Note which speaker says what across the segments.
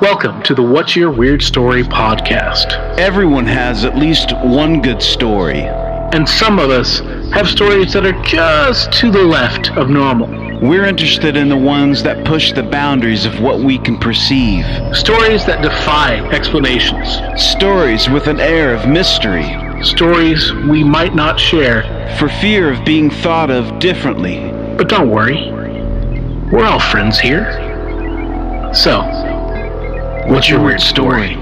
Speaker 1: Welcome to the What's Your Weird Story podcast.
Speaker 2: Everyone has at least one good story.
Speaker 1: And some of us have stories that are just to the left of normal.
Speaker 2: We're interested in the ones that push the boundaries of what we can perceive.
Speaker 1: Stories that defy explanations.
Speaker 2: Stories with an air of mystery.
Speaker 1: Stories we might not share
Speaker 2: for fear of being thought of differently.
Speaker 1: But don't worry, we're all friends here. So, what's your weird story?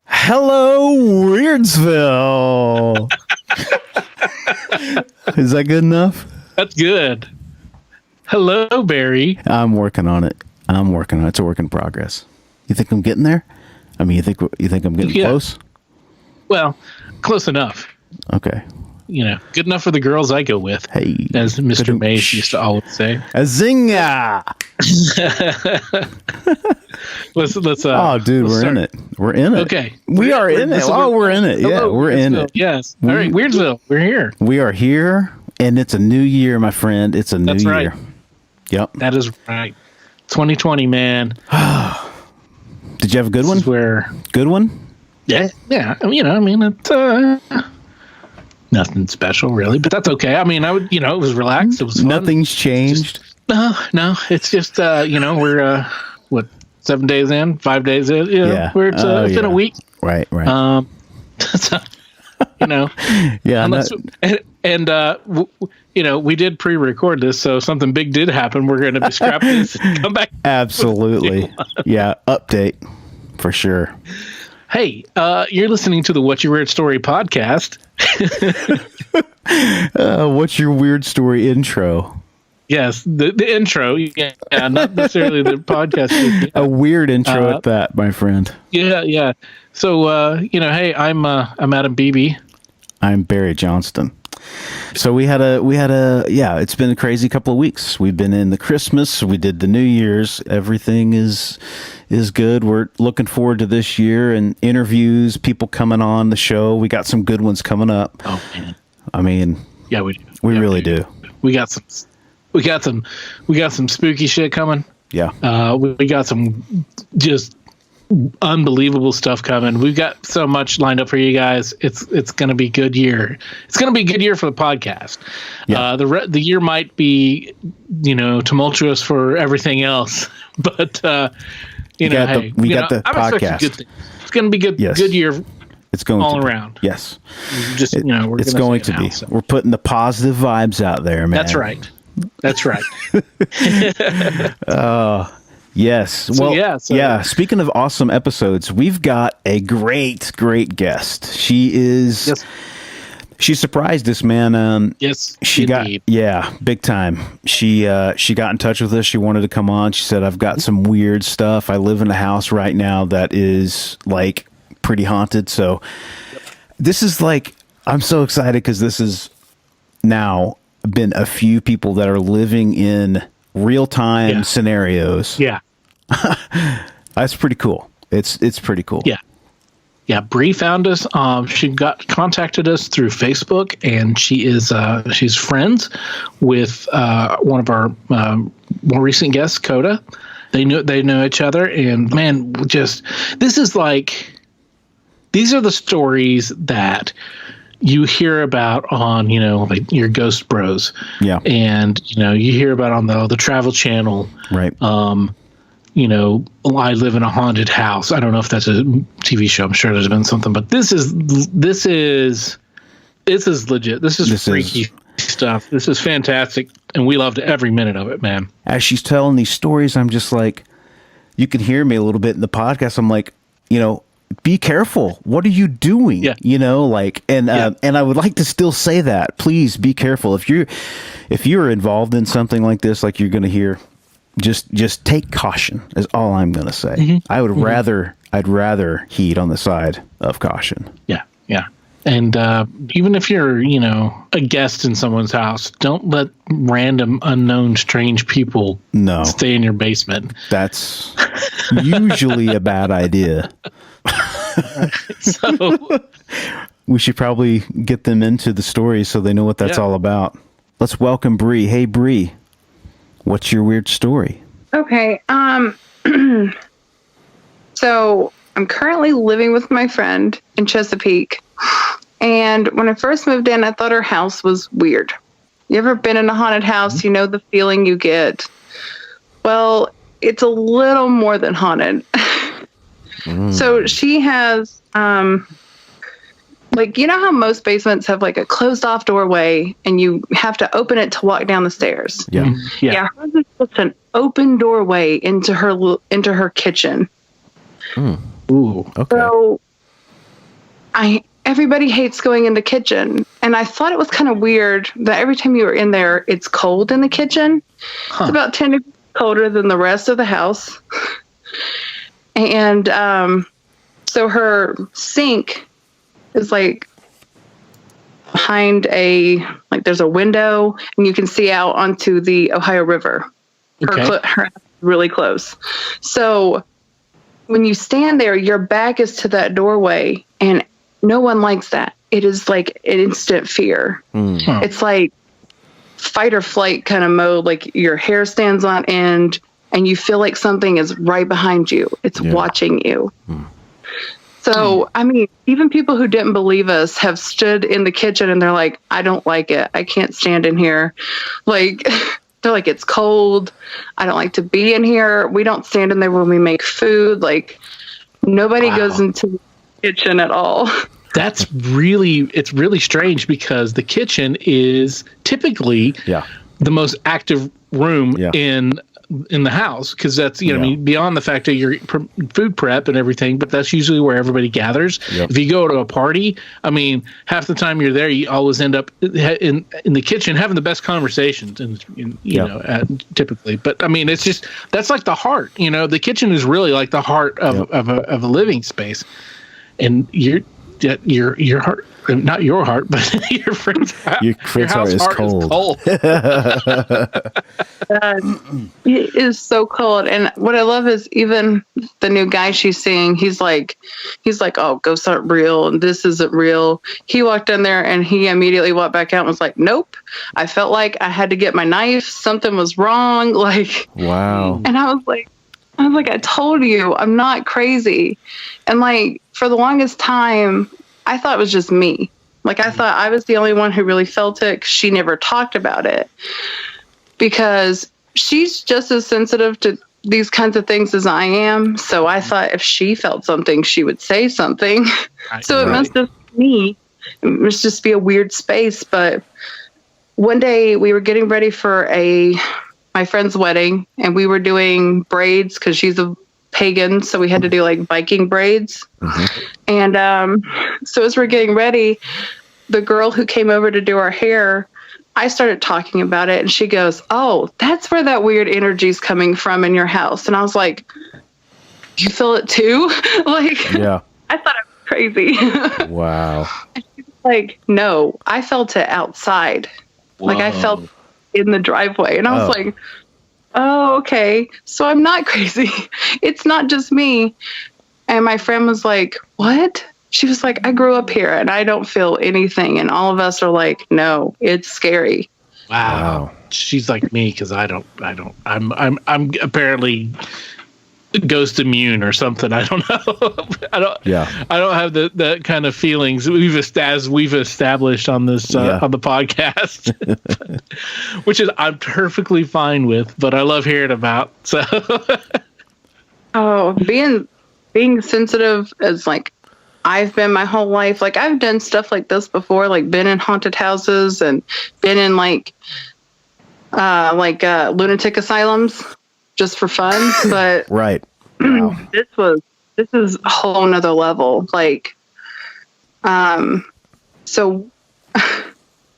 Speaker 3: Hello, Weirdsville. Is that good enough?
Speaker 1: That's good. Hello, Barry.
Speaker 3: I'm working on it. It's a work in progress. You think I'm getting there? I mean, you think I'm getting close?
Speaker 1: Well, close enough.
Speaker 3: Okay.
Speaker 1: You know, good enough for the girls I go with.
Speaker 3: Hey,
Speaker 1: as Mr. Mays used to always say.
Speaker 3: A zinga!
Speaker 1: let's
Speaker 3: oh, dude, we're in it. We're in it.
Speaker 1: Okay.
Speaker 3: We are in it. Oh, we're in it. Yeah, we're in it.
Speaker 1: Yes. All right, Weirdsville, we're here.
Speaker 3: We are here, and it's a new year, my friend. It's a new year.
Speaker 1: Right.
Speaker 3: Yep.
Speaker 1: That is right. 2020, man.
Speaker 3: Did you have a good one? Good one?
Speaker 1: Yeah. Yeah. It's nothing special, really, but that's okay. I mean, it was relaxed. It was fun.
Speaker 3: Nothing's changed.
Speaker 1: No. It's just, we're 7 days in, 5 days in.
Speaker 3: Yeah.
Speaker 1: It's been a week.
Speaker 3: Right.
Speaker 1: So,
Speaker 3: yeah.
Speaker 1: We did pre-record this, so something big did happen. We're going to be scrapping this and come back.
Speaker 3: Absolutely. Yeah. Update for sure.
Speaker 1: Hey, you're listening to the What's Your Weird Story podcast.
Speaker 3: What's your weird story intro?
Speaker 1: Yes, the intro. Yeah, not necessarily the podcast.
Speaker 3: A weird intro at that, my friend.
Speaker 1: Yeah. So, hey, I'm Adam Beebe.
Speaker 3: I'm Barry Johnston. So we had a it's been a crazy couple of weeks. We've been in the Christmas, we did the New Year's. Everything is good. We're looking forward to this year and interviews, people coming on the show. We got some good ones coming up.
Speaker 1: Oh man.
Speaker 3: I mean,
Speaker 1: yeah, we do.
Speaker 3: We really do.
Speaker 1: We got some spooky shit coming.
Speaker 3: Yeah.
Speaker 1: We got some just unbelievable stuff coming. We've got so much lined up for you guys. It's going to be a good year. It's going to be a good year for the podcast.
Speaker 3: Yeah.
Speaker 1: The year might be, tumultuous for everything else, but we got the podcast. It's going to be good.
Speaker 3: Yes.
Speaker 1: Good year.
Speaker 3: It's going
Speaker 1: all
Speaker 3: to
Speaker 1: around.
Speaker 3: Yes.
Speaker 1: Just
Speaker 3: it's going to be. So. We're putting the positive vibes out there, man.
Speaker 1: That's right.
Speaker 3: Yes.
Speaker 1: So,
Speaker 3: Speaking of awesome episodes, we've got a great guest. She surprised us, man.
Speaker 1: Yes.
Speaker 3: She
Speaker 1: indeed.
Speaker 3: Big time. She got in touch with us. She wanted to come on. She said, "I've got some weird stuff. I live in a house right now that is like pretty haunted." So this is like, I'm so excited because this is now been a few people that are living in real-time scenarios.
Speaker 1: Yeah.
Speaker 3: That's pretty cool. It's pretty cool.
Speaker 1: Yeah. Bree found us. She contacted us through Facebook, and she's friends with one of our more recent guests, Coda. They know each other, and man, these are the stories that you hear about on, like your Ghost Bros.
Speaker 3: Yeah.
Speaker 1: And, you hear about on the Travel Channel.
Speaker 3: Right.
Speaker 1: I live in a haunted house. I don't know if that's a TV show. I'm sure there's been something, but this is legit. This is freaky stuff. This is fantastic. And we loved every minute of it, man.
Speaker 3: As she's telling these stories, I'm just like, you can hear me a little bit in the podcast. I'm like, be careful. What are you doing?
Speaker 1: Yeah.
Speaker 3: And I would like to still say that. Please be careful. If you're involved in something like this, like you're going to hear, just take caution is all I'm going to say. Mm-hmm. I'd rather heed on the side of caution.
Speaker 1: Yeah. Yeah. And even if you're, a guest in someone's house, don't let random, unknown, strange people stay in your basement.
Speaker 3: That's usually a bad idea.
Speaker 1: So
Speaker 3: we should probably get them into the story so they know what that's all about. Let's welcome Bree. Hey, Bree, what's your weird story?
Speaker 4: Okay. So I'm currently living with my friend in Chesapeake. And when I first moved in, I thought her house was weird. You ever been in a haunted house? You know the feeling you get. Well, it's a little more than haunted. So she has, like, you know how most basements have like a closed off doorway and you have to open it to walk down the stairs?
Speaker 3: Yeah.
Speaker 4: Yeah, hers is just an open doorway into her kitchen.
Speaker 3: Ooh, okay.
Speaker 4: So everybody hates going in the kitchen, and I thought it was kind of weird that every time you were in there, it's cold in the kitchen. It's about 10 degrees colder than the rest of the house. And so her sink is like behind there's a window, and you can see out onto the Ohio River.
Speaker 1: Okay.
Speaker 4: Her house is really close. So when you stand there, your back is to that doorway, and no one likes that. It is like an instant fear. It's like fight or flight kind of mode. Like your hair stands on end and you feel like something is right behind you. It's watching you. So, I mean, even people who didn't believe us have stood in the kitchen and they're like, I don't like it. I can't stand in here. Like, they're like, it's cold. I don't like to be in here. We don't stand in there when we make food. Like, nobody goes into the kitchen at all.
Speaker 1: It's really strange because the kitchen is typically the most active room in the house, because that's, I mean, beyond the fact that you're food prep and everything, but that's usually where everybody gathers. If you go to a party, I mean, half the time you're there, you always end up in the kitchen having the best conversations, and you know, typically. But I mean, it's just, that's like the heart. You know, the kitchen is really like the heart of a living space, and your heart. Not your heart, but your friend's heart. Your house
Speaker 3: heart is cold.
Speaker 4: It is so cold. And what I love is even the new guy she's seeing, he's like, oh, ghosts aren't real and this isn't real. He walked in there and he immediately walked back out and was like, nope. I felt like I had to get my knife. Something was wrong. Like,
Speaker 3: wow.
Speaker 4: And I was like, I told you, I'm not crazy. And like, for the longest time, I thought it was just me. Like, I thought I was the only one who really felt it, 'cause she never talked about it. Because she's just as sensitive to these kinds of things as I am. So I thought if she felt something, she would say something. So it must just be me. It must just be a weird space. But one day we were getting ready for my friend's wedding, and we were doing braids because she's a pagan, so we had to do like Viking braids. And so as we're getting ready, the girl who came over to do our hair, I started talking about it, and she goes, oh, that's where that weird energy is coming from in your house. And I was like, you feel it too? Like, I thought I was crazy.
Speaker 3: Wow.
Speaker 4: And she was like, no, I felt it outside. Like, I felt in the driveway, and I was like, oh, okay. So I'm not crazy. It's not just me. And my friend was like, what? She was like, I grew up here and I don't feel anything. And all of us are like, no, it's scary.
Speaker 1: Wow. She's like me, because I'm apparently ghost immune or something. I don't know. I don't have the kind of feelings we've established on this on the podcast, which is I'm perfectly fine with, but I love hearing about. So,
Speaker 4: being sensitive is like I've been my whole life. Like, I've done stuff like this before, like been in haunted houses and been in like lunatic asylums just for fun. But
Speaker 3: right. Wow.
Speaker 4: this is a whole nother level. Like, so
Speaker 1: I'm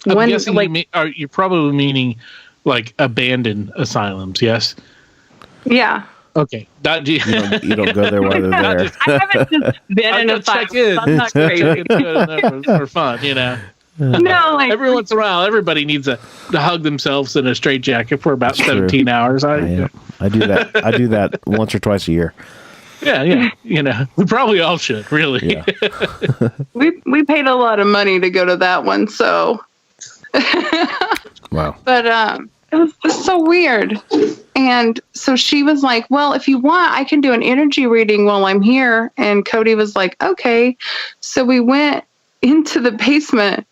Speaker 1: guessing you're probably meaning like abandoned asylums. Yes.
Speaker 4: Yeah.
Speaker 1: Okay.
Speaker 3: You don't go there while they're there.
Speaker 4: I haven't just been in a asylum. I'm not crazy.
Speaker 1: For fun, you know.
Speaker 4: No, like
Speaker 1: every once in a while, everybody needs to hug themselves in a straitjacket for about 17 hours.
Speaker 3: I do that. I do that once or twice a year.
Speaker 1: Yeah. We probably all should, really.
Speaker 3: Yeah.
Speaker 4: We paid a lot of money to go to that one, so.
Speaker 3: Wow.
Speaker 4: But it was so weird. And so she was like, well, if you want, I can do an energy reading while I'm here. And Cody was like, okay. So we went into the basement,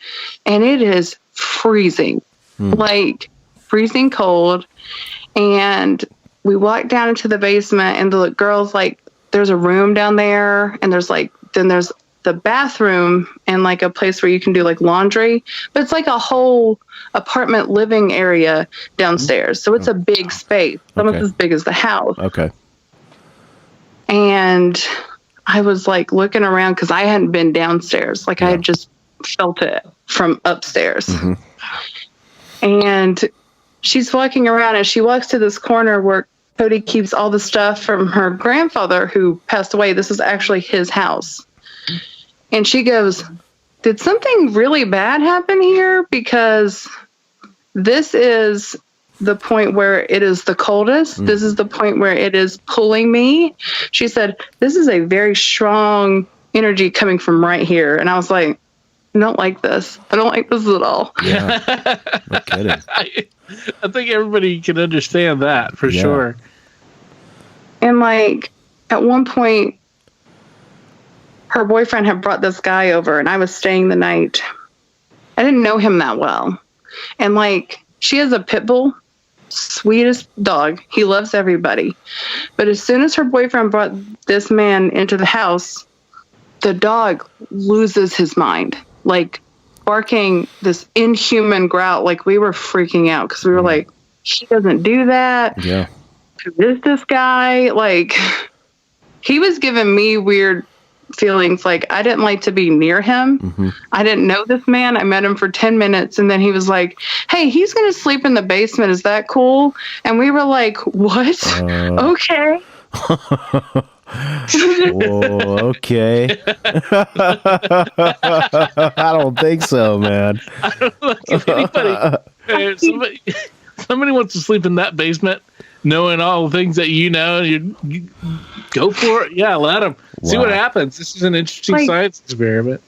Speaker 4: and it is freezing, like freezing cold. And we walked down into the basement, and the girl's like, there's a room down there, and there's the bathroom and like a place where you can do like laundry, but it's like a whole apartment living area downstairs. So it's a big space, almost as big as the house.
Speaker 3: Okay.
Speaker 4: And I was like looking around because I hadn't been downstairs. Like I had just felt it from upstairs. And she's walking around, and she walks to this corner where Cody keeps all the stuff from her grandfather who passed away. This is actually his house. And she goes, did something really bad happen here? Because this is the point where it is the coldest. This is the point where it is pulling me. She said, this is a very strong energy coming from right here. And I was like, I don't like this. I don't like this at all.
Speaker 3: Yeah. No kidding.
Speaker 1: I think everybody can understand that for sure.
Speaker 4: And like at one point, her boyfriend had brought this guy over, and I was staying the night. I didn't know him that well. And like, she has a pit bull, sweetest dog. He loves everybody. But as soon as her boyfriend brought this man into the house, the dog loses his mind, like barking this inhuman growl. Like we were freaking out because we were like, he doesn't do that.
Speaker 3: Yeah.
Speaker 4: Who is this guy? Like, he was giving me weird feelings. Like I didn't like to be near him. I didn't know this man. I met him for 10 minutes, and then he was like, hey, he's going to sleep in the basement. Is that cool? And we were like, what? Okay.
Speaker 3: Whoa, okay. I don't think so, man.
Speaker 1: I don't know if somebody wants to sleep in that basement, knowing all the things that you know, you go for it. Yeah, let them. See what happens. This is an interesting science experiment.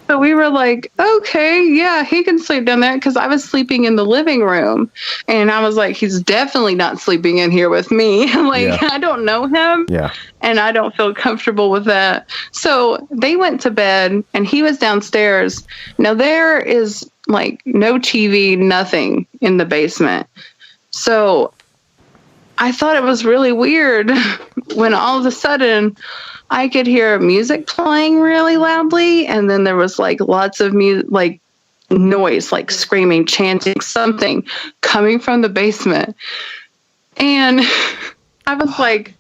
Speaker 4: So we were like, okay, yeah, he can sleep down there, because I was sleeping in the living room, and I was like, he's definitely not sleeping in here with me. Like, I don't know him, and I don't feel comfortable with that. So they went to bed, and he was downstairs. Now there is like no TV, nothing in the basement. So I thought it was really weird when all of a sudden I could hear music playing really loudly, and then there was like lots of like noise, like screaming, chanting, something coming from the basement. And I was like,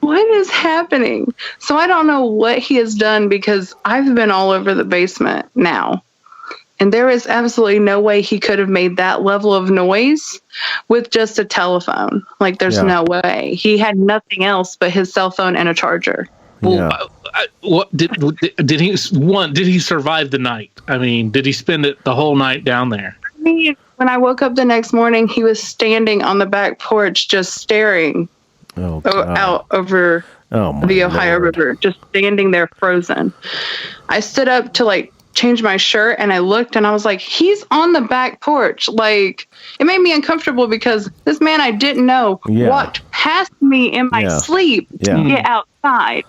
Speaker 4: what is happening? So I don't know what he has done, because I've been all over the basement now. And there is absolutely no way he could have made that level of noise with just a telephone. Like, there's no way. He had nothing else but his cell phone and a charger.
Speaker 1: Well, what did he survive the night? I mean, did he spend it the whole night down there?
Speaker 4: I mean, when I woke up the next morning, he was standing on the back porch, just staring out over the Ohio River, just standing there frozen. I stood up to like change my shirt, and I looked, and I was like, he's on the back porch. Like, it made me uncomfortable, because this man I didn't know walked past me in my sleep to get outside.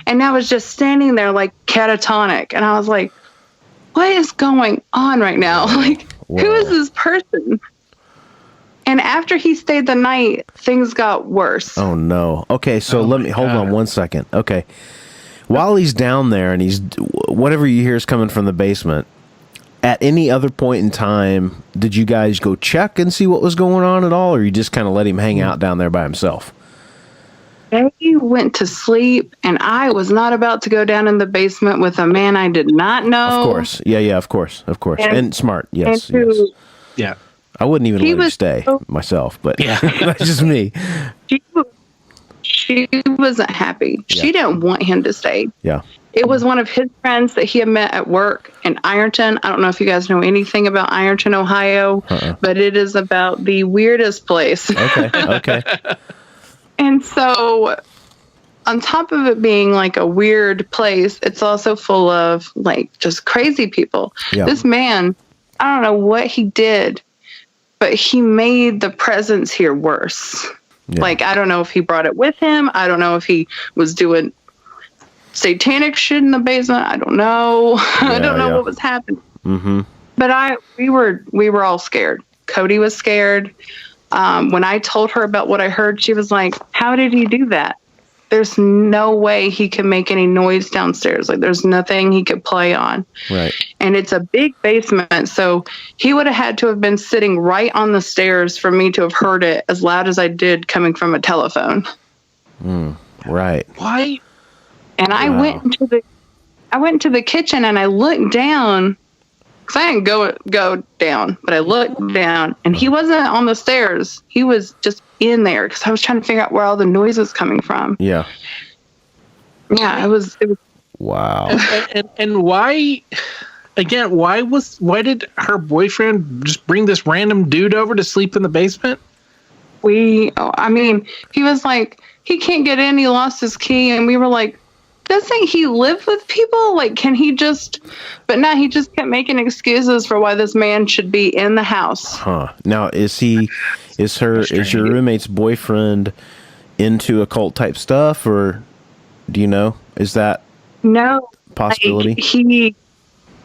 Speaker 4: And I was just standing there like catatonic. And I was like, what is going on right now? Like, who is this person? And after he stayed the night, things got worse.
Speaker 3: Oh, no. Okay, so let me hold on 1 second. Okay. While he's down there and whatever you hear is coming from the basement, at any other point in time, did you guys go check and see what was going on at all, or you just kind of let him hang out down there by himself?
Speaker 4: They went to sleep, and I was not about to go down in the basement with a man I did not know.
Speaker 3: Of course. Yeah, of course. And smart, yes.
Speaker 1: Yeah.
Speaker 3: I wouldn't even let him stay myself, but that's just me.
Speaker 4: She wasn't happy. Yeah. She didn't want him to stay.
Speaker 3: Yeah.
Speaker 4: It was one of his friends that he had met at work in Ironton. I don't know if you guys know anything about Ironton, Ohio, but it is about the weirdest place.
Speaker 3: Okay.
Speaker 4: And so on top of it being like a weird place, it's also full of like just crazy people.
Speaker 5: Yeah.
Speaker 4: This man, I don't know what he did, but he made the presence here worse.
Speaker 5: Yeah.
Speaker 4: Like, I don't know if he brought it with him. I don't know if he was doing satanic shit in the basement. I don't know. I don't know what was happening.
Speaker 5: Mm-hmm.
Speaker 4: But we were all scared. Cody was scared. When I told her about what I heard, she was like, "How did he do that? There's no way he can make any noise downstairs. Like, there's nothing he could play on."
Speaker 5: Right.
Speaker 4: And it's a big basement, so he would have had to have been sitting right on the stairs for me to have heard it as loud as I did coming from a telephone.
Speaker 5: Right.
Speaker 1: Why?
Speaker 4: And I went into the kitchen and I looked down. Cause I didn't go down, but I looked down and he wasn't on the stairs. He was just in there because I was trying to figure out where all the noise was coming from.
Speaker 5: Yeah.
Speaker 4: Yeah, it was.
Speaker 5: Wow.
Speaker 1: And why? Again, why did her boyfriend just bring this random dude over to sleep in the basement?
Speaker 4: He was like, he can't get in. He lost his key, and we were like, doesn't he live with people? Like, can he just? But no, he just kept making excuses for why this man should be in the house.
Speaker 5: Huh. Now, is your roommate's boyfriend into occult type stuff, or do you know? Is that
Speaker 4: No
Speaker 5: possibility?
Speaker 4: Like,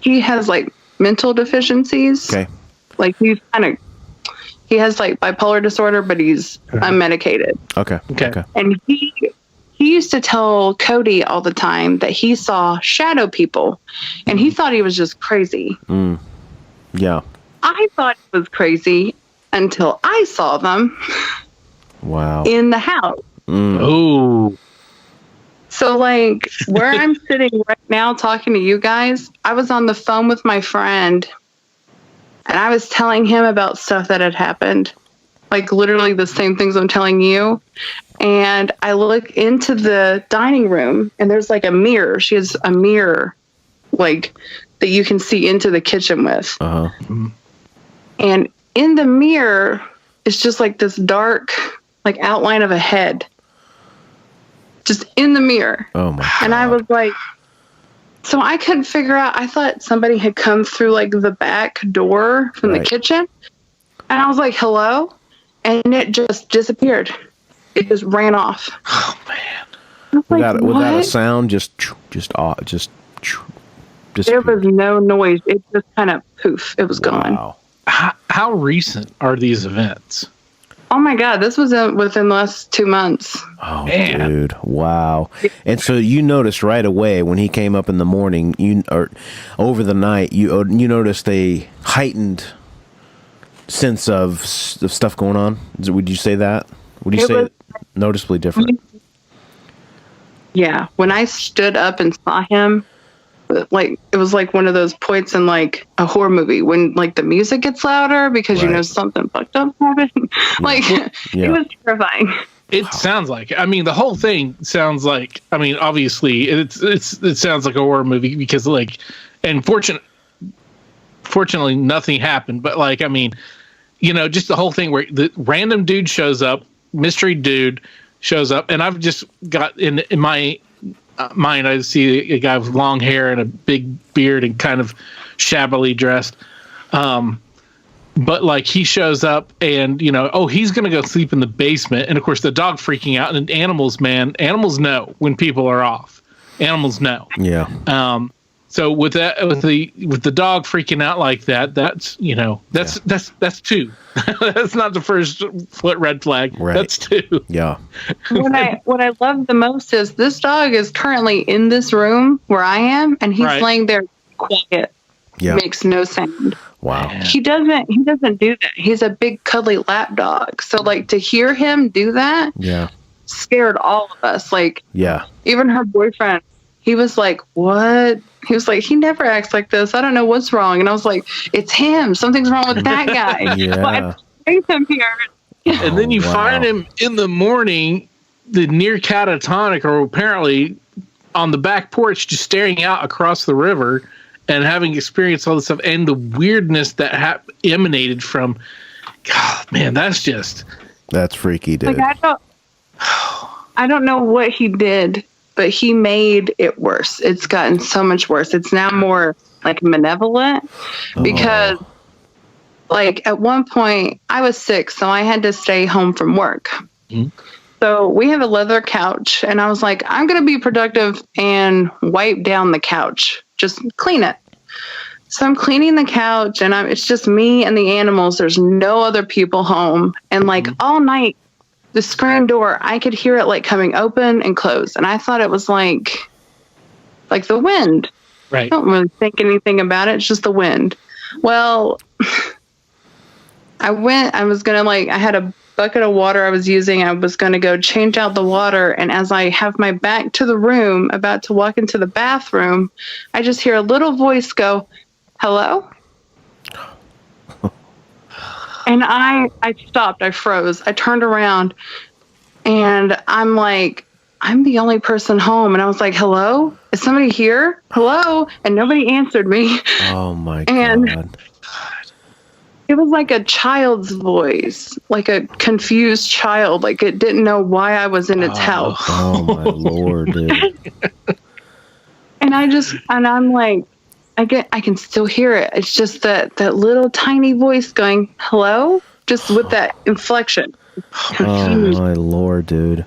Speaker 4: he has like mental deficiencies.
Speaker 5: Okay.
Speaker 4: Like he has like bipolar disorder, but he's unmedicated.
Speaker 5: Okay.
Speaker 4: And he used to tell Cody all the time that he saw shadow people, and he thought he was just crazy.
Speaker 5: Yeah.
Speaker 4: I thought it was crazy until I saw them
Speaker 5: Wow.
Speaker 4: in the house.
Speaker 1: Oh,
Speaker 4: So, like, where I'm sitting right now talking to you guys, I was on the phone with my friend, and I was telling him about stuff that had happened. Like, literally the same things I'm telling you. And I look into the dining room, and there's, like, a mirror. She has a mirror, like, that you can see into the kitchen with.
Speaker 5: Uh-huh.
Speaker 4: And in the mirror is just, like, this dark, like, outline of a head. Just in the mirror.
Speaker 5: Oh my God.
Speaker 4: And I was like, so I couldn't figure out. I thought somebody had come through like the back door from the kitchen. And I was like, hello? And it just disappeared. It just ran off.
Speaker 1: oh man!
Speaker 4: I was like,
Speaker 5: Without a
Speaker 4: what?
Speaker 5: sound, just.
Speaker 4: There was no noise. It just kind of poof. It was gone.
Speaker 5: Wow.
Speaker 1: How recent are these events?
Speaker 4: Oh my God, this was within the last 2 months.
Speaker 5: Oh,
Speaker 1: Man.
Speaker 5: dude! Wow. And so you noticed right away when he came up in the morning, or over the night, you noticed a heightened sense of stuff going on. Would you say that? Would you
Speaker 4: It
Speaker 5: say
Speaker 4: was-
Speaker 5: noticeably different?
Speaker 4: Yeah, when I stood up and saw him, like it was like one of those points in like a horror movie when like the music gets louder because you know something fucked up happened. Like it was terrifying.
Speaker 1: It sounds like. I mean, the whole thing sounds like. I mean, obviously, it sounds like a horror movie because like, and fortunately, nothing happened. But like, I mean, you know, just the whole thing where the random dude shows up, mystery dude shows up, and I've just got in my mind, I see a guy with long hair and a big beard and kind of shabbily dressed. But like he shows up and, you know, oh, he's going to go sleep in the basement. And of course the dog freaking out, and animals know when people are off. Animals know.
Speaker 5: Yeah.
Speaker 1: So with the dog freaking out like that, that's, you know, that's two. That's not the first red flag.
Speaker 5: Right.
Speaker 1: That's two.
Speaker 5: Yeah.
Speaker 4: What I love the most is this dog is currently in this room where I am, and he's laying there quiet.
Speaker 5: Yeah.
Speaker 4: Makes no sound.
Speaker 5: Wow.
Speaker 4: He doesn't do that. He's a big cuddly lap dog. So like to hear him do that scared all of us. Like even her boyfriend, he was like, what? He was like, he never acts like this. I don't know what's wrong. And I was like, it's him. Something's wrong with that guy.
Speaker 5: Yeah.
Speaker 4: Bring him here.
Speaker 1: And then you find him in the morning, the near catatonic, or apparently on the back porch, just staring out across the river and having experienced all this stuff and the weirdness that emanated from. God, man, that's freaky, dude.
Speaker 4: Like I don't know what he did, but he made it worse. It's gotten so much worse. It's now more like malevolent because like at one point I was sick, so I had to stay home from work. So we have a leather couch, and I was like, I'm going to be productive and wipe down the couch, just clean it. So I'm cleaning the couch, and it's just me and the animals. There's no other people home. And like all night, the screen door, I could hear it like coming open and close. And I thought it was like the wind.
Speaker 1: Right.
Speaker 4: I don't really think anything about it. It's just the wind. Well, I had a bucket of water I was using. I was going to go change out the water. And as I have my back to the room, about to walk into the bathroom, I just hear a little voice go, hello? And I stopped. I froze. I turned around and I'm like, I'm the only person home. And I was like, hello? Is somebody here? Hello? And nobody answered me.
Speaker 5: Oh my
Speaker 4: And
Speaker 5: God.
Speaker 4: it was like a child's voice, like a confused child. Like it didn't know why I was in its house.
Speaker 5: Oh my Lord, dude.
Speaker 4: And I'm like, I can still hear it. It's just that little tiny voice going, hello? Just with that inflection.
Speaker 5: Oh my Lord, dude.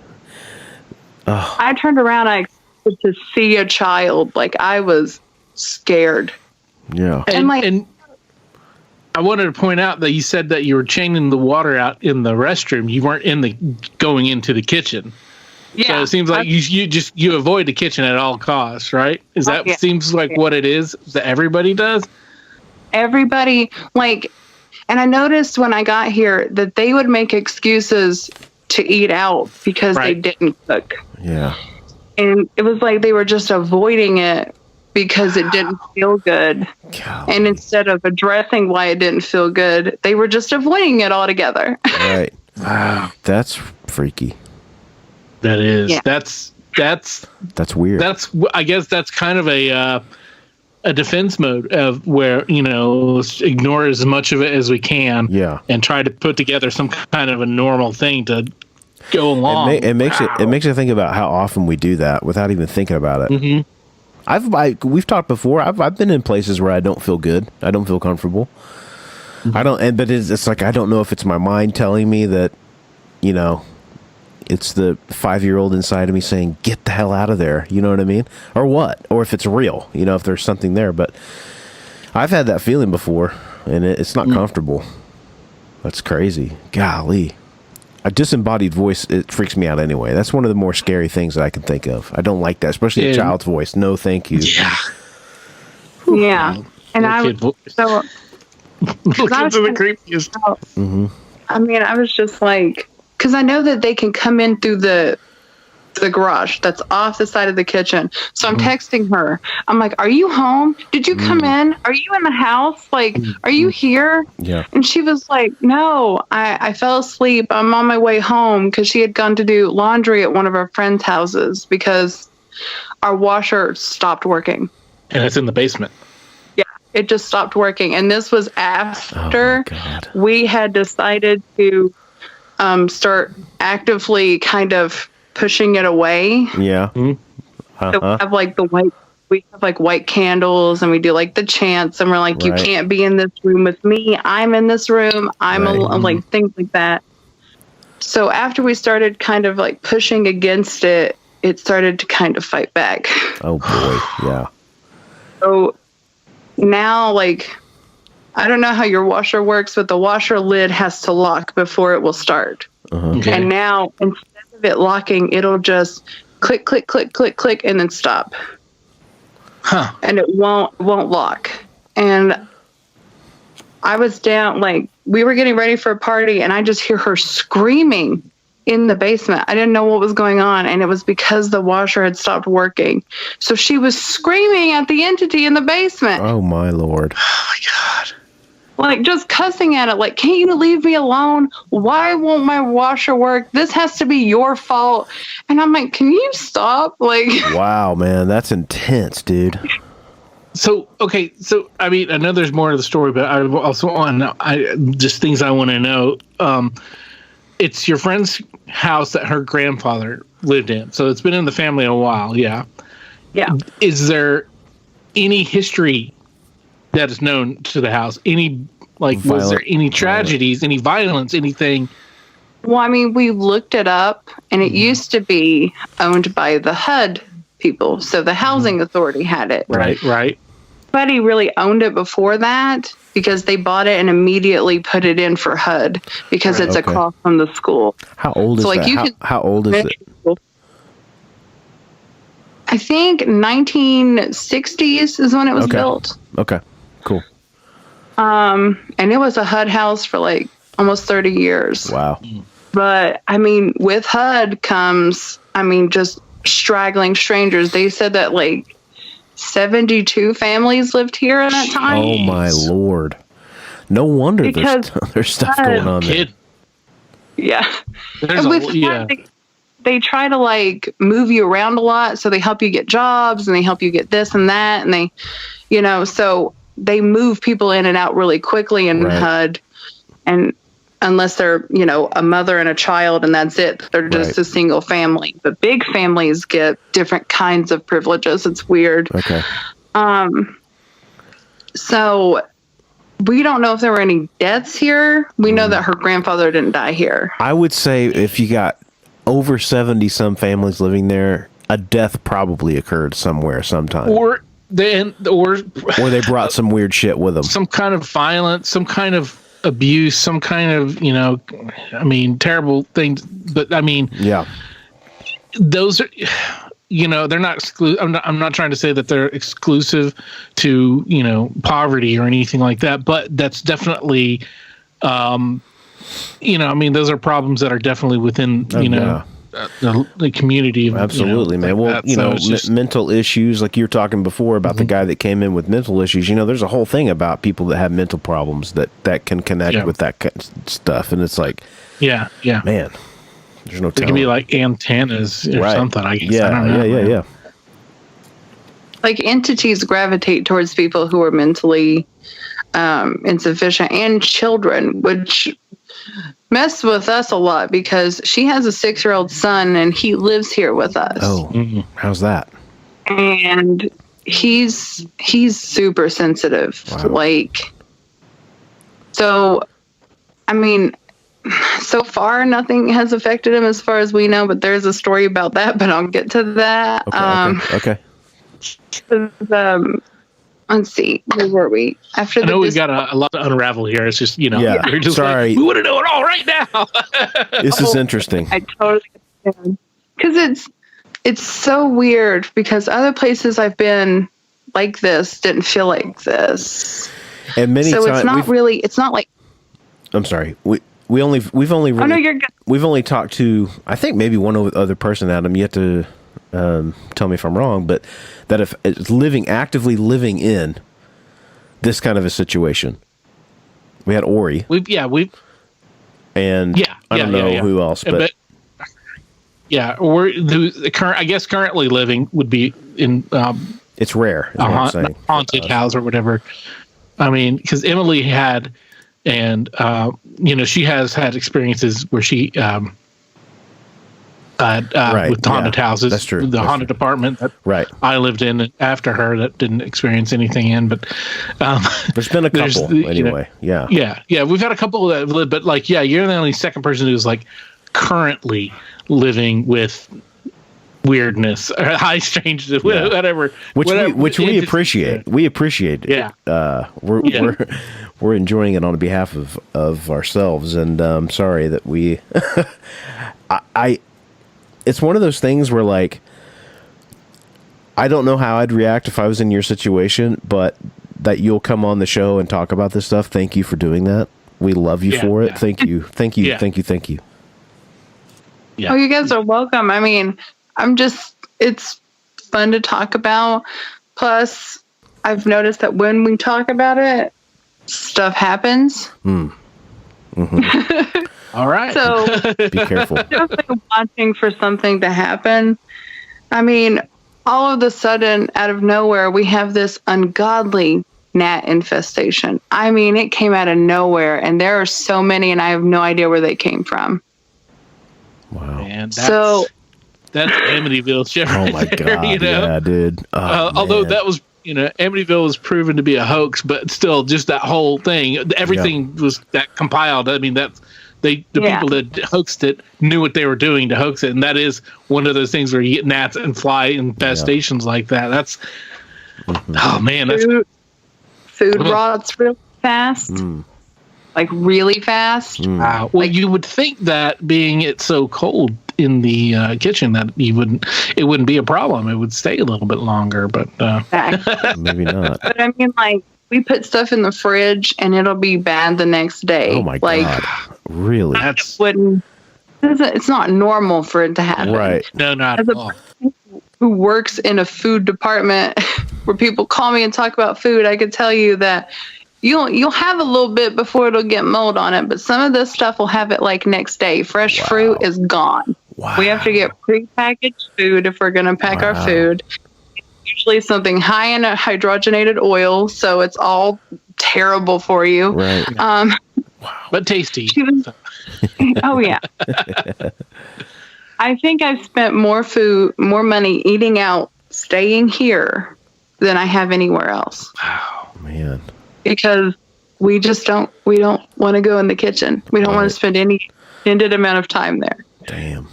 Speaker 4: I turned around, I expected to see a child. Like I was scared.
Speaker 5: Yeah.
Speaker 1: And I wanted to point out that you said that you were chaining the water out in the restroom. You weren't going into the kitchen.
Speaker 4: Yeah.
Speaker 1: So it seems like you avoid the kitchen at all costs, right? Is that seems like what it is that everybody does?
Speaker 4: Everybody, like, and I noticed when I got here that they would make excuses to eat out because they didn't cook.
Speaker 5: Yeah.
Speaker 4: And it was like they were just avoiding it because it didn't feel good.
Speaker 5: God.
Speaker 4: And instead of addressing why it didn't feel good, they were just avoiding it altogether.
Speaker 5: Right. Wow. That's freaky.
Speaker 1: That is.
Speaker 4: Yeah.
Speaker 1: That's
Speaker 5: weird.
Speaker 1: I guess that's kind of a defense mode of where, let's ignore as much of it as we can.
Speaker 5: Yeah.
Speaker 1: And try to put together some kind of a normal thing to go along.
Speaker 5: It makes you think about how often we do that without even thinking about it. Mm-hmm. We've talked before. I've been in places where I don't feel good. I don't feel comfortable.
Speaker 1: Mm-hmm.
Speaker 5: But it's like I don't know if it's my mind telling me that, it's the 5-year-old inside of me saying, "Get the hell out of there." You know what I mean? Or what? Or if it's real, if there's something there. But I've had that feeling before, and it's not comfortable. That's crazy. Golly. A disembodied voice, it freaks me out anyway. That's one of the more scary things that I can think of. I don't like that, especially a child's voice. No, thank you.
Speaker 1: Yeah.
Speaker 4: Yeah. And I was
Speaker 1: Look into the creepiest.
Speaker 4: I mean, I was just like, because I know that they can come in through the garage that's off the side of the kitchen. So I'm texting her. I'm like, are you home? Did you come in? Are you in the house? Like, are you here?
Speaker 5: Yeah.
Speaker 4: And she was like, no, I fell asleep. I'm on my way home because she had gone to do laundry at one of our friends' houses because our washer stopped working.
Speaker 1: And it's in the basement.
Speaker 4: Yeah, it just stopped working. And this was after we had decided to start actively kind of pushing it away.
Speaker 5: Yeah.
Speaker 4: So we have like white candles, and we do like the chants, and we're like, you can't be in this room with me. I'm in this room. I'm like things like that. So after we started kind of like pushing against it, it started to kind of fight back.
Speaker 5: Oh boy. Yeah.
Speaker 4: So now, like, I don't know how your washer works, but the washer lid has to lock before it will start.
Speaker 1: Okay.
Speaker 4: And now, instead of it locking, it'll just click, click, click, click, click, and then stop.
Speaker 1: Huh.
Speaker 4: And it won't lock. And I was down, like, we were getting ready for a party, and I just hear her screaming in the basement. I didn't know what was going on, and it was because the washer had stopped working. So she was screaming at the entity in the basement.
Speaker 5: Oh my Lord.
Speaker 1: Oh my God.
Speaker 4: Like, just cussing at it, like, can't you leave me alone? Why won't my washer work? This has to be your fault. And I'm like, can you stop? Like,
Speaker 5: Wow, man, that's intense, dude.
Speaker 1: So, okay. So, I mean, I know there's more to the story, but I also want to know, just things I want to know. It's your friend's house that her grandfather lived in. So it's been in the family a while. Yeah.
Speaker 4: Yeah.
Speaker 1: Is there any history that is known to the house? Any, like, was there any tragedies, any violence, anything?
Speaker 4: Well, I mean, we looked it up, and it used to be owned by the HUD people. So the housing authority had it.
Speaker 1: Right.
Speaker 4: Nobody really owned it before that because they bought it and immediately put it in for HUD because it's across from the school.
Speaker 5: How old is
Speaker 4: So, like,
Speaker 5: that?
Speaker 4: you
Speaker 5: How old is it?
Speaker 4: I think 1960s is when it was built.
Speaker 5: Okay, cool.
Speaker 4: And it was a HUD house for like almost 30 years.
Speaker 5: Wow.
Speaker 4: But I mean, with HUD comes, I mean, just straggling strangers. They said that like 72 families lived here at that time.
Speaker 5: Oh my Lord. No wonder
Speaker 4: Because
Speaker 5: there's stuff going on there.
Speaker 1: Kid.
Speaker 4: Yeah.
Speaker 1: There's
Speaker 4: And with
Speaker 1: yeah.
Speaker 4: HUD, they try to like move you around a lot. So they help you get jobs and they help you get this and that. And they, you know, so they move people in and out really quickly in HUD. And unless they're, you know, a mother and a child and that's it, they're just a single family. But big families get different kinds of privileges. It's weird.
Speaker 5: Okay.
Speaker 4: So we don't know if there were any deaths here. We know that her grandfather didn't die here.
Speaker 5: I would say if you got over 70 some families living there, a death probably occurred somewhere sometime.
Speaker 1: Or they
Speaker 5: brought some weird shit with them.
Speaker 1: Some kind of violence, some kind of abuse, some kind of, you know, I mean, terrible things. But I mean,
Speaker 5: yeah,
Speaker 1: those are, you know, they're not exclusive. I'm not trying to say that they're exclusive to, you know, poverty or anything like that, but that's definitely, you know, I mean, those are problems that are definitely within, you know, the community. Of,
Speaker 5: absolutely,
Speaker 1: you know,
Speaker 5: man. Well,
Speaker 1: that.
Speaker 5: you
Speaker 1: So
Speaker 5: know,
Speaker 1: just,
Speaker 5: mental issues, like you were talking before about the guy that came in with mental issues. You know, there's a whole thing about people that have mental problems that can connect with that kind of stuff, and it's like,
Speaker 1: yeah,
Speaker 5: man, there's no.
Speaker 1: There can be like antennas or something. I guess.
Speaker 5: Yeah,
Speaker 1: I don't know.
Speaker 5: yeah.
Speaker 4: Like entities gravitate towards people who are mentally insufficient and children, which mess with us a lot because she has a 6-year-old son and he lives here with us.
Speaker 5: Oh, how's that?
Speaker 4: And he's super sensitive.
Speaker 5: Wow.
Speaker 4: Like, so, I mean, so far nothing has affected him as far as we know, but there's a story about that, but I'll get to that.
Speaker 5: Okay.
Speaker 4: Let's see, where were we? After
Speaker 1: I know we've got a lot to unravel here. It's just, you know, we're just
Speaker 5: sorry.
Speaker 1: like, we want to know it all right now.
Speaker 5: This is interesting.
Speaker 4: I totally understand. Because it's so weird because other places I've been like this didn't feel like this.
Speaker 5: And many times,
Speaker 4: it's not really, it's not like.
Speaker 5: I'm sorry. We've only really,
Speaker 4: oh, no, you're good.
Speaker 5: We've only talked to, I think maybe one other person, Adam. You have to tell me if I'm wrong, but that if it's actively living in this kind of a situation, we had Ori.
Speaker 1: I don't
Speaker 5: know who else, but
Speaker 1: yeah, we're the current. I guess currently living would be in.
Speaker 5: It's rare.
Speaker 1: A haunted house or whatever. I mean, because Emily had, and you know, she has had experiences where she. With haunted houses.
Speaker 5: That's true.
Speaker 1: The haunted apartment that I lived in after her that didn't experience anything in, but
Speaker 5: there's been a couple anyway.
Speaker 1: You know, yeah. We've had a couple that have lived, but like, you're the only second person who's like currently living with weirdness or high strangeness, whatever.
Speaker 5: Which we appreciate. We appreciate it.
Speaker 1: Yeah.
Speaker 5: We're enjoying it on behalf of ourselves, and I'm sorry that we. It's one of those things where, like, I don't know how I'd react if I was in your situation, but that you'll come on the show and talk about this stuff. Thank you for doing that. We love you for it. Thank you. Thank you. Thank you.
Speaker 1: Yeah.
Speaker 4: Oh, you guys are welcome. I mean, it's fun to talk about. Plus, I've noticed that when we talk about it, stuff happens.
Speaker 5: Mm-hmm.
Speaker 1: All right.
Speaker 4: So
Speaker 5: be careful.
Speaker 4: Definitely watching for something to happen. I mean, all of a sudden, out of nowhere, we have this ungodly gnat infestation. I mean, it came out of nowhere, and there are so many, and I have no idea where they came from.
Speaker 5: Wow.
Speaker 1: And
Speaker 4: so
Speaker 1: That's Amityville shit.
Speaker 3: Oh
Speaker 1: right
Speaker 3: my
Speaker 1: there,
Speaker 3: god,
Speaker 1: you know?
Speaker 3: yeah, dude. Oh,
Speaker 1: Although
Speaker 3: man.
Speaker 1: that was, Amityville was proven to be a hoax, but still, just that whole thing, everything was that compiled. I mean, the
Speaker 4: Yeah.
Speaker 1: people that hoaxed it knew what they were doing to hoax it, and that is one of those things where you get gnats and fly infestations like that. That's oh man, that's
Speaker 4: Food rots real fast, like really fast.
Speaker 1: wow. Well, you would think that being it's so cold in the kitchen that it wouldn't be a problem. It would stay a little bit longer, but
Speaker 3: Maybe not.
Speaker 4: But I mean, like, we put stuff in the fridge and it'll be bad the next day.
Speaker 3: Oh my
Speaker 4: like,
Speaker 3: god. Really?
Speaker 1: that's
Speaker 4: it's not normal for it to happen.
Speaker 3: Right.
Speaker 1: no, not
Speaker 4: As
Speaker 1: at
Speaker 4: a
Speaker 1: all.
Speaker 4: who works in a food department where people call me and talk about food, I could tell you that you'll have a little bit before it'll get mold on it, but some of this stuff will have it like next day. Fresh fruit is gone.
Speaker 3: Wow.
Speaker 4: We have to get prepackaged food if we're going to pack our food. Usually something high in a hydrogenated oil, so it's all terrible for you.
Speaker 5: Right.
Speaker 1: But tasty.
Speaker 4: Oh yeah. I think I've spent more money eating out, staying here than I have anywhere else.
Speaker 5: Man.
Speaker 4: Because we don't want to go in the kitchen. We don't want to spend any extended amount of time there.
Speaker 5: Damn.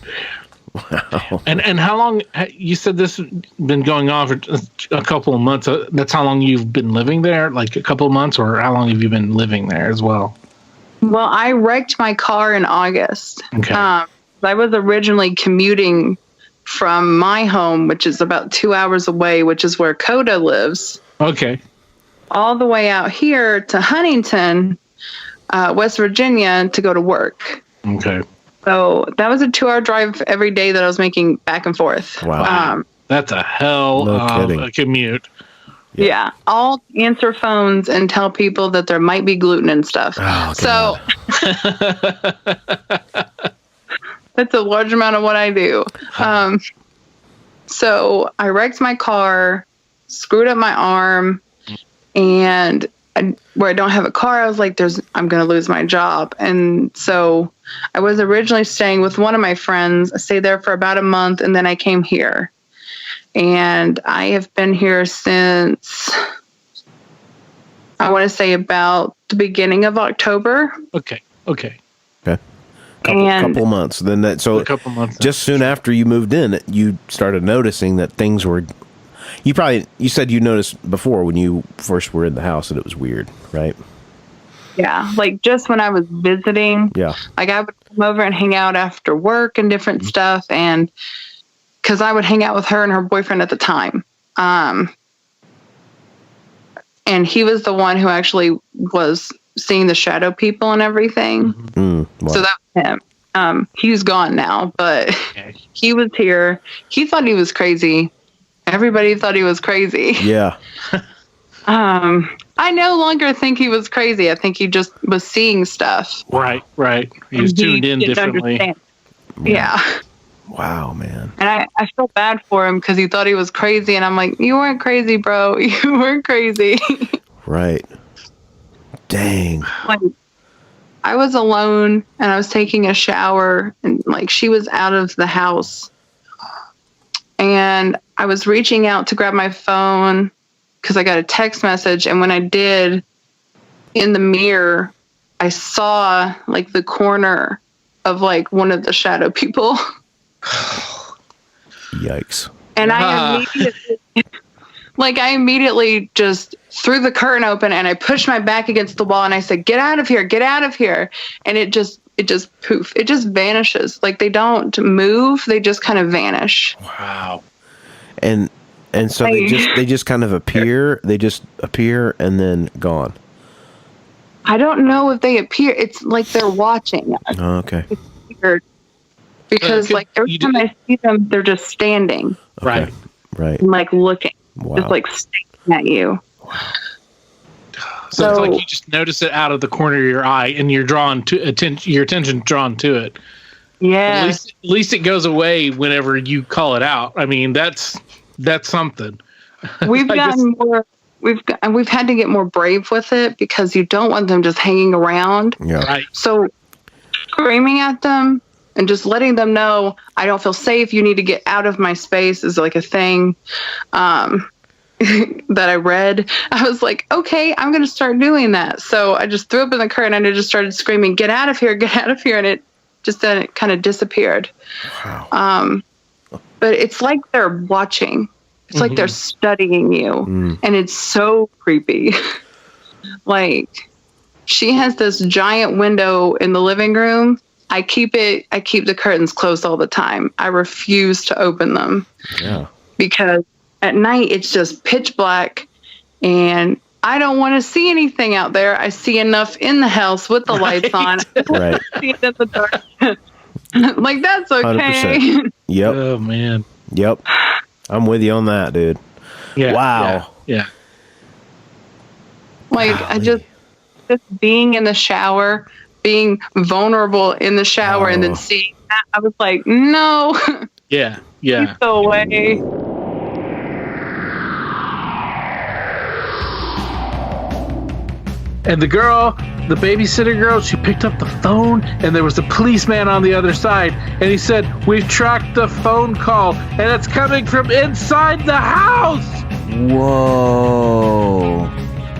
Speaker 1: And how long? You said this has been going on for a couple of months. That's how long you've been living there? Like a couple of months, or how long have you been living there as well?
Speaker 4: Well, I wrecked my car in August.
Speaker 1: Okay.
Speaker 4: I was originally commuting from my home, which is about 2 hours away, which is where Coda lives,
Speaker 1: Okay.
Speaker 4: all the way out here to Huntington, West Virginia, to go to work.
Speaker 1: Okay.
Speaker 4: So that was a 2-hour drive every day that I was making back and forth.
Speaker 5: Wow.
Speaker 1: That's a hell
Speaker 5: No
Speaker 1: of
Speaker 5: kidding.
Speaker 1: a commute.
Speaker 4: Yeah. I'll answer phones and tell people that there might be gluten and stuff.
Speaker 5: Oh,
Speaker 4: So that's a large amount of what I do. So I wrecked my car, screwed up my arm, and where I don't have a car, I was like, I'm going to lose my job. And so I was originally staying with one of my friends. I stayed there for about a month, and then I came here. And I have been here since, I want to say, about the beginning of October.
Speaker 1: Okay.
Speaker 5: Okay.
Speaker 4: And-
Speaker 5: Couple months. Then
Speaker 1: A couple months.
Speaker 5: just soon after you moved in, you started noticing that things were. You said you noticed before when you first were in the house that it was weird, right?
Speaker 4: Yeah, like just when I was visiting,
Speaker 5: Yeah.
Speaker 4: like I would come over and hang out after work and different stuff, and because I would hang out with her and her boyfriend at the time, and he was the one who actually was seeing the shadow people and everything.
Speaker 5: Wow.
Speaker 4: So that was him. He's gone now, but
Speaker 1: Okay.
Speaker 4: he was here. He thought he was crazy. Everybody thought he was crazy.
Speaker 5: Yeah.
Speaker 4: I no longer think he was crazy. I think he just was seeing stuff.
Speaker 1: Right. He was
Speaker 4: And he
Speaker 1: tuned in
Speaker 4: didn't
Speaker 1: differently.
Speaker 4: understand. Yeah.
Speaker 5: Wow, man.
Speaker 4: And I feel bad for him because he thought he was crazy. And I'm like, you weren't crazy, bro. You weren't crazy.
Speaker 5: Right. Dang.
Speaker 4: Like, I was alone and I was taking a shower, and like she was out of the house. And I was reaching out to grab my phone because I got a text message. And when I did, in the mirror, I saw like the corner of like one of the shadow people.
Speaker 5: Yikes.
Speaker 4: And
Speaker 1: Ah.
Speaker 4: I immediately just threw the curtain open and I pushed my back against the wall and I said, get out of here, get out of here. And it just poof, it just vanishes. Like they don't move. They just kind of vanish.
Speaker 1: Wow.
Speaker 5: And so they just kind of appear. They just appear and then gone.
Speaker 4: I don't know if they appear. It's like they're watching us.
Speaker 5: Oh, okay.
Speaker 4: Weird. Because
Speaker 1: could-
Speaker 4: like every
Speaker 1: you
Speaker 4: time
Speaker 1: did-
Speaker 4: I see them, they're just standing
Speaker 1: Right.
Speaker 5: Right.
Speaker 4: and like looking,
Speaker 5: Wow.
Speaker 4: just like staring at you.
Speaker 1: So it's like
Speaker 4: So-
Speaker 1: you just notice it out of the corner of your eye, and you're drawn to your attention drawn to it.
Speaker 4: Yeah.
Speaker 1: At least it goes away whenever you call it out. I mean, that's something.
Speaker 4: We've
Speaker 1: I guess-
Speaker 4: gotten more. We've had to get more brave with it because you don't want them just hanging around.
Speaker 5: Yeah.
Speaker 1: Right.
Speaker 4: So screaming at them and just letting them know I don't feel safe. You need to get out of my space is like a thing that I read. I was like, okay, I'm going to start doing that. So I just threw open the curtain and I just started screaming, get out of here, get out of here. And it just then it kind of disappeared. Wow. But it's like they're watching. It's like they're studying you. And it's so creepy. Like, she has this giant window in the living room. I keep the curtains closed all the time. I refuse to open them.
Speaker 5: Yeah.
Speaker 4: Because at night it's just pitch black and I don't want to see anything out there. I see enough in the house with the lights on.
Speaker 5: Right.
Speaker 4: I see it in the dark. Like, that's okay.
Speaker 5: 100%. Yep.
Speaker 1: Oh man.
Speaker 5: Yep. I'm with you on that, dude.
Speaker 1: Yeah.
Speaker 5: Wow.
Speaker 1: Yeah.
Speaker 4: Like, I just being in the shower, being vulnerable in the shower, and then seeing that, I was like, no.
Speaker 1: Yeah. Yeah.
Speaker 4: Please go away.
Speaker 1: And the girl, the babysitter girl, she picked up the phone and there was a policeman on the other side. And he said, we've tracked the phone call and it's coming from inside the house.
Speaker 3: Whoa.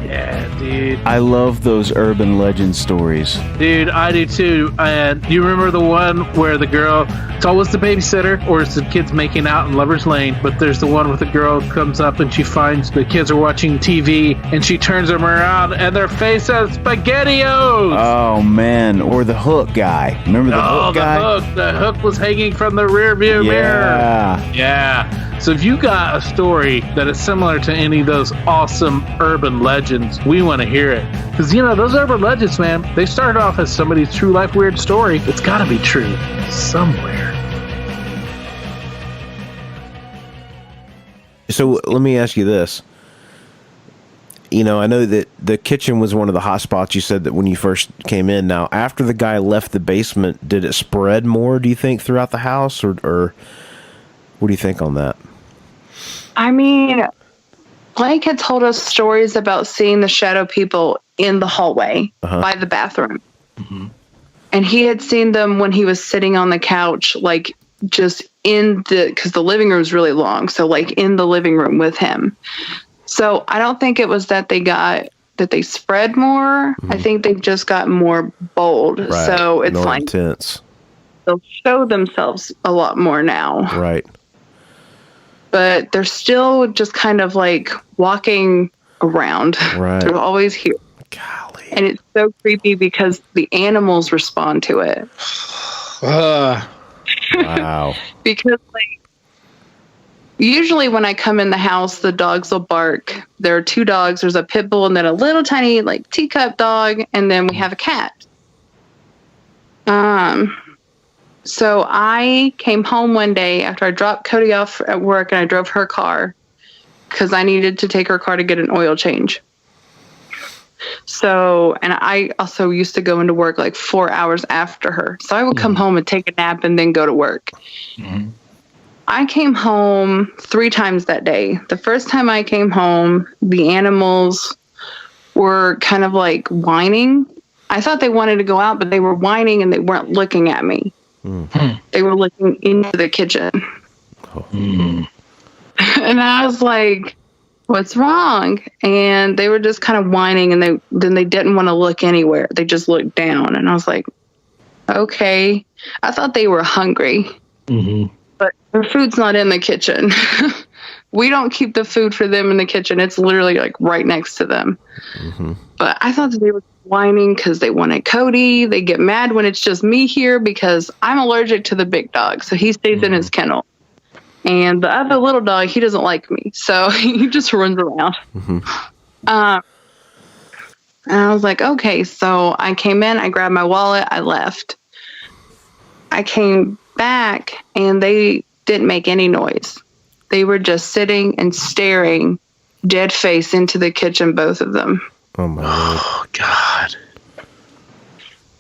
Speaker 1: Yeah, dude.
Speaker 3: I love those urban legend stories.
Speaker 1: Dude, I do too. And you remember the one where the girl, it's always the babysitter or it's the kids making out in Lover's Lane, but there's the one with the girl comes up and she finds the kids are watching TV and she turns them around and their face has SpaghettiOs.
Speaker 3: Oh, man. Or the Hook guy. Remember the Hook guy?
Speaker 1: The hook was hanging from the rear view mirror. Yeah. So if you got a story that is similar to any of those awesome urban legends, we want to hear it. Because, you know, those urban legends, man, they started off as somebody's true life weird story. It's got to be true somewhere.
Speaker 5: So let me ask you this. You know, I know that the kitchen was one of the hot spots you said that when you first came in. Now, after the guy left the basement, did it spread more, do you think, throughout the house? Or what do you think on that?
Speaker 4: I mean, Blake had told us stories about seeing the shadow people in the hallway by the bathroom. And he had seen them when he was sitting on the couch, like just because the living room is really long. So like in the living room with him. So I don't think it was that they spread more. I think they just got more bold.
Speaker 5: Right.
Speaker 4: So it's
Speaker 5: more
Speaker 4: like
Speaker 5: intense.
Speaker 4: They'll show themselves a lot more now.
Speaker 5: Right.
Speaker 4: But they're still just kind of like walking around.
Speaker 5: Right.
Speaker 4: They're always here.
Speaker 5: Golly.
Speaker 4: And it's so creepy because the animals respond to it.
Speaker 5: Wow.
Speaker 4: Because like usually when I come in the house, the dogs will bark. There are two dogs. There's a pit bull and then a little tiny like teacup dog. And then we have a cat. So I came home one day after I dropped Cody off at work and I drove her car because I needed to take her car to get an oil change. So, and I also used to go into work like 4 hours after her. So I would come home and take a nap and then go to work. I came home 3 times that day. The first time I came home, the animals were kind of like whining. I thought they wanted to go out, but they were whining and they weren't looking at me. They were looking into the kitchen. And I was like, what's wrong? And they were just kind of whining and they didn't want to look anywhere. They just looked down. And I was like, okay. I thought they were hungry. But their food's not in the kitchen. We don't keep the food for them in the kitchen. It's literally like right next to them. But I thought that they were whining because they wanted Cody. They get mad when it's just me here because I'm allergic to the big dog. So he stays in his kennel. And the other little dog, he doesn't like me. So he just runs around. And I was like, okay. So I came in, I grabbed my wallet, I left. I came back and they didn't make any noise. They were just sitting and staring dead face into the kitchen, both of them.
Speaker 5: Oh my God.
Speaker 1: Oh, God.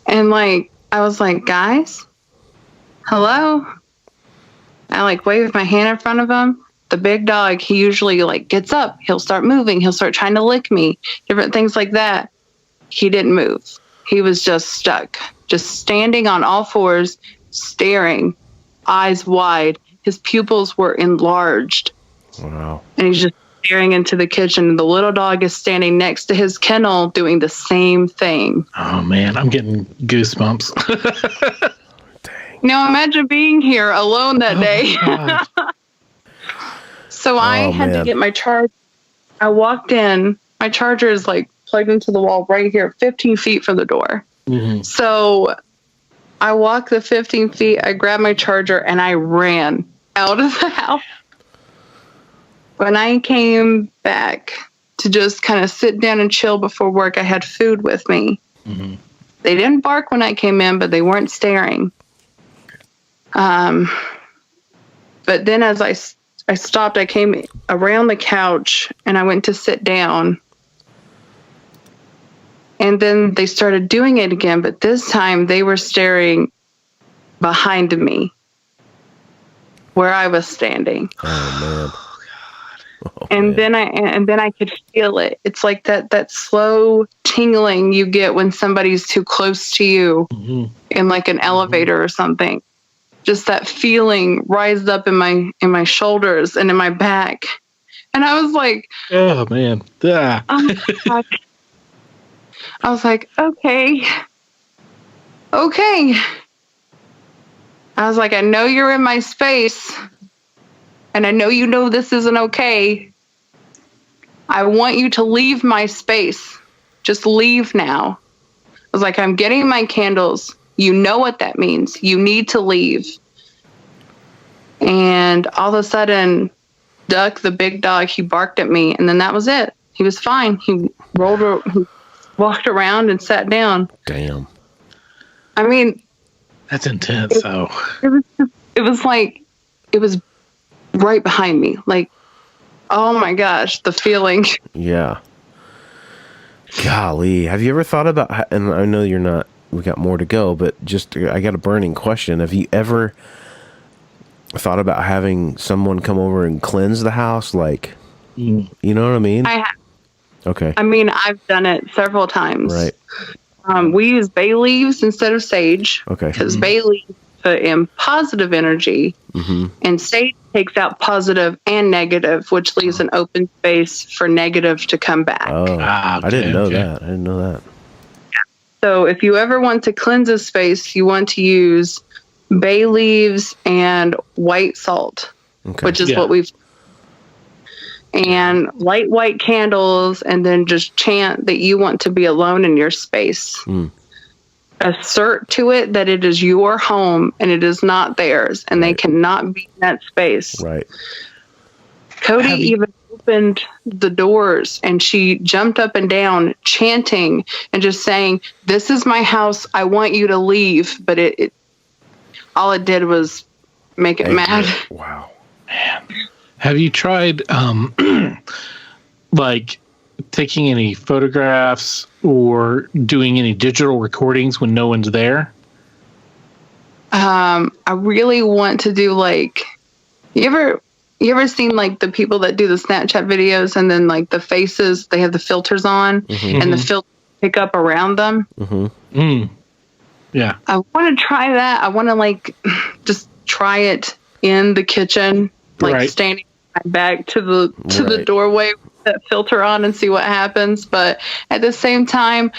Speaker 4: And like, I was like, guys, hello? I like waved my hand in front of him. The big dog, he usually like gets up. He'll start moving. He'll start trying to lick me. Different things like that. He didn't move. He was just stuck, just standing on all fours, staring, eyes wide. His pupils were enlarged.
Speaker 5: Wow.
Speaker 4: And he's just staring into the kitchen. And the little dog is standing next to his kennel doing the same thing.
Speaker 1: Oh man, I'm getting goosebumps.
Speaker 4: Now imagine being here alone that day. So I had to get my charger. I walked in. My charger is like plugged into the wall right here, 15 feet from the door.
Speaker 1: Mm-hmm.
Speaker 4: So I walked the 15 feet. I grabbed my charger and I ran out of the house. When I came back to just kind of sit down and chill before work, I had food with me.
Speaker 1: Mm-hmm.
Speaker 4: They didn't bark when I came in, but they weren't staring. But then as I stopped, I came around the couch and I went to sit down. And then they started doing it again, but this time they were staring behind me where I was standing.
Speaker 5: Oh man.
Speaker 4: And then I could feel it. It's like that slow tingling you get when somebody's too close to you in like an elevator or something. Just that feeling rised up in my shoulders and in my back. And I was like,
Speaker 1: oh man. Ah.
Speaker 4: oh my God. I was like, okay. I was like, I know you're in my space. And I know you know this isn't okay. I want you to leave my space. Just leave now. I was like, I'm getting my candles. You know what that means. You need to leave. And all of a sudden, Duck, the big dog, he barked at me. And then that was it. He was fine. He walked around and sat down.
Speaker 5: Damn.
Speaker 4: I mean,
Speaker 1: That's intense.
Speaker 4: it was right behind me. Like, oh my gosh, the feeling.
Speaker 5: Yeah. Golly, have you ever thought about? And I know you're not. We got more to go, but just I got a burning question. Have you ever thought about having someone come over and cleanse the house? Like, you know what I mean?
Speaker 4: I have.
Speaker 5: Okay.
Speaker 4: I mean, I've done it several times.
Speaker 5: Right.
Speaker 4: We use bay leaves instead of sage.
Speaker 5: Okay.
Speaker 4: Because bay leaves put in positive energy, and sage takes out positive and negative, which leaves an open space for negative to come back.
Speaker 5: Oh, I didn't know that. I didn't know that.
Speaker 4: So if you ever want to cleanse a space, you want to use bay leaves and white salt, which is what we've. And light white candles, and then just chant that you want to be alone in your space. Assert to it that it is your home and it is not theirs, and they cannot be in that space.
Speaker 5: Right.
Speaker 4: Cody even opened the doors and she jumped up and down chanting and just saying, "This is my house. I want you to leave." But it all it did was make it mad.
Speaker 5: Wow.
Speaker 1: Man. Have you tried like taking any photographs or doing any digital recordings when no one's there?
Speaker 4: I really want to do like, you ever seen like the people that do the Snapchat videos and then like the faces, they have the filters on and the filters pick up around them?
Speaker 1: Yeah.
Speaker 4: I want to try that. I want to like just try it in the kitchen, like standing my back to the doorway with that filter on and see what happens. But at the same time,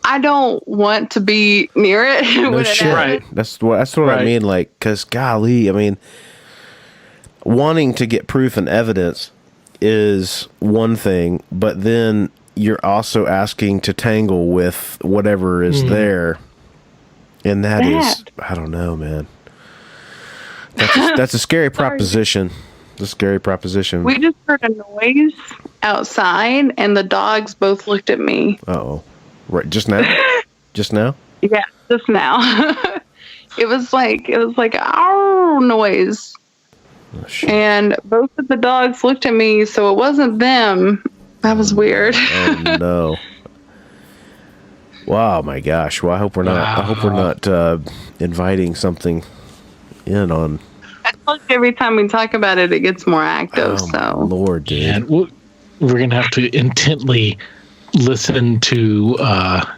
Speaker 4: I don't want to be near it.
Speaker 5: No shit. That's what I mean. Like, because golly, I mean, wanting to get proof and evidence is one thing, but then you're also asking to tangle with whatever is there, and that is, I don't know, man. That's a scary proposition. It's a scary proposition.
Speaker 4: We just heard a noise outside, and the dogs both looked at me.
Speaker 5: Uh-oh. Right, just now? Just now?
Speaker 4: Yeah, just now. It was like our noise.
Speaker 5: Oh, shit.
Speaker 4: And both of the dogs looked at me, so it wasn't them. That was weird.
Speaker 5: Oh no. Wow, my gosh. Well, I hope we're not inviting something in on.
Speaker 4: I told you every time we talk about it, it gets more active.
Speaker 5: Oh, my Lord, dude.
Speaker 1: And we're going to have to intently listen to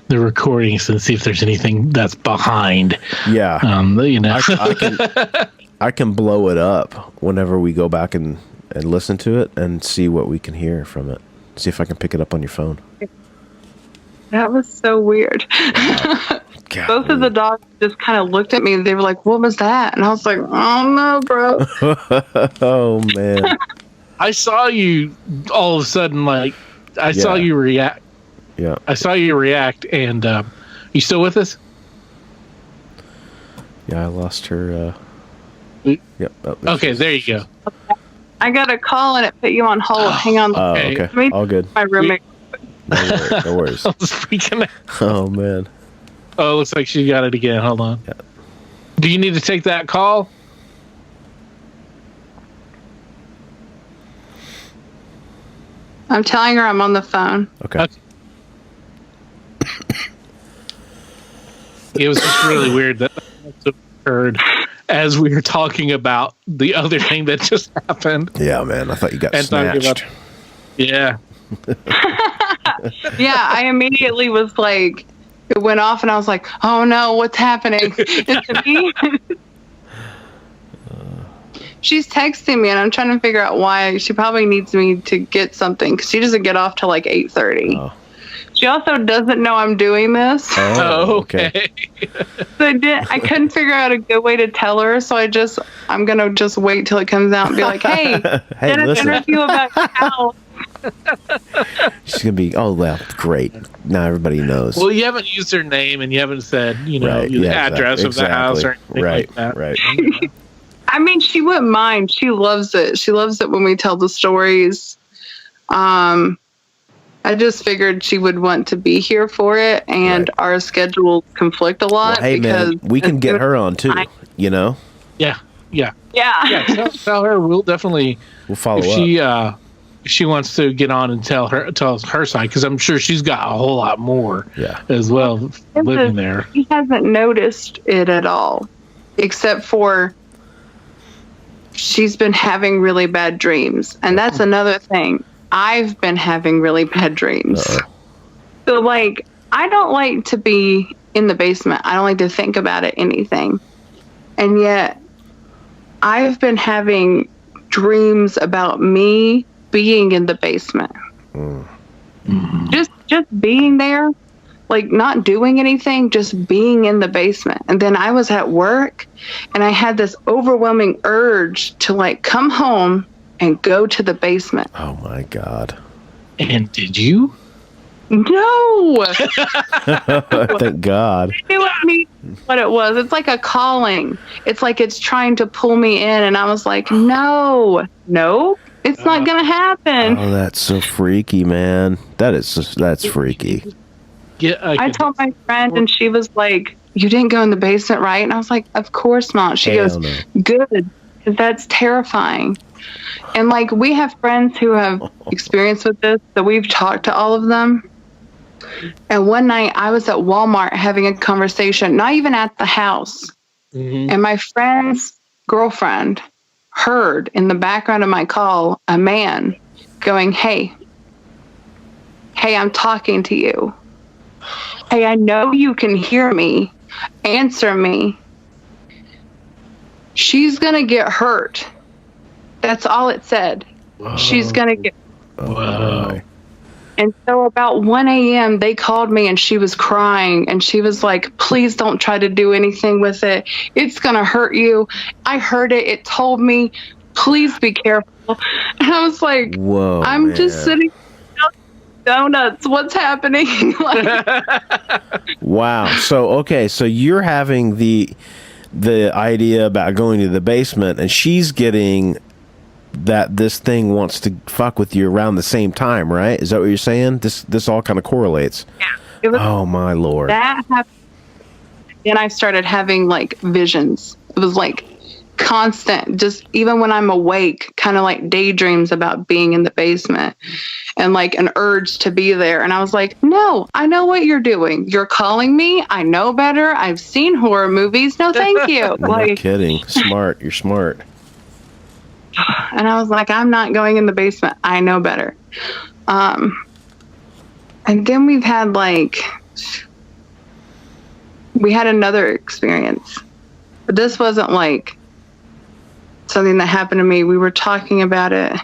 Speaker 1: the recordings and see if there's anything that's behind.
Speaker 3: Yeah. I can blow it up whenever we go back and listen to it and see what we can hear from it. See if I can pick it up on your phone.
Speaker 4: That was so weird. Both of the dogs just kind of looked at me. They were like, "What was that?" And I was like, "Oh no, bro."
Speaker 3: Oh man.
Speaker 1: I saw you all of a sudden, like I saw you react.
Speaker 3: Yeah.
Speaker 1: I saw you react, and you still with us?
Speaker 3: Yeah, I lost her. Yep. Oh,
Speaker 1: Okay, there you go.
Speaker 4: I got a call and it put you on hold. Hang on.
Speaker 3: Oh,
Speaker 1: Okay.
Speaker 3: okay. All good.
Speaker 4: My roommate.
Speaker 3: No worries.
Speaker 1: I was freaking out.
Speaker 3: Oh man.
Speaker 1: Oh, it looks like she got it again. Hold on.
Speaker 3: Yeah.
Speaker 1: Do you need to take that call?
Speaker 4: I'm telling her I'm on the phone.
Speaker 3: Okay.
Speaker 1: It was just really weird that occurred as we were talking about the other thing that just happened.
Speaker 3: Yeah, man. I thought you got
Speaker 1: And talking
Speaker 3: snatched.
Speaker 1: Yeah.
Speaker 4: Yeah, I immediately was like, it went off and I was like, "Oh no, what's happening?" Is it me? She's texting me and I'm trying to figure out why. She probably needs me to get something because she doesn't get off till like 8:30.
Speaker 3: Oh.
Speaker 4: She also doesn't know I'm doing this.
Speaker 1: Oh, okay.
Speaker 4: So I couldn't figure out a good way to tell her. So I'm going to just wait till it comes out and be like, "Hey,
Speaker 3: Hey,
Speaker 4: did an
Speaker 3: listen."
Speaker 4: interview about cows."
Speaker 3: She's gonna be. Oh well, great. Now everybody knows.
Speaker 1: Well, you haven't used her name and you haven't said, the
Speaker 3: yeah,
Speaker 1: address of the house or anything
Speaker 3: right,
Speaker 1: like that.
Speaker 3: Right.
Speaker 4: I mean, she wouldn't mind. She loves it. She loves it when we tell the stories. I just figured she would want to be here for it, and our schedules conflict a lot.
Speaker 3: Well, hey
Speaker 4: because
Speaker 3: man, we can get her on too.
Speaker 1: Yeah.
Speaker 4: Yeah.
Speaker 1: Yeah. Tell her we'll definitely
Speaker 3: We'll follow
Speaker 1: if she wants to get on and tell her side, because I'm sure she's got a whole lot more as well living there.
Speaker 4: He hasn't noticed it at all, except for she's been having really bad dreams, and that's another thing. I've been having really bad dreams. So, like, I don't like to be in the basement. I don't like to think about it, anything. And yet, I've been having dreams about me being in the basement. Just being there, like not doing anything, just being in the basement. And then I was at work and I had this overwhelming urge to like come home and go to the basement.
Speaker 3: Oh my God.
Speaker 1: And did you?
Speaker 4: No.
Speaker 3: Thank God.
Speaker 4: I knew what it was. It's like a calling. It's like it's trying to pull me in, and I was like, no, it's not gonna happen.
Speaker 3: Oh, that's so freaky, man. That's freaky.
Speaker 1: Yeah.
Speaker 4: I told my friend, and she was like, "You didn't go in the basement, right?" And I was like, "Of course not." She
Speaker 3: Hell
Speaker 4: goes,
Speaker 3: no.
Speaker 4: "Good, 'cause that's terrifying." And like, we have friends who have experience with this, so we've talked to all of them. And one night I was at Walmart having a conversation, not even at the house. And my friend's girlfriend heard in the background of my call a man going, hey, I'm talking to you. Hey, I know you can hear me. Answer me. She's going to get hurt. That's all it said. Whoa. She's going to get hurt.
Speaker 1: Wow.
Speaker 4: And so about 1 a.m., they called me and she was crying. And she was like, please don't try to do anything with it. It's going to hurt you. I heard it. It told me, please be careful. And I was like,
Speaker 3: whoa,
Speaker 4: I'm
Speaker 3: man.
Speaker 4: just sitting donuts. What's happening?
Speaker 3: Wow. So you're having the idea about going to the basement, and she's getting that this thing wants to fuck with you around the same time, right? Is that what you're saying? This all kind of correlates.
Speaker 4: Yeah.
Speaker 3: Oh my Lord.
Speaker 4: That happened. Then I started having like visions. It was like constant, just even when I'm awake, kind of like daydreams about being in the basement and like an urge to be there. And I was like, no, I know what you're doing. You're calling me. I know better. I've seen horror movies. No, thank you.
Speaker 3: No kidding. Smart. You're smart.
Speaker 4: And I was like, I'm not going in the basement. I know better. And then we had another experience. But this wasn't like something that happened to me. We were talking about it.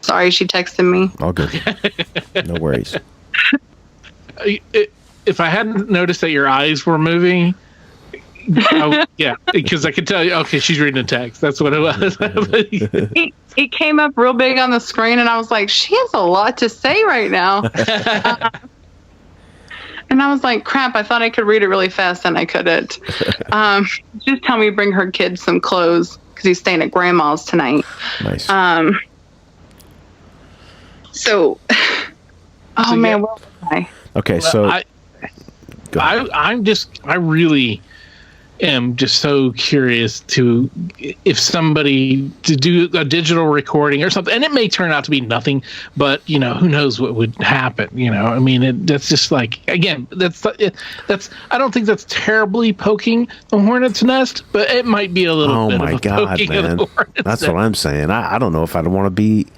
Speaker 4: Sorry, she texted me.
Speaker 5: All good. No worries.
Speaker 1: If I hadn't noticed that your eyes were moving, yeah, because I could tell you, okay, she's reading a text. That's what it was.
Speaker 4: It came up real big on the screen, and I was like, she has a lot to say right now. And I was like, crap, I thought I could read it really fast, and I couldn't. Just tell me to bring her kid some clothes, because he's staying at grandma's tonight.
Speaker 5: Nice.
Speaker 4: So, man, what was I?
Speaker 5: Okay, so
Speaker 1: I really am just so curious to if somebody to do a digital recording or something, and it may turn out to be nothing, but who knows what would happen. I mean, that's just like, again, that's I don't think that's terribly poking the hornet's nest, but it might be a little bit of a poking of the hornet's
Speaker 5: that's
Speaker 1: nest.
Speaker 5: what I'm saying. I don't know if I'd want to be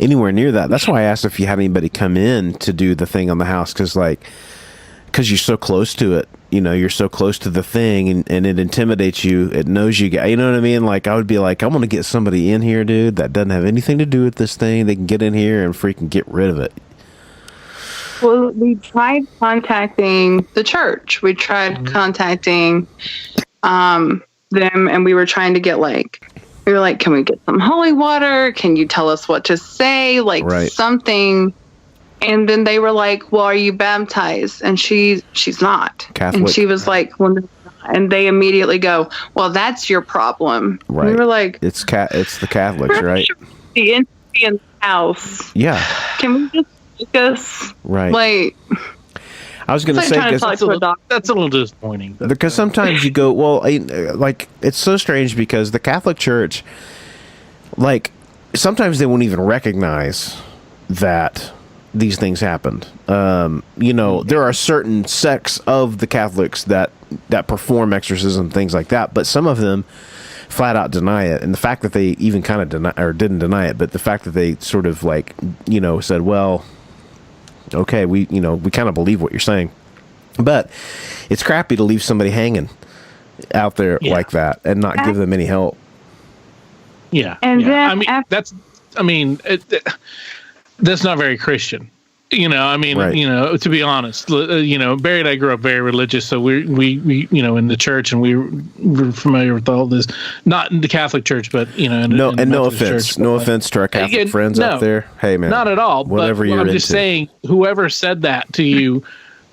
Speaker 5: anywhere near that. That's why I asked if you had anybody come in to do the thing on the house, because you're so close to it. You're so close to the thing, and it intimidates you. It knows you. You know what I mean? Like, I would be like, I'm going to get somebody in here, dude, that doesn't have anything to do with this thing. They can get in here and freaking get rid of it.
Speaker 4: Well, we tried contacting the church. We tried contacting them, and we were trying to get we were like, can we get some holy water? Can you tell us what to say? Something. And then they were like, well, are you baptized? And she's not.
Speaker 5: Catholic.
Speaker 4: And she was like, well, no, and they immediately go, well, that's your problem.
Speaker 5: Right.
Speaker 4: And we were like,
Speaker 5: it's the Catholics, right?
Speaker 4: The entity in the house.
Speaker 5: Yeah.
Speaker 4: Can we just focus?
Speaker 5: Right. I was going to say,
Speaker 1: that's a little disappointing.
Speaker 5: Because sometimes you go, well, it's so strange because the Catholic Church, sometimes they won't even recognize that these things happened. There are certain sects of the Catholics that perform exorcism, things like that, but some of them flat out deny it. And the fact that they even kind of didn't deny it, but the fact that they sort of said, well, okay, we kind of believe what you're saying. But it's crappy to leave somebody hanging out there like that and not give them any help.
Speaker 1: Yeah.
Speaker 4: And then
Speaker 1: that's not very Christian.
Speaker 5: Right.
Speaker 1: To be honest, Barry and I grew up very religious, so we in the church, and we're familiar with all this, not in the Catholic Church, but
Speaker 5: no offense to our Catholic friends out there. Hey, man,
Speaker 1: not at all.
Speaker 5: Whatever
Speaker 1: but
Speaker 5: you're
Speaker 1: I'm just saying, whoever said that to you,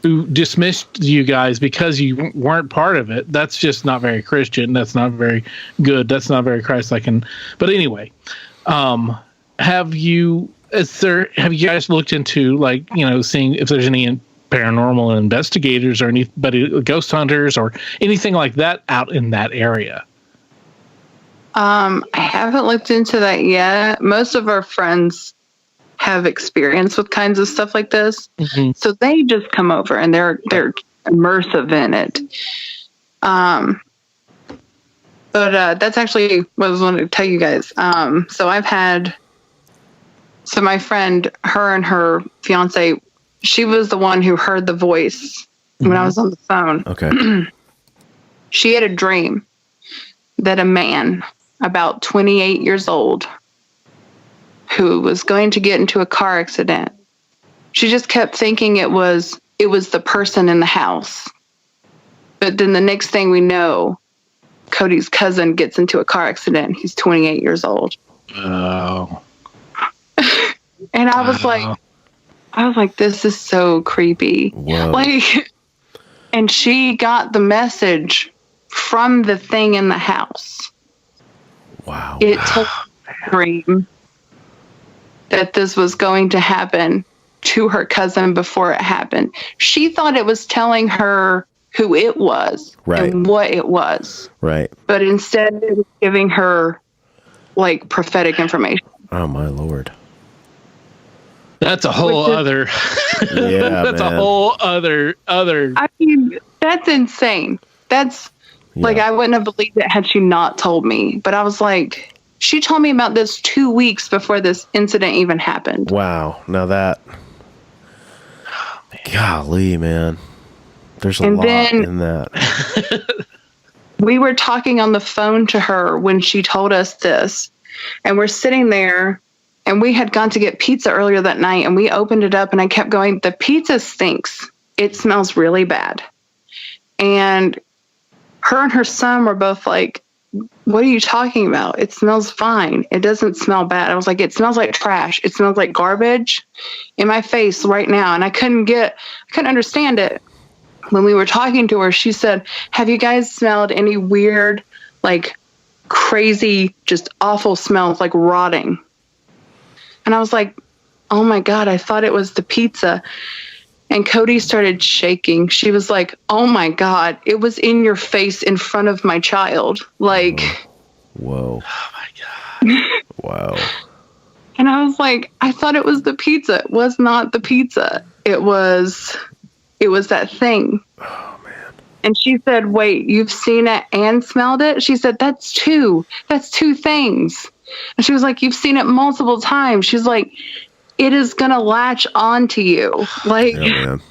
Speaker 1: who dismissed you guys because you weren't part of it, that's just not very Christian. That's not very good. That's not very Christ-like. But anyway, have you guys looked into seeing if there's any paranormal investigators or anybody, ghost hunters or anything like that out in that area?
Speaker 4: I haven't looked into that yet. Most of our friends have experience with kinds of stuff like this, so they just come over and they're immersive in it. But that's actually what I was wanting to tell you guys. So my friend, her and her fiance, she was the one who heard the voice when I was on the phone.
Speaker 5: Okay.
Speaker 4: She had a dream that a man about 28 years old who was going to get into a car accident. She just kept thinking it was the person in the house. But then the next thing we know, Cody's cousin gets into a car accident. He's 28 years old.
Speaker 1: Oh.
Speaker 4: And I was like, this is so creepy.
Speaker 5: Whoa.
Speaker 4: And she got the message from the thing in the house.
Speaker 5: Wow.
Speaker 4: It told her dream that this was going to happen to her cousin before it happened. She thought it was telling her who it was and what it was.
Speaker 5: Right.
Speaker 4: But instead it was giving her prophetic information.
Speaker 5: Oh my Lord.
Speaker 1: That's a whole other.
Speaker 5: Yeah,
Speaker 1: that's
Speaker 5: man.
Speaker 1: a whole other.
Speaker 4: I mean, that's insane. That's Like,
Speaker 5: Yeah.
Speaker 4: I wouldn't have believed it had she not told me. But I was like, she told me about this 2 weeks before this incident even happened.
Speaker 5: Wow. Now that. Golly, man. There's a
Speaker 4: And
Speaker 5: lot
Speaker 4: then-
Speaker 5: in that.
Speaker 4: We were talking on the phone to her when she told us this, and we're sitting there, and we had gone to get pizza earlier that night, and we opened it up, and I kept going, the pizza stinks. It smells really bad. And her and her son were both like, what are you talking about? It smells fine. It doesn't smell bad. I was like, it smells like trash. It smells like garbage in my face right now. And I couldn't understand it. When we were talking to her, she said, have you guys smelled any weird, like crazy, just awful smells, like rotting? And I was like, oh my God, I thought it was the pizza. And Cody started shaking. She was like, oh my God, it was in your face in front of my child. Like,
Speaker 5: Whoa. Oh my God. Wow.
Speaker 4: and I was like, I thought it was the pizza. It was not the pizza. It was that thing.
Speaker 5: Oh man.
Speaker 4: And she said, wait, you've seen it and smelled it? She said, that's two things. And she was like, you've seen it multiple times. She's like, it is going to latch on to you. Like,
Speaker 5: Yeah, man.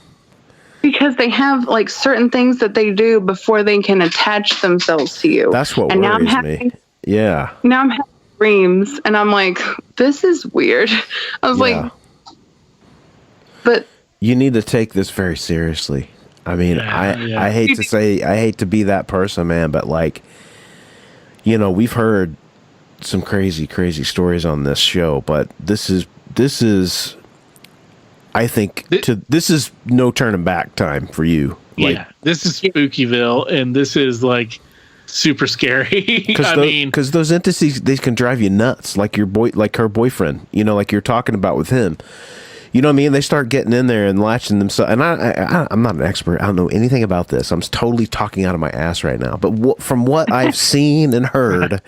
Speaker 4: because they have like certain things that they do before they can attach themselves to you.
Speaker 5: That's what
Speaker 4: and now I'm
Speaker 5: worries me. Yeah.
Speaker 4: Now I'm having dreams, and I'm like, this is weird. I was
Speaker 5: Yeah.
Speaker 4: like, but
Speaker 5: You need to take this very seriously. I mean,
Speaker 1: Yeah,
Speaker 5: I hate to be that person, man, but like, you know, we've heard some crazy stories on this show, but this is I think this is no turning back time for you. Like,
Speaker 1: Yeah, this is Spookyville, and this is like super scary.
Speaker 5: because those entities, they can drive you nuts, like like her boyfriend, you know, like you're talking about with him. You know what I mean? They start getting in there and latching themselves. And I'm not an expert. I don't know anything about this. I'm totally talking out of my ass right now. But from what I've seen and heard,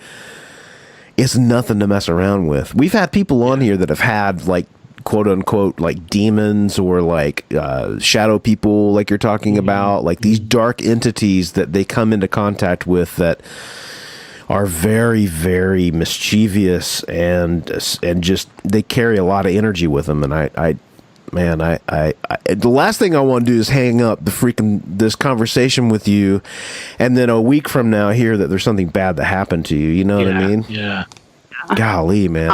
Speaker 5: it's nothing to mess around with. We've had people on here that have had like quote unquote like demons or like shadow people, like you're talking about, like these dark entities that they come into contact with that are very, very mischievous and just they carry a lot of energy with them. And I the last thing I want to do is hang up this conversation with you, and then a week from now hear that there's something bad that happened to you. You know what I mean?
Speaker 1: Yeah.
Speaker 5: Golly, man.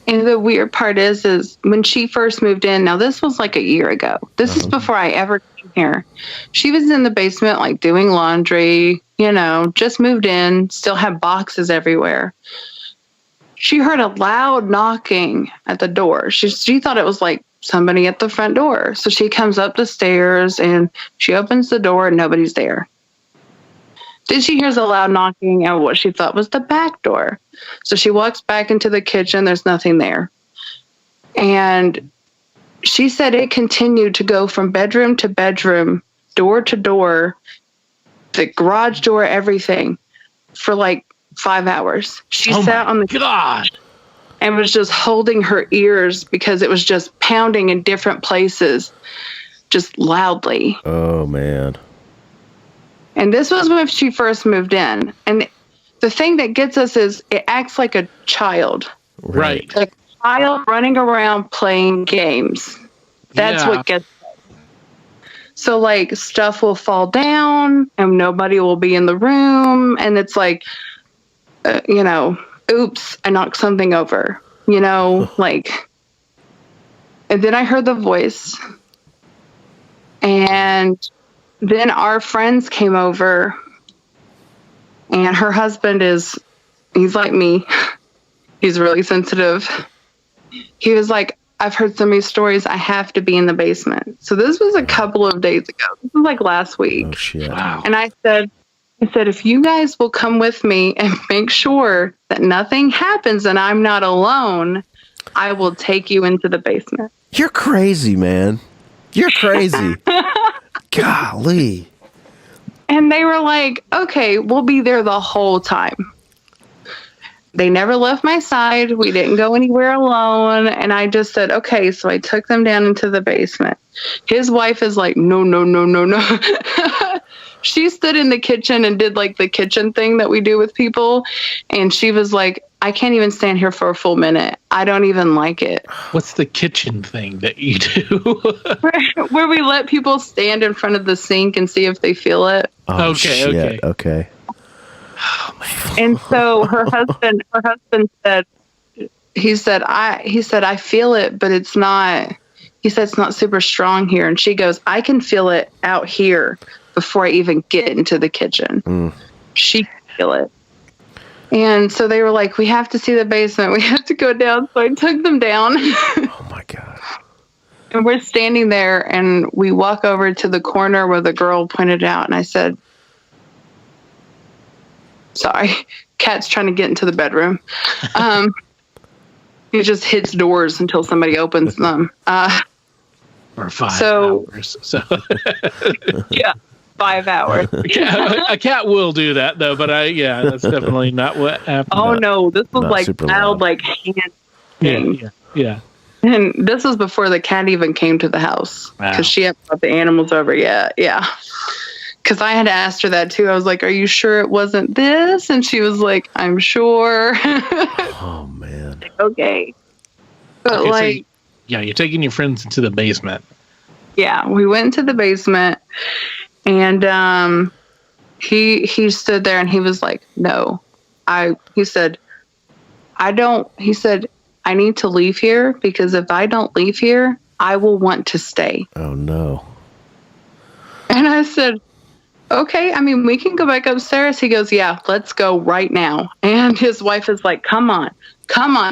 Speaker 4: and the weird part is when she first moved in, now this was like a year ago. This is before I ever came here. She was in the basement, like doing laundry, you know, just moved in, still had boxes everywhere. She heard a loud knocking at the door. She thought it was like somebody at the front door. So she comes up the stairs and she opens the door and nobody's there. Then she hears a loud knocking at what she thought was the back door. So she walks back into the kitchen. There's nothing there. And she said it continued to go from bedroom to bedroom, door to door, the garage door, everything, for like 5 hours. She sat on the
Speaker 1: God.
Speaker 4: and was just holding her ears because it was just pounding in different places, just loudly.
Speaker 5: Oh man.
Speaker 4: And this was when she first moved in. And the thing that gets us is it acts like a child.
Speaker 1: Right.
Speaker 4: Like a child running around playing games. That's
Speaker 1: Yeah.
Speaker 4: what gets us. So like stuff will fall down and nobody will be in the room. And it's like, you know, oops, I knocked something over, you know, like, and then I heard the voice. And then our friends came over, and her husband he's like me. He's really sensitive. He was like, I've heard so many stories. I have to be in the basement. So this was a couple of days ago. This was like last week.
Speaker 5: Oh shit.
Speaker 1: Wow.
Speaker 4: And I said, if you guys will come with me and make sure that nothing happens and I'm not alone, I will take you into the basement.
Speaker 5: You're crazy, man. You're crazy. Golly.
Speaker 4: And they were like, okay, we'll be there the whole time. They never left my side. We didn't go anywhere alone. And I just said, okay. So I took them down into the basement. His wife is like, no. she stood in the kitchen and did like the kitchen thing that we do with people. And she was like, I can't even stand here for a full minute. I don't even like it.
Speaker 1: What's the kitchen thing that you do?
Speaker 4: Where we let people stand in front of the sink and see if they feel it.
Speaker 5: Oh,
Speaker 1: Okay,
Speaker 5: shit.
Speaker 1: okay.
Speaker 4: And so her husband said, he said, I feel it, but it's not, he said, it's not super strong here. And she goes, I can feel it out here before I even get into the kitchen. She can feel it. And so they were like, we have to see the basement. We have to go down. So I took them down.
Speaker 5: Oh my God.
Speaker 4: And we're standing there and we walk over to the corner where the girl pointed out. And I said, sorry, Kat's trying to get into the bedroom. He just hits doors until somebody opens them.
Speaker 1: Or 5
Speaker 4: So-
Speaker 1: hours. So
Speaker 4: Yeah, 5 hours.
Speaker 1: a cat will do that though, but that's definitely not what happened.
Speaker 4: Oh no, this was
Speaker 5: not
Speaker 4: like
Speaker 5: super
Speaker 4: loud,
Speaker 5: loud.
Speaker 4: like hand.
Speaker 1: Yeah.
Speaker 4: And this was before the cat even came to the house because
Speaker 1: Wow.
Speaker 4: she hadn't brought the animals over yet. Yeah. Because I had asked her that too. I was like, are you sure it wasn't this? And she was like, I'm sure.
Speaker 5: Oh man.
Speaker 4: Okay. But
Speaker 1: Okay, so
Speaker 4: like,
Speaker 1: you're taking your friends into the basement.
Speaker 4: yeah, we went into the basement and he stood there and he was like, no, he said, I need to leave here because if I don't leave here, I will want to stay.
Speaker 5: Oh no.
Speaker 4: And I said, okay, I mean, we can go back upstairs. He goes, yeah, let's go right now. And his wife is like, come on.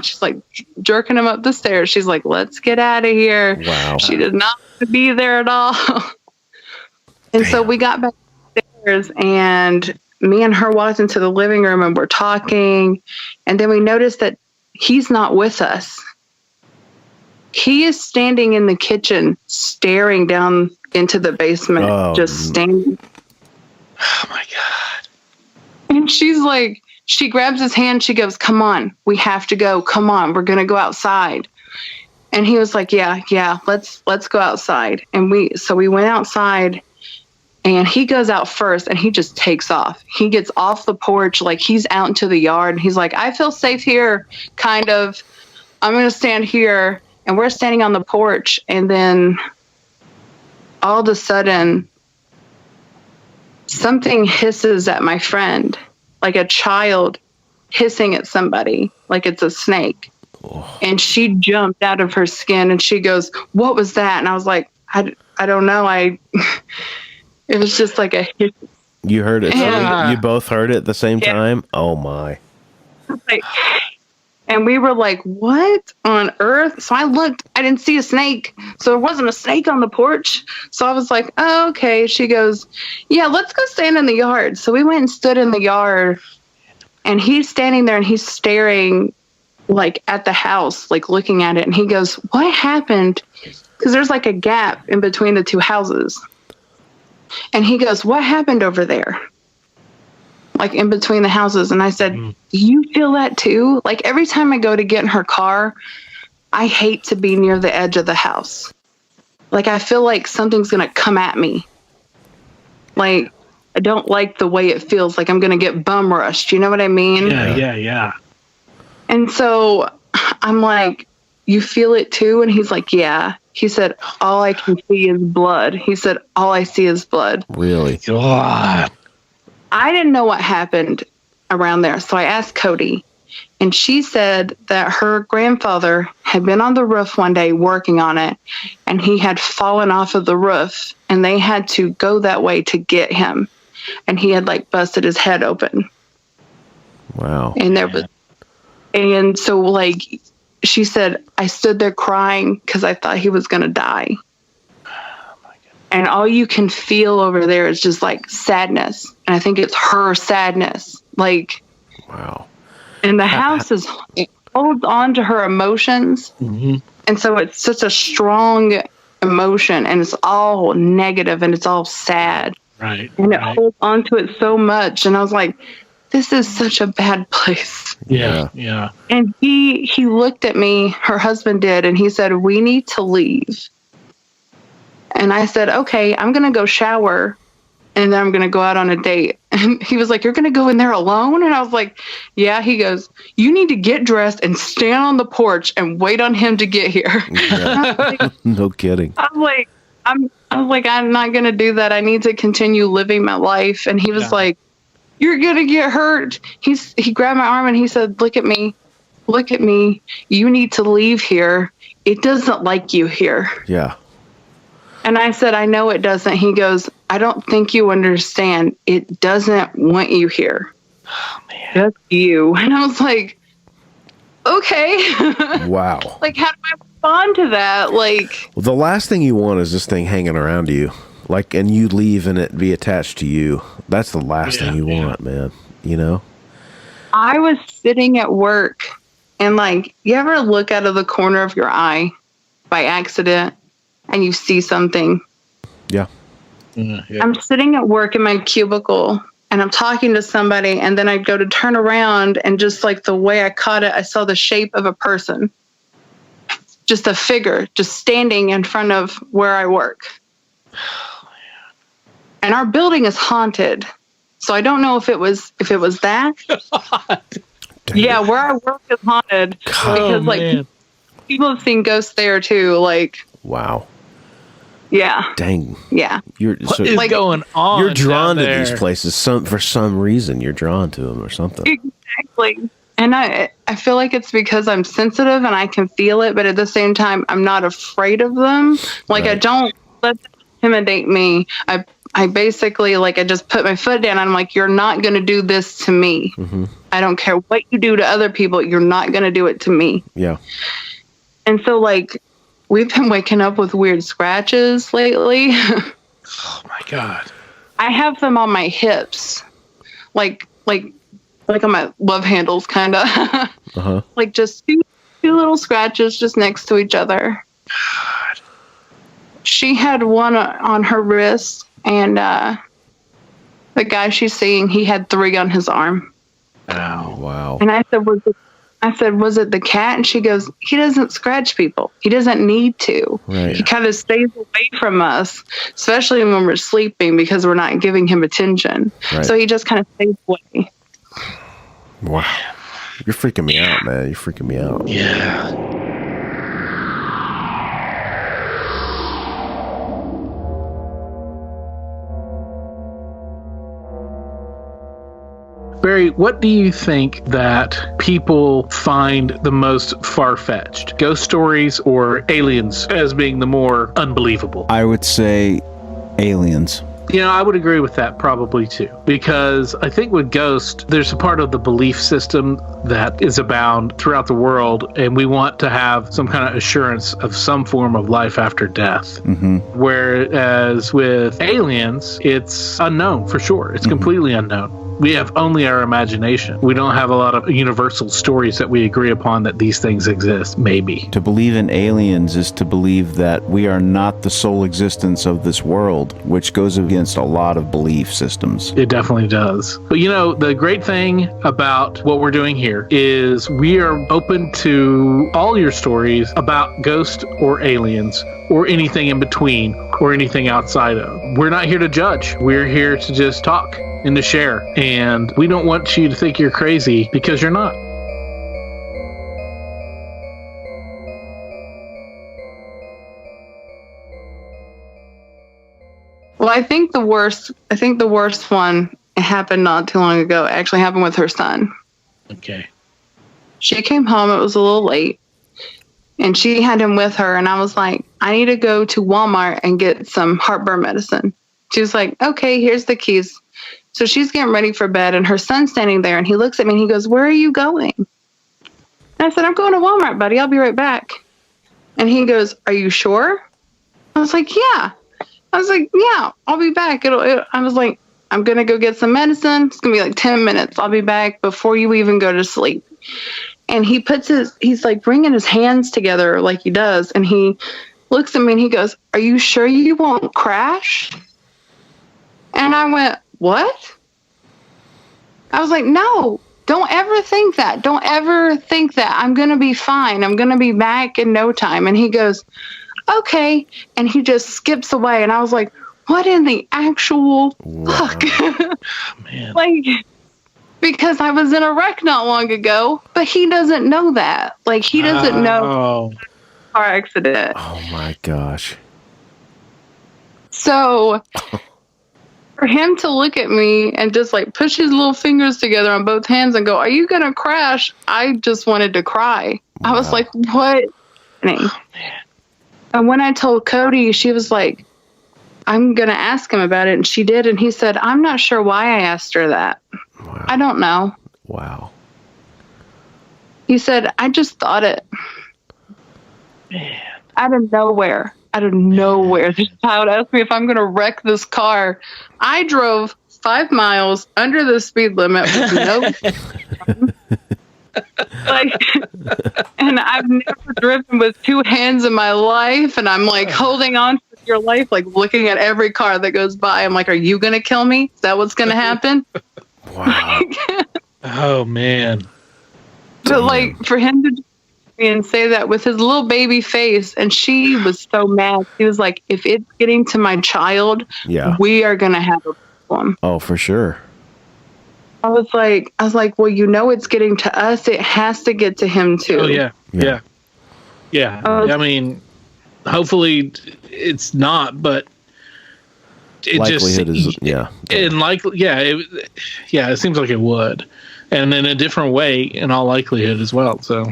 Speaker 4: She's like jerking him up the stairs. She's like, let's get out of here.
Speaker 5: Wow.
Speaker 4: She did not want to be there at all. And so we got back upstairs and me and her walked into the living room and we're talking. And then we noticed that he's not with us. He is standing in the kitchen, staring down into the basement,
Speaker 5: Oh,
Speaker 4: just standing.
Speaker 1: Oh my God.
Speaker 4: And she's like, she grabs his hand. She goes, come on, we have to go. Come on, we're going to go outside. And he was like, yeah, let's go outside. And we went outside and he goes out first and he just takes off. He gets off the porch. Like he's out into the yard. He's like, I feel safe here. Kind of, I'm going to stand here. And we're standing on the porch. And then all of a sudden, something hisses at my friend, like a child hissing at somebody, like it's a snake. And she jumped out of her skin and she goes, what was that? And I was like, I don't know. It was just like a hiss.
Speaker 5: You heard it.
Speaker 4: Yeah.
Speaker 5: You both heard it at the same
Speaker 4: Yeah.
Speaker 5: time? Oh my.
Speaker 4: Like, and we were like, what on earth? So I looked, I didn't see a snake. So there wasn't a snake on the porch. So I was like, oh, okay. She goes, yeah, let's go stand in the yard. So we went and stood in the yard and he's standing there and he's staring like at the house, like looking at it. And he goes, what happened? Because there's like a gap in between the two houses. And he goes, what happened over there? Like in between the houses. And I said, do you feel that too? Like every time I go to get in her car, I hate to be near the edge of the house. Like I feel like something's going to come at me. Like I don't like the way it feels, like I'm going to get bum rushed. You know what I mean?
Speaker 1: Yeah.
Speaker 4: And so I'm like, you feel it too? And he's like, yeah. He said, all I can see is blood. He said, all I see is blood.
Speaker 5: Really?
Speaker 1: God.
Speaker 4: I didn't know what happened around there. So I asked Cody, and she said that her grandfather had been on the roof one day working on it, and he had fallen off of the roof, and they had to go that way to get him. And he had like busted his head open.
Speaker 5: Wow.
Speaker 4: And there was, and so like she said, I stood there crying because I thought he was going to die. And all you can feel over there is just like sadness. And I think it's her sadness. Like,
Speaker 5: Wow.
Speaker 4: and the house it holds on to her emotions.
Speaker 1: Mm-hmm.
Speaker 4: And so it's such a strong emotion and it's all negative and it's all sad.
Speaker 1: Right.
Speaker 4: And it
Speaker 1: right.
Speaker 4: holds on to it so much. And I was like, this is such a bad place.
Speaker 1: Yeah.
Speaker 4: And he looked at me, her husband did, and he said, we need to leave. And I said, okay, I'm going to go shower and then I'm going to go out on a date. And he was like, you're going to go in there alone? And I was like, yeah. He goes, you need to get dressed and stand on the porch and wait on him to get here.
Speaker 5: Yeah. No kidding.
Speaker 4: I was like, I'm not going to do that. I need to continue living my life. And he was like, you're going to get hurt. He grabbed my arm and he said, look at me. You need to leave here. It doesn't like you here.
Speaker 5: Yeah.
Speaker 4: And I said, I know it doesn't. He goes, I don't think you understand. It doesn't want you here.
Speaker 1: Oh, man.
Speaker 4: Just you. And I was like, okay.
Speaker 5: Wow.
Speaker 4: Like, how do I respond to that? Like,
Speaker 5: Well, the last thing you want is this thing hanging around you, like, and you leave and it be attached to you. That's the last thing you want, man. You know?
Speaker 4: I was sitting at work and, like, you ever look out of the corner of your eye by accident and you see something?
Speaker 5: Yeah.
Speaker 1: Yeah.
Speaker 4: I'm sitting at work in my cubicle and I'm talking to somebody, and then I go to turn around, and just like the way I caught it, I saw the shape of a person, just a figure, just standing in front of where I work. And our building is haunted, so I don't know if it was that. Yeah, where I work is haunted because like people have seen ghosts there too. Like,
Speaker 5: Wow.
Speaker 4: yeah,
Speaker 5: Dang.
Speaker 4: yeah.
Speaker 5: You're
Speaker 1: What
Speaker 5: so,
Speaker 1: is
Speaker 4: like-
Speaker 1: going on?
Speaker 5: you're drawn to
Speaker 1: down
Speaker 5: these
Speaker 1: there?
Speaker 5: places for some reason. You're drawn to them or something.
Speaker 4: Exactly. And I feel like it's because I'm sensitive and I can feel it, but at the same time, I'm not afraid of them. Like, I
Speaker 5: Right.
Speaker 4: don't let them intimidate me. I basically, like, I just put my foot down and I'm like, you're not going to do this to me.
Speaker 5: Mm-hmm.
Speaker 4: I don't care what you do to other people. You're not going to do it to me.
Speaker 5: Yeah.
Speaker 4: And so, like, we've been waking up with weird scratches lately.
Speaker 1: Oh my God.
Speaker 4: I have them on my hips, like on my love handles, kind of.
Speaker 5: Uh-huh.
Speaker 4: Like just two little scratches just next to each other.
Speaker 1: God.
Speaker 4: She had one on her wrist, and the guy she's seeing, he had 3 on his arm.
Speaker 1: Ow.
Speaker 5: Wow.
Speaker 4: And I said, was it the cat? And she goes, he doesn't scratch people. He doesn't need to.
Speaker 5: Right.
Speaker 4: He kind of stays away from us, especially when we're sleeping, because we're not giving him attention.
Speaker 5: Right.
Speaker 4: So he just kind of stays away.
Speaker 5: Wow. You're freaking me out, man. You're freaking me out.
Speaker 1: Yeah. Barry, what do you think that people find the most far-fetched? Ghost stories or aliens as being the more unbelievable?
Speaker 3: I would say aliens.
Speaker 1: You know, I would agree with that probably too, because I think with ghosts, there's a part of the belief system that is abound throughout the world, and we want to have some kind of assurance of some form of life after death.
Speaker 3: Mm-hmm.
Speaker 1: Whereas with aliens, it's unknown for sure. It's completely unknown. We have only our imagination. We don't have a lot of universal stories that we agree upon that these things exist, maybe.
Speaker 3: To believe in aliens is to believe that we are not the sole existence of this world, which goes against a lot of belief systems.
Speaker 1: It definitely does. But you know, the great thing about what we're doing here is we are open to all your stories about ghosts or aliens or anything in between or anything outside of. We're not here to judge. We're here to just talk and to share. And we don't want you to think you're crazy because you're not.
Speaker 4: Well, I think the worst one happened not too long ago. It actually happened with her son.
Speaker 1: Okay.
Speaker 4: She came home. It was a little late. And she had him with her. And I was like, I need to go to Walmart and get some heartburn medicine. She was like, okay, here's the keys. So she's getting ready for bed. And her son's standing there. And he looks at me and he goes, where are you going? And I said, I'm going to Walmart, buddy. I'll be right back. And he goes, are you sure? I was like, yeah. I was like, yeah, I'll be back. I was like, I'm going to go get some medicine. It's going to be like 10 minutes. I'll be back before you even go to sleep. And he's like bringing his hands together like he does. And he looks at me and he goes, are you sure you won't crash? And I went, what? I was like, no, don't ever think that. Don't ever think that. I'm going to be fine. I'm going to be back in no time. And he goes, okay. And he just skips away. And I was like, what in the actual fuck?
Speaker 1: Man.
Speaker 4: Like, because I was in a wreck not long ago, but he doesn't know that. Like, he doesn't know car accident.
Speaker 5: Oh my gosh.
Speaker 4: So for him to look at me and just like push his little fingers together on both hands and go, "Are you gonna crash?" I just wanted to cry. I was like, what? And when I told Cody, she was like, "I'm gonna ask him about it," and she did, and he said, "I'm not sure why I asked her that.
Speaker 5: Wow.
Speaker 4: I don't know."
Speaker 5: Wow.
Speaker 4: He said, "I just thought it."
Speaker 1: Man.
Speaker 4: Out of nowhere, this child asked me if I'm going to wreck this car. I drove 5 miles under the speed limit with no, and I've never driven with 2 hands in my life. And I'm like holding on to your life, like looking at every car that goes by. I'm like, "Are you going to kill me? Is that what's going to happen?"
Speaker 5: Wow.
Speaker 1: Oh man.
Speaker 4: But like for him to and say that with his little baby face, and she was so mad. She was like, "If it's getting to my child,
Speaker 5: Yeah.
Speaker 4: we are gonna have a problem."
Speaker 5: Oh, for sure.
Speaker 4: I was like, "Well, you know, it's getting to us. It has to get to him too."
Speaker 1: Oh yeah. I mean, hopefully it's not, but it
Speaker 5: Likelihood
Speaker 1: just
Speaker 5: is, yeah.
Speaker 1: and it seems like it would, and in a different way in all likelihood as well. So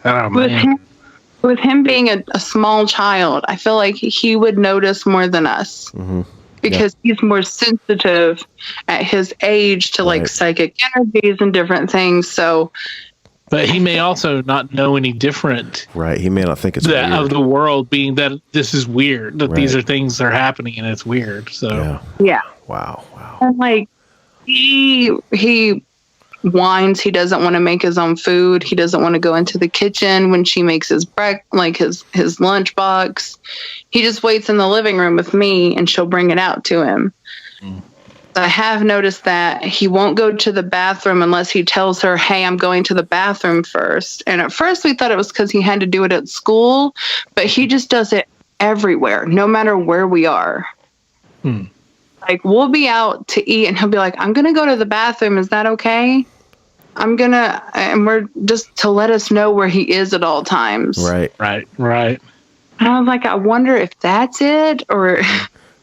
Speaker 1: I don't know, man.
Speaker 4: With him being a small child, I feel like he would notice more than us.
Speaker 5: Mm-hmm.
Speaker 4: Because he's more sensitive at his age to like psychic energies and different things. So,
Speaker 1: but he may also not know any different.
Speaker 5: Right. He may not think it's
Speaker 1: that
Speaker 5: weird.
Speaker 1: of the world being that this is weird, that these are things that are happening and it's weird. So
Speaker 4: yeah.
Speaker 5: Wow.
Speaker 4: And like he whines. He doesn't want to make his own food. He doesn't want to go into the kitchen when she makes his his lunch box. He just waits in the living room with me and she'll bring it out to him. I have noticed that he won't go to the bathroom unless he tells her, "Hey, I'm going to the bathroom first." And at first we thought it was because he had to do it at school, but he just does it everywhere, no matter where we are. Like, we'll be out to eat and he'll be like, "I'm going to go to the bathroom. Is that okay?" And we're just to let us know where he is at all times.
Speaker 5: Right.
Speaker 4: And I was like, I wonder if that's it, or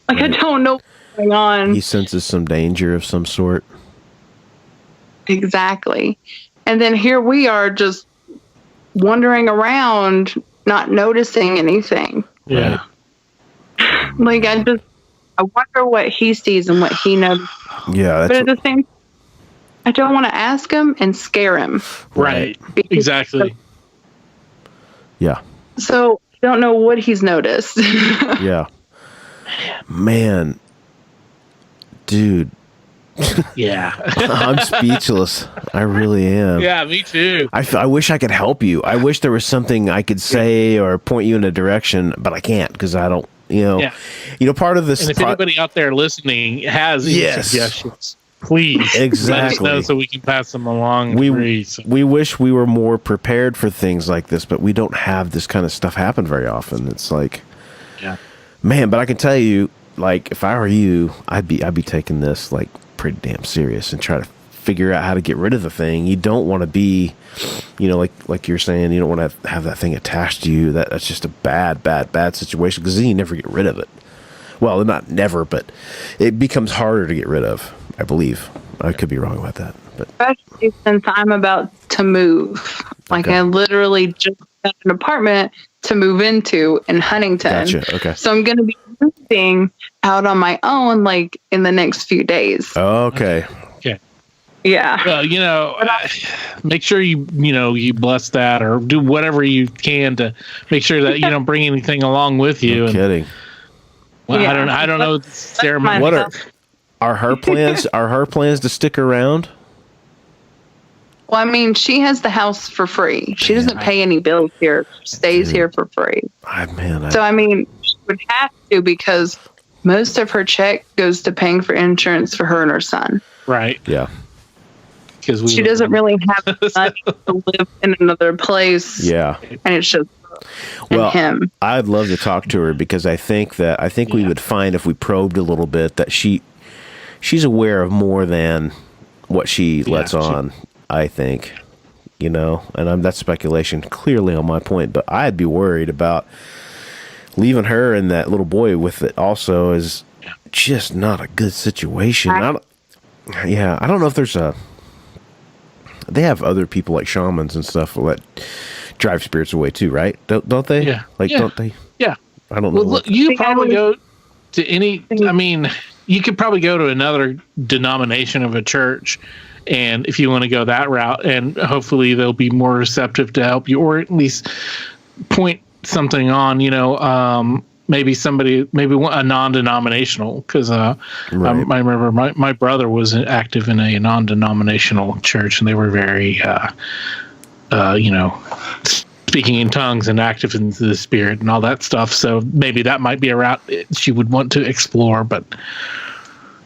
Speaker 4: like, I don't know what's going on.
Speaker 5: He senses some danger of some sort.
Speaker 4: Exactly. And then here we are just wandering around, not noticing anything.
Speaker 1: yeah.
Speaker 4: Like, I wonder what he sees and what he knows.
Speaker 5: Yeah.
Speaker 4: But at the same time, I don't want to ask him and scare him.
Speaker 1: Right. Exactly.
Speaker 5: Yeah.
Speaker 4: So I don't know what he's noticed.
Speaker 5: Yeah. Man. Dude.
Speaker 1: Yeah.
Speaker 5: I'm speechless. I really am.
Speaker 1: Yeah, me too.
Speaker 5: I wish I could help you. I wish there was something I could say or point you in a direction, but I can't because I don't, part of this.
Speaker 1: And if anybody out there listening has any suggestions, please let us know so we can pass them along.
Speaker 5: We wish we were more prepared for things like this, but we don't have this kind of stuff happen very often. It's like, man, but I can tell you, like, if I were you, I'd be taking this like pretty damn serious and try to figure out how to get rid of the thing. You don't want to be, like you're saying, you don't want to have that thing attached to you. That's just a bad situation because then you never get rid of it. Well, not never, but it becomes harder to get rid of, I believe. I could be wrong about that. But
Speaker 4: especially since I'm about to move. Like, I literally just got an apartment to move into in Huntington.
Speaker 5: Gotcha. Okay.
Speaker 4: So I'm going to be moving out on my own, like, in the next few days.
Speaker 5: Okay.
Speaker 4: Yeah.
Speaker 1: Well, make sure you bless that or do whatever you can to make sure that you don't bring anything along with you.
Speaker 5: No kidding.
Speaker 1: Well, I don't know the ceremony.
Speaker 5: What are her plans? Are her plans to stick around?
Speaker 4: Well, I mean, she has the house for free. She doesn't pay any bills here. Stays here for free. So, I mean, she would have to because most of her check goes to paying for insurance for her and her son.
Speaker 1: Right.
Speaker 5: Yeah.
Speaker 4: She doesn't really have money to live in another place.
Speaker 5: Yeah.
Speaker 4: And it's just
Speaker 5: Well,
Speaker 4: him.
Speaker 5: I'd love to talk to her because I think we would find if we probed a little bit that she's aware of more than what she lets on. I think, and that's speculation clearly on my point, but I'd be worried about leaving her and that little boy with it. Also, is just not a good situation. I don't know if there's they have other people like shamans and stuff that drive spirits away too, right? Don't they?
Speaker 1: Yeah.
Speaker 5: Don't they?
Speaker 1: Yeah.
Speaker 5: I don't know.
Speaker 1: Well, look, you probably go to any. I mean, you could probably go to another denomination of a church, and if you want to go that route, and hopefully they'll be more receptive to help you, or at least point something on. Maybe a non-denominational, because I remember my brother was active in a non-denominational church, and they were very, speaking in tongues and active in the spirit and all that stuff. So maybe that might be a route she would want to explore, but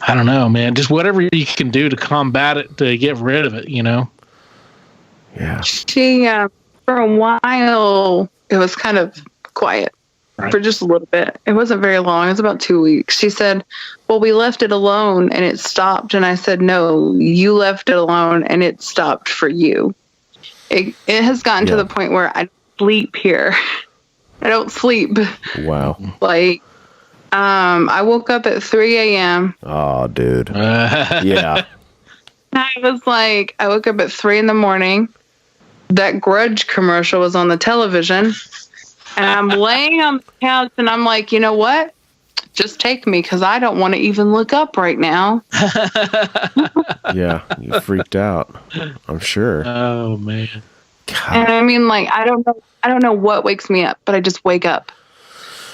Speaker 1: I don't know, man. Just whatever you can do to combat it, to get rid of it,
Speaker 5: Yeah.
Speaker 4: She, for a while, it was kind of quiet.
Speaker 1: Right.
Speaker 4: For just a little bit. It wasn't very long. It was about 2 weeks. She said, well, we left it alone and it stopped. And I said, no, you left it alone and it stopped for you. It has gotten to the point where I sleep here. I don't sleep.
Speaker 5: Wow.
Speaker 4: I woke up at 3 a.m.
Speaker 5: Oh, dude. Yeah.
Speaker 4: I woke up at 3 in the morning. That Grudge commercial was on the television. And I'm laying on the couch and I'm like, you know what? Just take me, because I don't want to even look up right now.
Speaker 5: Yeah, you freaked out. I'm sure.
Speaker 1: Oh man.
Speaker 5: God.
Speaker 4: And I mean, I don't know what wakes me up, but I just wake up.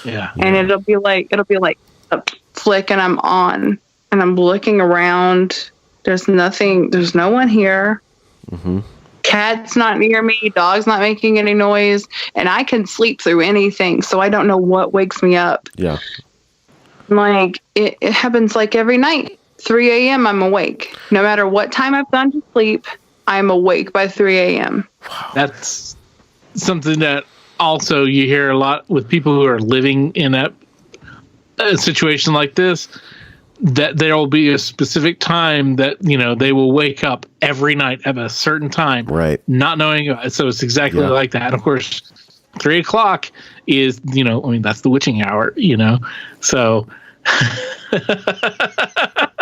Speaker 1: Yeah.
Speaker 4: And it'll be like a flick and I'm on and I'm looking around. There's no one here.
Speaker 5: Mm-hmm.
Speaker 4: Cat's not near me, dog's not making any noise, and I can sleep through anything, so I don't know what wakes me up.
Speaker 5: Yeah.
Speaker 4: It happens every night. 3 a.m. I'm awake. No matter what time I've gone to sleep, I'm awake by 3 a.m.
Speaker 1: That's something that also you hear a lot with people who are living in a situation like this, that there will be a specific time that, they will wake up every night at a certain time.
Speaker 5: Right.
Speaker 1: Not knowing. So it's exactly like that. Of course, 3 o'clock is, that's the witching hour, so.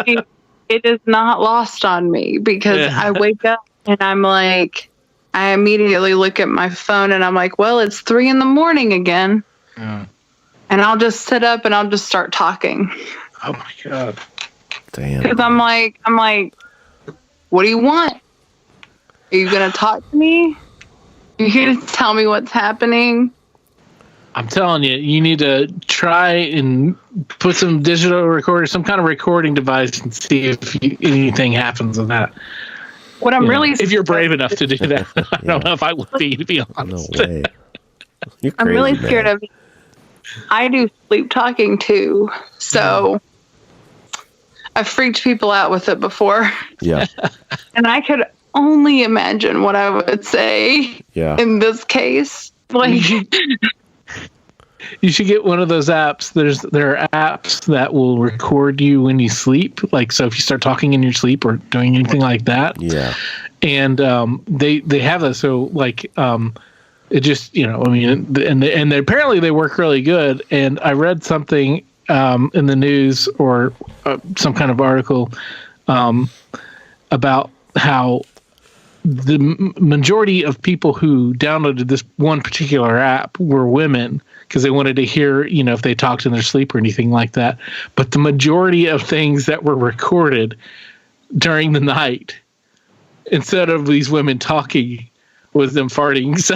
Speaker 4: It is not lost on me, because I wake up and I'm I immediately look at my phone and I'm like, well, it's 3 in the morning again.
Speaker 1: Yeah.
Speaker 4: And I'll just sit up and I'll just start talking.
Speaker 1: Oh my God.
Speaker 5: Damn.
Speaker 4: Because I'm like, what do you want? Are you going to talk to me? Are you going to tell me what's happening?
Speaker 1: I'm telling you, you need to try and put some digital recorder, some kind of recording device, and see if anything happens with that.
Speaker 4: What I'm really
Speaker 1: if you're brave enough to do that. I don't know if I would be, to be honest.
Speaker 5: No way. You're crazy,
Speaker 4: I'm really scared
Speaker 5: man.
Speaker 4: of it. I do sleep talking too, so I've freaked people out with it before.
Speaker 5: Yeah.
Speaker 4: And I could only imagine what I would say in this case.
Speaker 1: You should get one of those apps. There are apps that will record you when you sleep. So if you start talking in your sleep or doing anything like that.
Speaker 5: Yeah.
Speaker 1: And they have that. So it just, and apparently they work really good. And I read something in the news or some kind of article about how the majority of people who downloaded this one particular app were women, because they wanted to hear, if they talked in their sleep or anything like that. But the majority of things that were recorded during the night, instead of these women talking, was them farting. So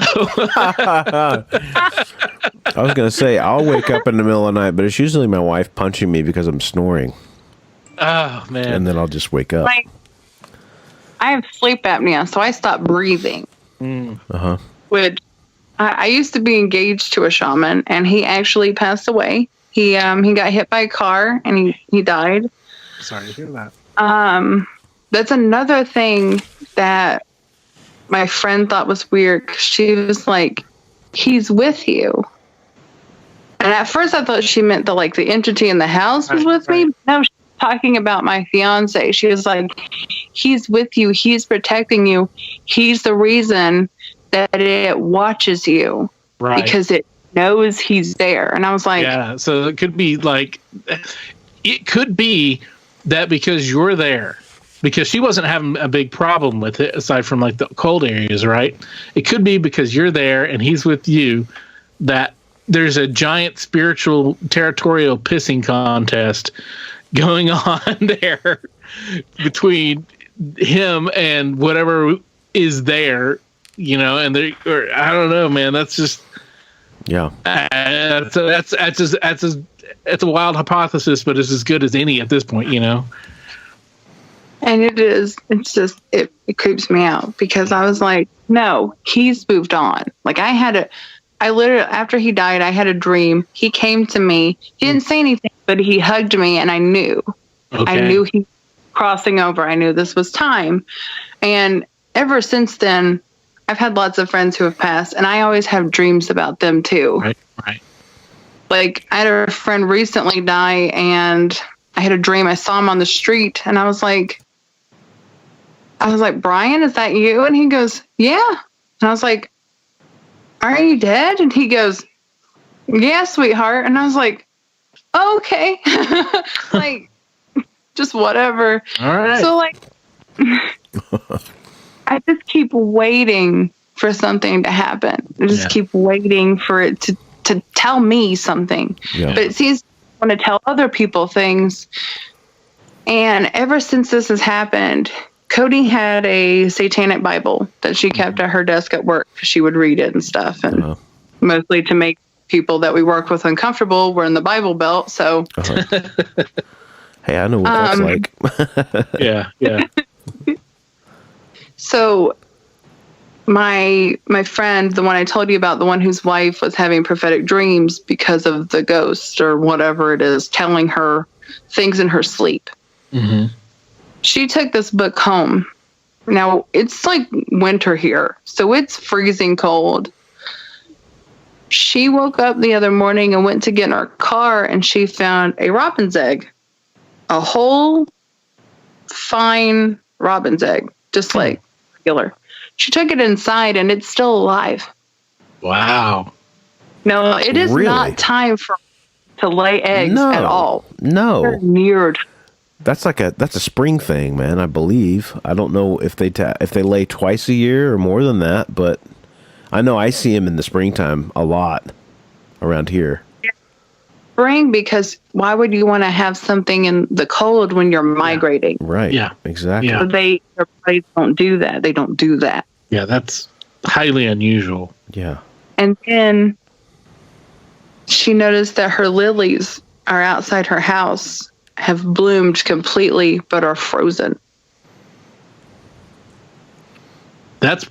Speaker 5: I was going to say, I'll wake up in the middle of the night, but it's usually my wife punching me because I'm snoring.
Speaker 1: Oh, man.
Speaker 5: And then I'll just wake up.
Speaker 4: I have sleep apnea, so I stopped breathing.
Speaker 5: Uh-huh.
Speaker 4: Which I used to be engaged to a shaman, and he actually passed away. He got hit by a car, and he died.
Speaker 1: Sorry to hear that.
Speaker 4: That's another thing that my friend thought was weird. 'Cause she was like, he's with you. And at first I thought she meant the entity in the house was with me. No, she's talking about my fiance. She was like, he's with you. He's protecting you. He's the reason that it watches you.
Speaker 1: Right.
Speaker 4: Because it knows he's there. And I was like,
Speaker 1: yeah. So it could be that because you're there, because she wasn't having a big problem with it aside from the cold areas, right? It could be because you're there and he's with you that there's a giant spiritual territorial pissing contest going on there between him and whatever is there, and I don't know, man. That's just,
Speaker 5: yeah.
Speaker 1: That's a wild hypothesis, but it's as good as any at this point,
Speaker 4: And it is, it's just, it creeps me out because I was like, no, he's moved on. I literally, after he died, I had a dream. He came to me. He didn't say anything, but he hugged me and I knew.
Speaker 1: Okay.
Speaker 4: I knew he was crossing over. I knew this was time. And ever since then, I've had lots of friends who have passed and I always have dreams about them too.
Speaker 1: Right.
Speaker 4: I had a friend recently die and I had a dream. I saw him on the street and I was like, Brian, is that you? And he goes, yeah. And I was like, are you dead? And he goes, yeah, sweetheart. And I was like, oh, okay. Just whatever.
Speaker 1: All right.
Speaker 4: So I just keep waiting for something to happen. I just keep waiting for it to tell me something.
Speaker 5: Yeah.
Speaker 4: But it seems to want to tell other people things. And ever since this has happened, Cody had a satanic Bible that she kept at her desk at work. She would read it and stuff. And mostly to make people that we work with uncomfortable, we're in the Bible Belt. So,
Speaker 5: hey, I know what that's like.
Speaker 1: Yeah.
Speaker 4: So my friend, the one I told you about, the one whose wife was having prophetic dreams because of the ghost or whatever it is, telling her things in her sleep.
Speaker 1: Mm-hmm.
Speaker 4: She took this book home. Now, it's winter here, so it's freezing cold. She woke up the other morning and went to get in her car, and she found a robin's egg. A whole fine robin's egg, just regular. She took it inside, and it's still alive.
Speaker 1: Wow.
Speaker 4: No, it is
Speaker 5: Really?
Speaker 4: not time to lay eggs at all.
Speaker 5: No.
Speaker 4: They're weird.
Speaker 5: That's a spring thing, man. I believe. I don't know if they lay twice a year or more than that, but I know I see them in the springtime a lot around here.
Speaker 4: Spring, because why would you want to have something in the cold when you're migrating?
Speaker 5: Right.
Speaker 1: Yeah.
Speaker 5: Exactly.
Speaker 1: Yeah.
Speaker 4: So their bodies don't do that. They don't do that.
Speaker 1: Yeah, that's highly unusual.
Speaker 5: Yeah.
Speaker 4: And then she noticed that her lilies are outside her house, have bloomed completely, but are frozen.
Speaker 1: That's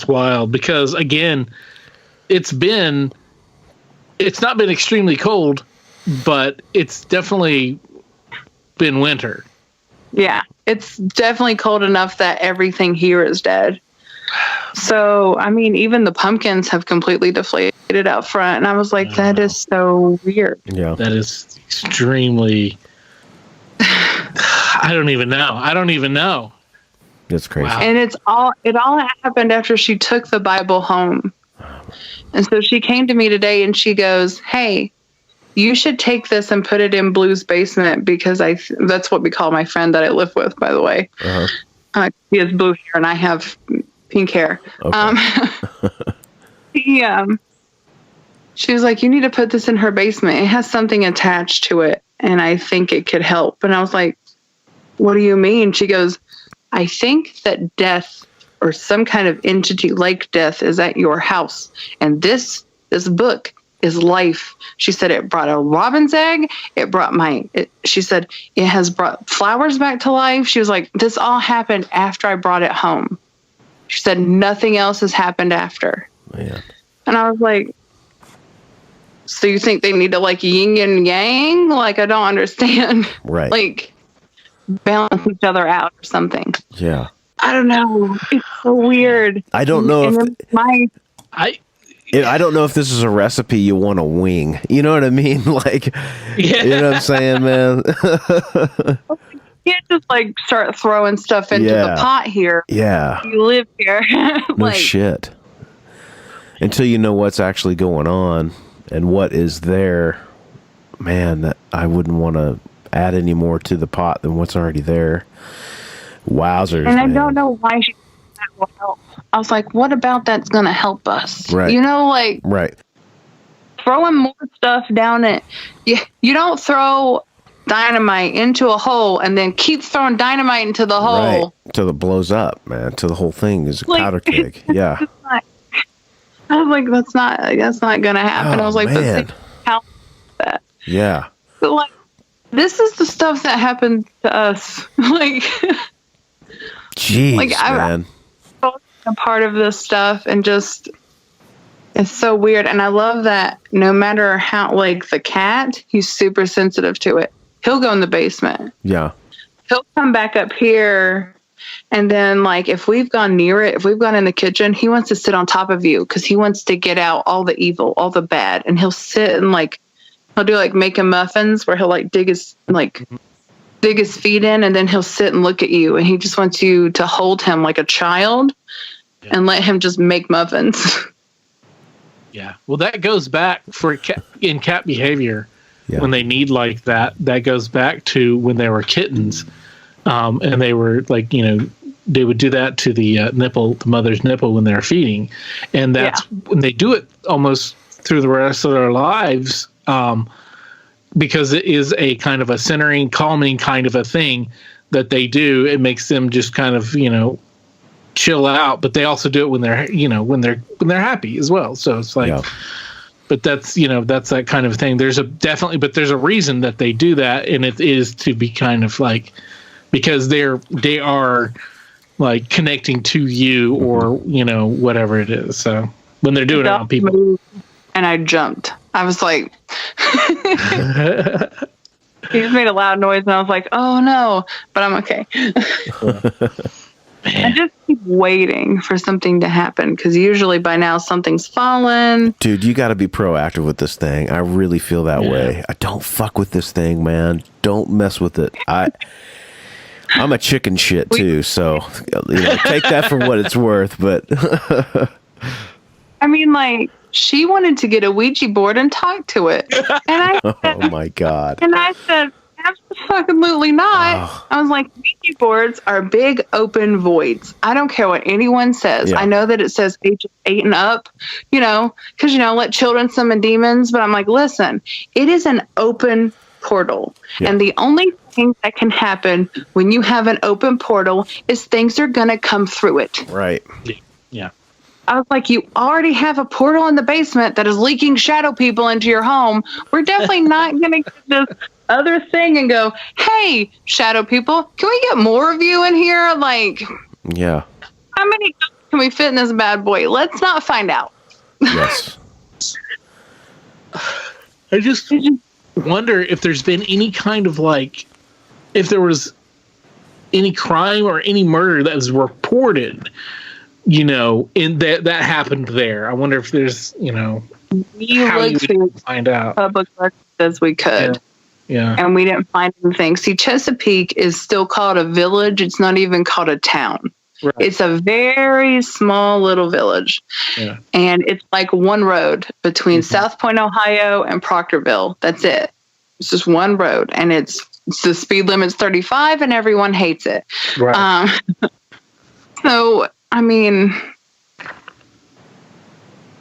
Speaker 1: wild because again, it's not been extremely cold, but it's definitely been winter.
Speaker 4: Yeah, it's definitely cold enough that everything here is dead. So, I mean, even the pumpkins have completely deflated out front. And I was like, that is so weird.
Speaker 5: Yeah.
Speaker 1: That is extremely. I don't even know.
Speaker 5: That's crazy.
Speaker 1: Wow.
Speaker 4: And it all happened after she took the Bible home. And so she came to me today and she goes, hey, you should take this and put it in Blue's basement because that's what we call my friend that I live with, by the way. He has blue hair and I have pink hair.
Speaker 5: Okay.
Speaker 4: She was like, you need to put this in her basement. It has something attached to it. And I think it could help. And I was like, what do you mean? She goes, I think that death or some kind of entity like death is at your house. And this book is life. She said it brought a robin's egg. It brought she said it has brought flowers back to life. She was like, this all happened after I brought it home. She said nothing else has happened after.
Speaker 5: Yeah.
Speaker 4: And I was like, so you think they need to yin and yang? I don't understand.
Speaker 5: Right.
Speaker 4: Balance each other out or something.
Speaker 5: Yeah.
Speaker 4: I don't know. It's so weird.
Speaker 5: I don't know if I don't know if this is a recipe you want to wing. You know what I mean? Like,
Speaker 1: Yeah.
Speaker 5: you know what I'm saying, man?
Speaker 4: You can't just like start throwing stuff into the pot here.
Speaker 5: Yeah.
Speaker 4: You live here.
Speaker 5: No shit. Until you know what's actually going on and what is there, man, that I wouldn't want to add any more to the pot than what's already there. Wowzers.
Speaker 4: And I don't know why she that will help. I was like, what about that's going to help us?
Speaker 5: Right.
Speaker 4: You know, like
Speaker 5: Right.
Speaker 4: throwing more stuff down it. You don't throw dynamite into a hole and then keep throwing dynamite into the hole.
Speaker 5: Right. Till it blows up, man. Till the whole thing is a
Speaker 4: Like-
Speaker 5: powder keg. Yeah.
Speaker 4: I was like, that's not going to happen. I was like,
Speaker 5: man.
Speaker 4: but how that?
Speaker 5: Yeah.
Speaker 4: But like, this is the stuff that happened to us. Like,
Speaker 5: Jeez,
Speaker 4: Like,
Speaker 5: man.
Speaker 4: a part of this stuff, and just it's so weird. And I love that no matter how, like the cat, he's super sensitive to it. He'll go in the basement.
Speaker 5: Yeah.
Speaker 4: He'll come back up here. And then, like, if we've gone near it, if we've gone in the kitchen, he wants to sit on top of you because he wants to get out all the evil, all the bad. And he'll sit and, like, he'll do, like, making muffins where he'll, like, dig his feet in, and then he'll sit and look at you. And he just wants you to hold him like a child and let him just make muffins.
Speaker 1: Yeah. Well, that goes back for in cat behavior.
Speaker 5: Yeah.
Speaker 1: When they need like that, that goes back to when they were kittens. And they were like, they would do that to the nipple, the mother's nipple when they're feeding. And that's when they do it almost through the rest of their lives, because it is a kind of a centering, calming kind of a thing that they do. It makes them just kind of, chill out, but they also do it when they're, when they're happy as well. So it's like, but that's, that's that kind of thing. There's a reason that they do that. And it is to be kind of like, because they are like connecting to you or, whatever it is. So when they're doing it on people.
Speaker 4: And I jumped. I was like, he just made a loud noise and I was like, oh no, but I'm okay. I just keep waiting for something to happen because usually by now something's fallen.
Speaker 5: Dude, you got to be proactive with this thing. I really feel that way. I don't fuck with this thing, man. Don't mess with it. I'm a chicken shit too, so take that for what it's worth. But
Speaker 4: I mean, like, she wanted to get a Ouija board and talk to it, and I said,
Speaker 5: oh my god!
Speaker 4: And I said, absolutely not.
Speaker 5: Oh.
Speaker 4: I was like, Ouija boards are big open voids. I don't care what anyone says.
Speaker 5: Yeah.
Speaker 4: I know that it says ages 8 and up, because let children summon demons. But I'm like, listen, it is an open portal.
Speaker 5: Yeah.
Speaker 4: And the only thing that can happen when you have an open portal is things are going to come through it.
Speaker 5: Right.
Speaker 1: Yeah.
Speaker 4: I was like, you already have a portal in the basement that is leaking shadow people into your home. We're definitely not going to get this other thing and go, hey, shadow people, can we get more of you in here? Like,
Speaker 5: yeah.
Speaker 4: How many ghosts can we fit in this bad boy? Let's not find out.
Speaker 5: Yes.
Speaker 1: I just wonder if there's been any kind of like, if there was any crime or any murder that was reported, in that happened there. I wonder if there's,
Speaker 4: We
Speaker 1: how you
Speaker 4: looked through
Speaker 1: would find out.
Speaker 4: public records as we could.
Speaker 1: Yeah.
Speaker 4: And we didn't find anything. See, Chesapeake is still called a village. It's not even called a town.
Speaker 1: Right.
Speaker 4: It's a very small little village.
Speaker 1: Yeah.
Speaker 4: And it's like one road between South Point, Ohio and Proctorville. That's it. It's just one road. And it's the speed limit's 35 and everyone hates it.
Speaker 1: Right.
Speaker 4: So, I mean,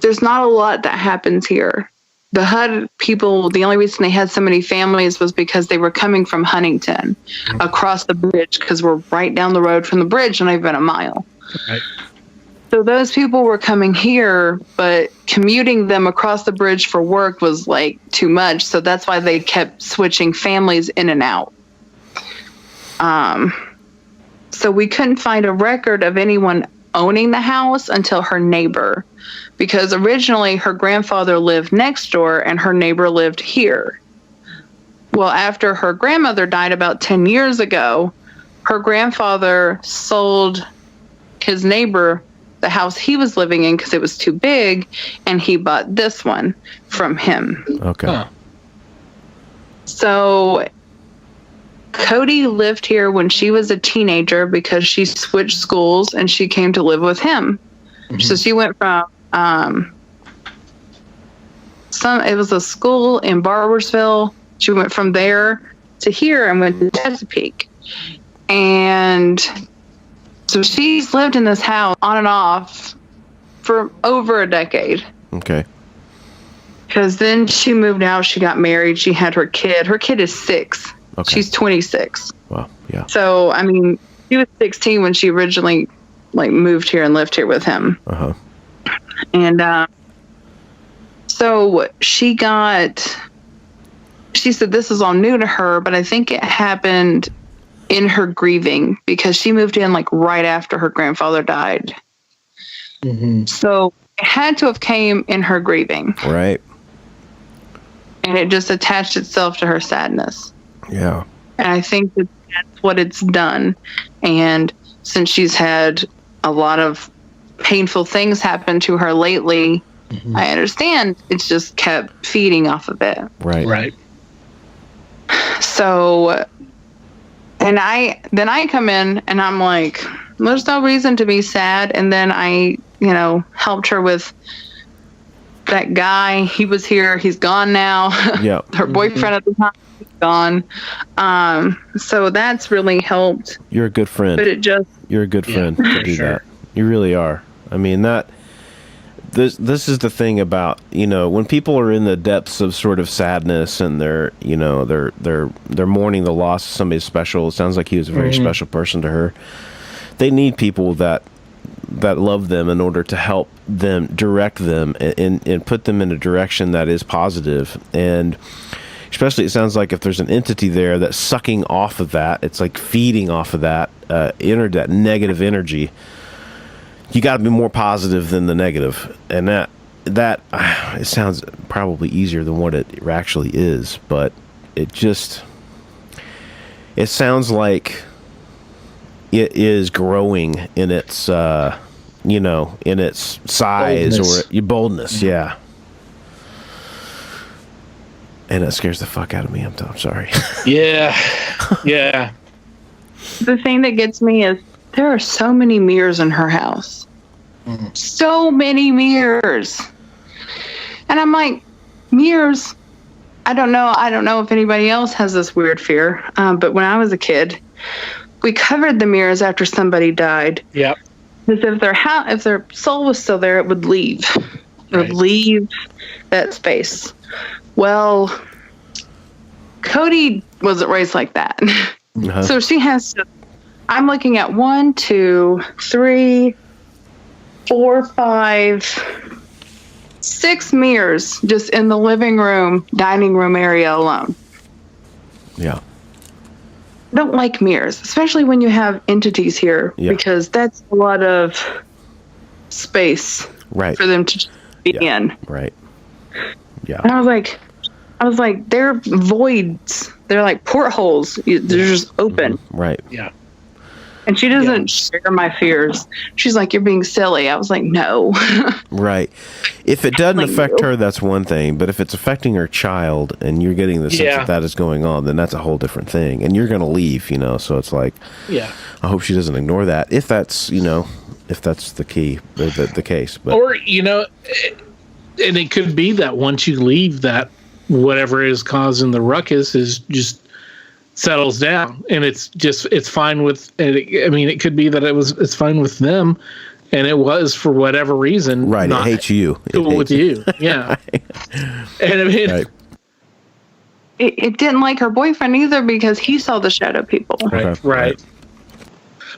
Speaker 4: there's not a lot that happens here. The HUD people, the only reason they had so many families was because they were coming from Huntington across the bridge, because we're right down the road from the bridge, not even a mile.
Speaker 1: Right.
Speaker 4: So those people were coming here, but commuting them across the bridge for work was like too much. So that's why they kept switching families in and out. So we couldn't find a record of anyone owning the house until her neighbor, because originally her grandfather lived next door and her neighbor lived here. Well, after her grandmother died about 10 years ago, her grandfather sold his neighbor the house he was living in because it was too big, and he bought this one from him.
Speaker 5: Okay.
Speaker 1: Huh.
Speaker 4: So Cody lived here when she was a teenager because she switched schools and she came to live with him. So she went from it was a school in Barboursville. She went from there to here and went to Chesapeake. And so she's lived in this house on and off for over a decade.
Speaker 5: Okay.
Speaker 4: Because then she moved out, she got married, she had her kid. Her kid is 6.
Speaker 5: Okay.
Speaker 4: She's 26.
Speaker 5: Wow. Yeah.
Speaker 4: So, I mean, she was 16 when she originally moved here and lived here with him.
Speaker 5: Uh-huh.
Speaker 4: And so she said this is all new to her, but I think it happened in her grieving because she moved in right after her grandfather died.
Speaker 1: Mm-hmm.
Speaker 4: So it had to have came in her grieving.
Speaker 5: Right.
Speaker 4: And it just attached itself to her sadness.
Speaker 5: Yeah.
Speaker 4: And I think that's what it's done. And since she's had a lot of painful things happen to her lately, I understand it's just kept feeding off of it.
Speaker 5: Right.
Speaker 1: Right.
Speaker 4: So, and then I come in and I'm like, there's no reason to be sad. And then I, helped her with that guy. He was here. He's gone now.
Speaker 5: Yeah.
Speaker 4: Her boyfriend at the time, he's gone. So that's really helped.
Speaker 5: You're a good friend.
Speaker 4: But it just,
Speaker 5: You're a good friend to do
Speaker 1: sure.
Speaker 5: that. You really are. I mean, this is the thing about, when people are in the depths of sort of sadness and they're mourning the loss of somebody special. It sounds like he was a very special person to her. They need people that love them in order to help them, direct them, and put them in a direction that is positive. And especially, it sounds like if there's an entity there that's sucking off of that, it's like feeding off of that that negative energy. You got to be more positive than the negative, and that it sounds probably easier than what it actually is, but it sounds like it is growing in its in its size
Speaker 1: Boldness.
Speaker 5: or your boldness. Yeah. And it scares the fuck out of me. I'm sorry.
Speaker 1: Yeah. Yeah.
Speaker 4: the thing that gets me is there are so many mirrors in her house. So many mirrors. And I'm like, mirrors, I don't know if anybody else has this weird fear. But when I was a kid, we covered the mirrors after somebody died.
Speaker 1: Yep.
Speaker 4: Because if their soul was still there, it would leave. It would leave that space. Well, Cody wasn't raised like that.
Speaker 5: Uh-huh.
Speaker 4: So she has to, I'm looking at 1, 2, 3, 4, 5, 6 mirrors just in the living room, dining room area alone.
Speaker 5: Yeah.
Speaker 4: I don't like mirrors, especially when you have entities here, because that's a lot of space
Speaker 5: Right.
Speaker 4: for them to be in.
Speaker 5: Right. Yeah.
Speaker 4: And I was like, they're voids. They're like portholes. They're just open.
Speaker 5: Right.
Speaker 1: Yeah.
Speaker 4: And she doesn't share my fears. She's like, you're being silly. I was like, no.
Speaker 5: Right. If it doesn't
Speaker 4: Like,
Speaker 5: affect her, that's one thing. But if it's affecting her child and you're getting the sense that is going on, then that's a whole different thing. And you're going to leave, So it's like, I hope she doesn't ignore that. If that's, if that's the key, the case. But
Speaker 1: Or, and it could be that once you leave, that whatever is causing the ruckus is just settles down, and it's fine with. It could be that it's fine with them, and it was for whatever reason.
Speaker 5: Right,
Speaker 1: not
Speaker 5: it hates you.
Speaker 1: Cool with you, yeah. And
Speaker 5: right.
Speaker 4: It didn't like her boyfriend either because he saw the shadow people.
Speaker 1: Right.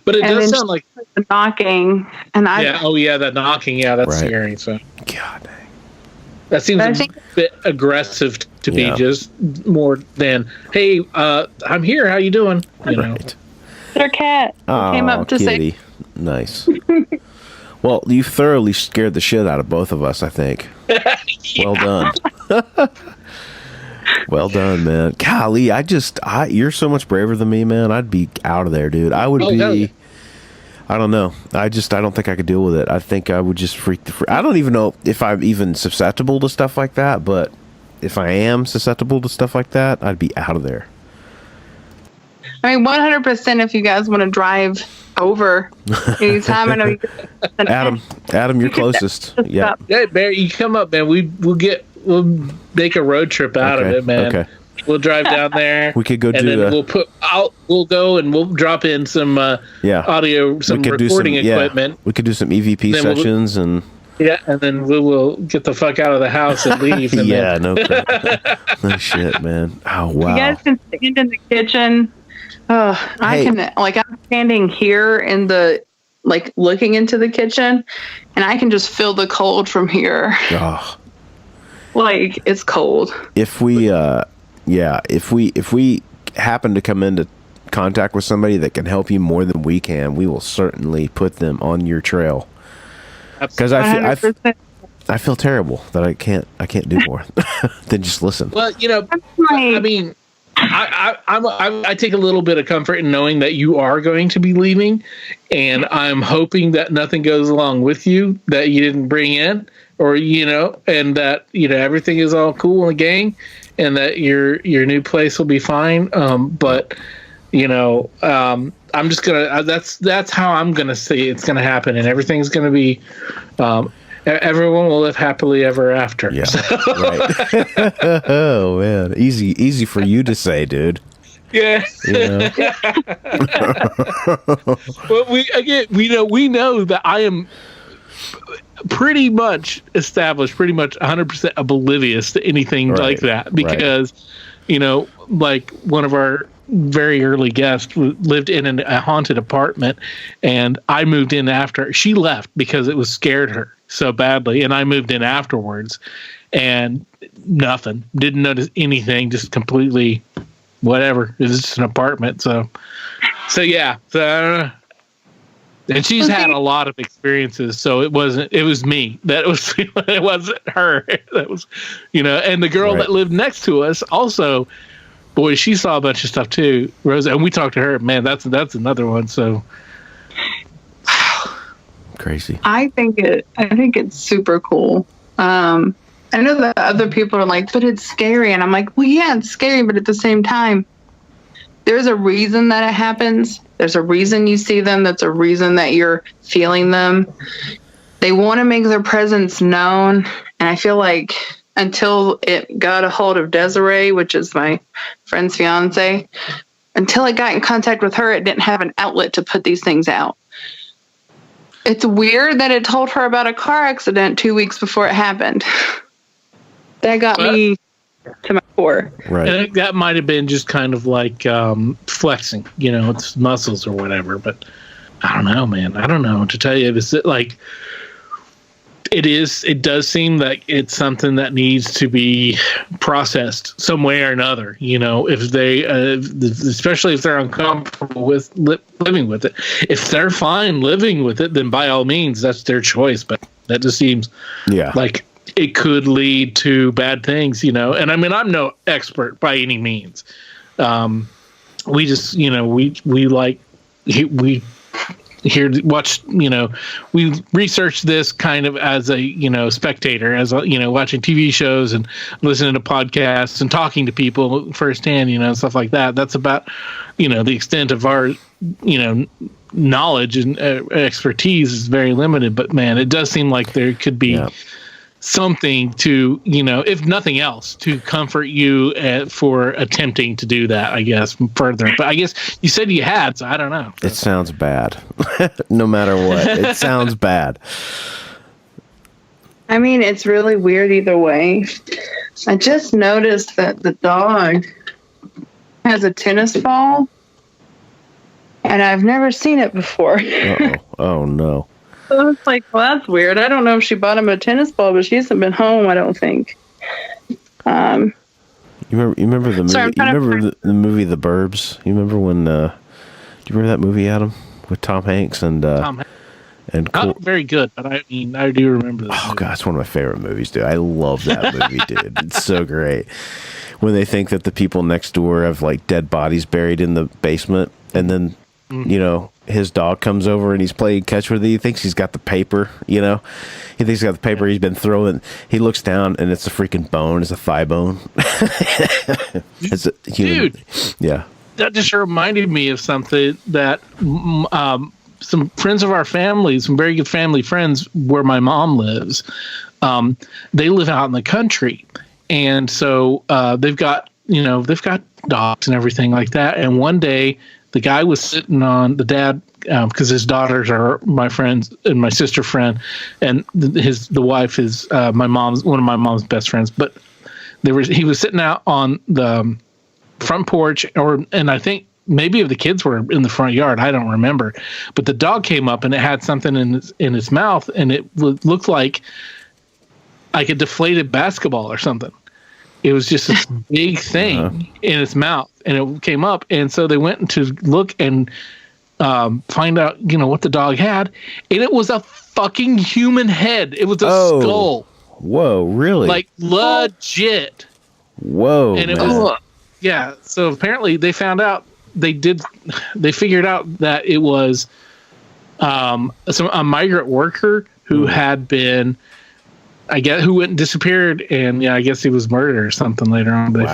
Speaker 1: But it
Speaker 4: And
Speaker 1: does
Speaker 4: then
Speaker 1: sound like
Speaker 4: the knocking, and
Speaker 1: that knocking, that's
Speaker 5: Right.
Speaker 1: scary. So
Speaker 5: God dang.
Speaker 1: that seems
Speaker 4: But I
Speaker 1: a
Speaker 4: think-
Speaker 1: bit aggressive to be
Speaker 5: Yeah.
Speaker 1: just more than, hey, I'm here. How you doing?
Speaker 5: Right.
Speaker 4: their cat came up to
Speaker 5: kitty.
Speaker 4: say,
Speaker 5: Nice. Well, you thoroughly scared the shit out of both of us, I think. Well done. Well done, man. Golly, you're so much braver than me, man. I'd be out of there, dude. I would be.
Speaker 1: yeah.
Speaker 5: I don't know. I don't think I could deal with it. I think I would just freak I don't even know if I'm even susceptible to stuff like that, but if I am susceptible to stuff like that, I'd be out of there.
Speaker 4: I mean, 100% if you guys want to drive over anytime. I know you
Speaker 5: Adam, you're closest. Yeah.
Speaker 1: Hey, Barry, you come up, man. We'll make a road trip out of it, man.
Speaker 5: Okay.
Speaker 1: We'll drive down there.
Speaker 5: We could go
Speaker 1: and
Speaker 5: do
Speaker 1: then we'll go and we'll drop in some audio, some recording equipment.
Speaker 5: We could do some EVP sessions and
Speaker 1: then we will get the fuck out of the house and leave. And
Speaker 5: no no shit, man. Oh wow.
Speaker 4: You guys can stand in the kitchen. Oh, I'm standing here in the looking into the kitchen, and I can just feel the cold from here.
Speaker 5: Oh.
Speaker 4: Like it's cold.
Speaker 5: If we if we happen to come into contact with somebody that can help you more than we can, we will certainly put them on your trail. Because I feel terrible that I can't do more than just listen.
Speaker 1: Well, I mean, I take a little bit of comfort in knowing that you are going to be leaving, and I'm hoping that nothing goes along with you that you didn't bring in, or and that everything is all cool in the gang, and that your new place will be fine. But I'm just gonna. That's how I'm gonna see it's gonna happen, and everything's gonna be. Everyone will live happily ever after.
Speaker 5: Yeah. Right. Oh man, easy for you to say, dude.
Speaker 1: Yeah. Well, we know that I am pretty much established, pretty much 100% oblivious to anything like that, because like one of our very early guests lived in a haunted apartment, and I moved in after. She left because it was scared her so badly, and I moved in afterwards, and nothing, didn't notice anything, just completely whatever. It was just an apartment. So yeah. And she's had a lot of experiences, so it was me. That was it wasn't her. That was and the girl that lived next to us also, boy, she saw a bunch of stuff too, Rosa, and we talked to her. Man, that's another one. So
Speaker 5: crazy.
Speaker 4: I think it's super cool. I know that other people are like, but it's scary, and I'm like, well, yeah, it's scary, but at the same time, there's a reason that it happens. There's a reason you see them. That's a reason that you're feeling them. They want to make their presence known, and I feel like until it got a hold of Desiree, which is my friend's fiance, until it got in contact with her, it didn't have an outlet to put these things out. It's weird that it told her about a car accident 2 weeks before it happened. That got me to my core.
Speaker 5: Right.
Speaker 1: I think that might have been just kind of like flexing, its muscles or whatever. But I don't know, man. I don't know what to tell you. It's like it does seem like it's something that needs to be processed some way or another. If they, especially if they're uncomfortable with living with it. If they're fine living with it, then by all means, that's their choice. But that just seems like it could lead to bad things, And I mean, I'm no expert by any means. We just, we here to watch, we researched this kind of as a, spectator, as watching TV shows and listening to podcasts and talking to people firsthand, stuff like that. That's about, the extent of our, knowledge and expertise is very limited, but man, it does seem like there could be something to, if nothing else, to comfort you for attempting to do that, I guess, further. But I guess you said you had, so I don't know.
Speaker 5: It sounds bad. No matter what, it sounds bad.
Speaker 4: I mean, it's really weird either way. I just noticed that the dog has a tennis ball, and I've never seen it before.
Speaker 5: Uh-oh. Oh, no.
Speaker 4: So I was like, well, that's weird. I don't know if she bought him a tennis ball, but she hasn't been home, I don't think.
Speaker 5: You remember the movie?
Speaker 4: Sorry,
Speaker 5: the movie The Burbs? You remember when? Do you remember that movie, Adam, with Tom Hanks and
Speaker 1: Tom Hanks.
Speaker 5: And
Speaker 1: not very good, but I mean, I do remember that.
Speaker 5: Oh god, it's one of my favorite movies, dude. I love that movie, dude. It's so great. When they think that the people next door have like dead bodies buried in the basement, and then his dog comes over and he's playing catch with it. He thinks he's got the paper, you know. He thinks he's got the paper. He's been throwing. He looks down and it's a freaking bone. It's a thigh bone. It's a human.
Speaker 1: Dude.
Speaker 5: Yeah.
Speaker 1: That just reminded me of something that some friends of our family, some very good family friends where my mom lives, they live out in the country. And so they've got dogs and everything like that. And one day the guy was sitting on the dad, because his daughters are my friends and my sister friend, and the wife is one of my mom's best friends. But he was sitting out on the front porch, and I think maybe if the kids were in the front yard, I don't remember. But the dog came up and it had something in its mouth, and it looked like a deflated basketball or something. It was just this big thing in its mouth, and it came up. And so they went to look and find out, what the dog had, and it was a fucking human head. It was a skull.
Speaker 5: Whoa, really?
Speaker 1: Like legit.
Speaker 5: Whoa,
Speaker 1: and it
Speaker 5: man.
Speaker 1: was, yeah. So apparently they found out. They figured out that it was a migrant worker who had been, who went and disappeared, and I guess he was murdered or something later on. They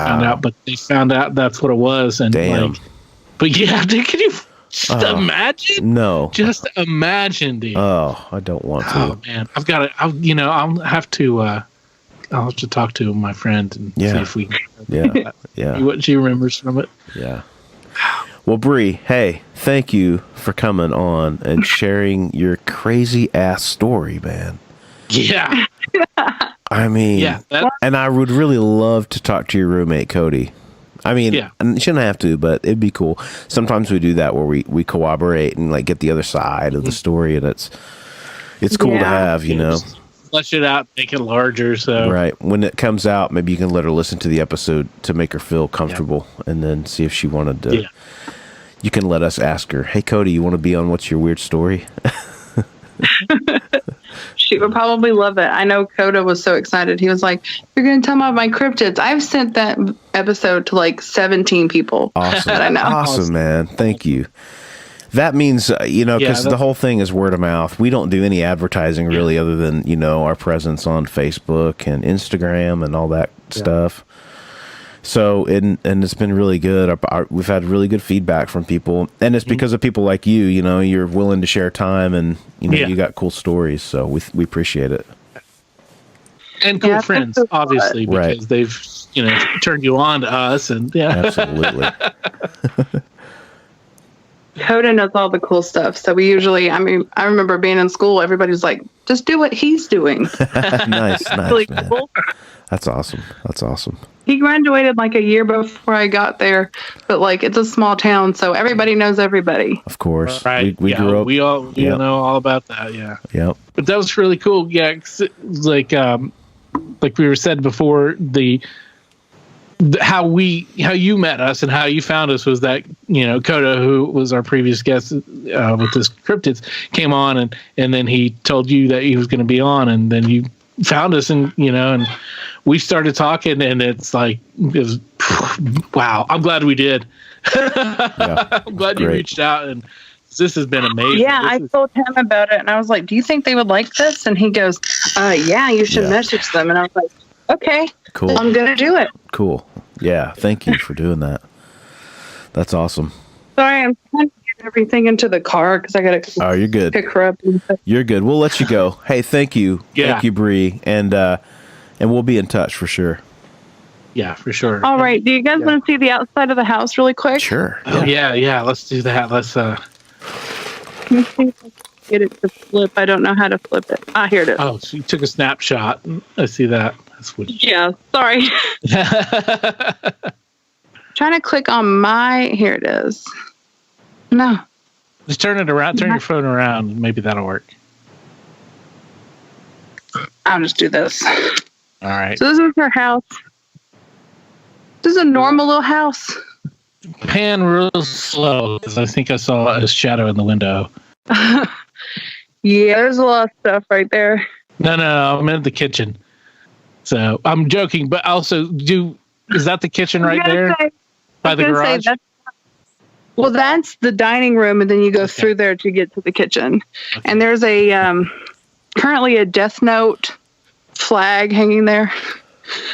Speaker 1: found out that's what it was, and
Speaker 5: damn.
Speaker 1: But yeah, dude, can you just imagine?
Speaker 5: No,
Speaker 1: just imagine, dude.
Speaker 5: Oh, I don't want to.
Speaker 1: Oh man, I'll have to talk to my friend and see if we can see what she remembers from it.
Speaker 5: Yeah. Well, Bree, hey, thank you for coming on and sharing your crazy ass story, man.
Speaker 1: Yeah.
Speaker 5: I mean, and I would really love to talk to your roommate, Cody. I mean, and you shouldn't have to, but it'd be cool. Sometimes we do that where we cooperate and like get the other side of the story, and it's cool to have,
Speaker 1: Flesh it out, make it larger. So
Speaker 5: right when it comes out, maybe you can let her listen to the episode to make her feel comfortable, and then see if she wanted to. Yeah. You can let us ask her, "Hey, Cody, you want to be on What's Your Weird Story?"
Speaker 4: She would probably love it. I know Coda was so excited. He was like, "You're going to tell me about my cryptids." I've sent that episode to like 17 people.
Speaker 5: Awesome.
Speaker 4: That I know.
Speaker 5: Awesome, man. Thank you. That means, because the whole thing is word of mouth. We don't do any advertising really other than, our presence on Facebook and Instagram and all that stuff. So, and it's been really good. We've had really good feedback from people. And it's because of people like you, you're willing to share time and, you got cool stories. So we appreciate it.
Speaker 1: And cool friends, obviously, because they've, turned you on to us. And
Speaker 5: Absolutely.
Speaker 4: Coda knows all the cool stuff. So we usually, I remember being in school, everybody's like, just do what he's doing.
Speaker 5: Nice,
Speaker 4: really
Speaker 5: man.
Speaker 4: cool.
Speaker 5: That's awesome.
Speaker 4: He graduated like a year before I got there, but like it's a small town, so everybody knows everybody.
Speaker 5: Of course.
Speaker 1: Right.
Speaker 5: We grew up.
Speaker 1: We all know all about that. Yeah.
Speaker 5: Yep.
Speaker 1: But that was really cool. Yeah. 'Cause it was like we were said before, how you met us and how you found us was that, Coda, who was our previous guest with this cryptids, came on and then he told you that he was going to be on, and then you found us and we started talking, and it was wow. I'm glad we did. I'm glad you reached out, and this has been amazing.
Speaker 4: Yeah, I told him about it, and I was like, "Do you think they would like this?" And he goes, "Yeah, you should message them." And I was like, "Okay,
Speaker 5: cool.
Speaker 4: I'm gonna do it."
Speaker 5: Cool. Yeah, thank you for doing that. That's awesome.
Speaker 4: Sorry, I'm trying to get everything into the car because I gotta.
Speaker 5: Oh, you're good.
Speaker 4: Pick her up.
Speaker 5: You're good. We'll let you go. Hey, thank you.
Speaker 1: Yeah.
Speaker 5: Thank you, Bree, and we'll be in touch for sure.
Speaker 1: Yeah, for sure.
Speaker 4: All right. Do you guys want to see the outside of the house really quick?
Speaker 5: Sure.
Speaker 1: Oh, yeah. Let's do that. Let's.
Speaker 4: Let me see if I can get it to flip. I don't know how to flip it. Here it is.
Speaker 1: Oh, so you took a snapshot. I see that. That's what.
Speaker 4: Yeah. Sorry. Trying to click on here it is. No.
Speaker 1: Just turn it around. Turn your phone around. And maybe that'll work.
Speaker 4: I'll just do this.
Speaker 1: All right.
Speaker 4: So this is her house. This is a normal little house.
Speaker 1: Pan real slow because I think I saw a shadow in the window.
Speaker 4: Yeah, there's a lot of stuff right there.
Speaker 1: No, I'm in the kitchen. So I'm joking, but also is that the kitchen right there by the garage?
Speaker 4: Well, that's the dining room, and then you go through there to get to the kitchen. Okay. And there's a currently a Death Note flag hanging there.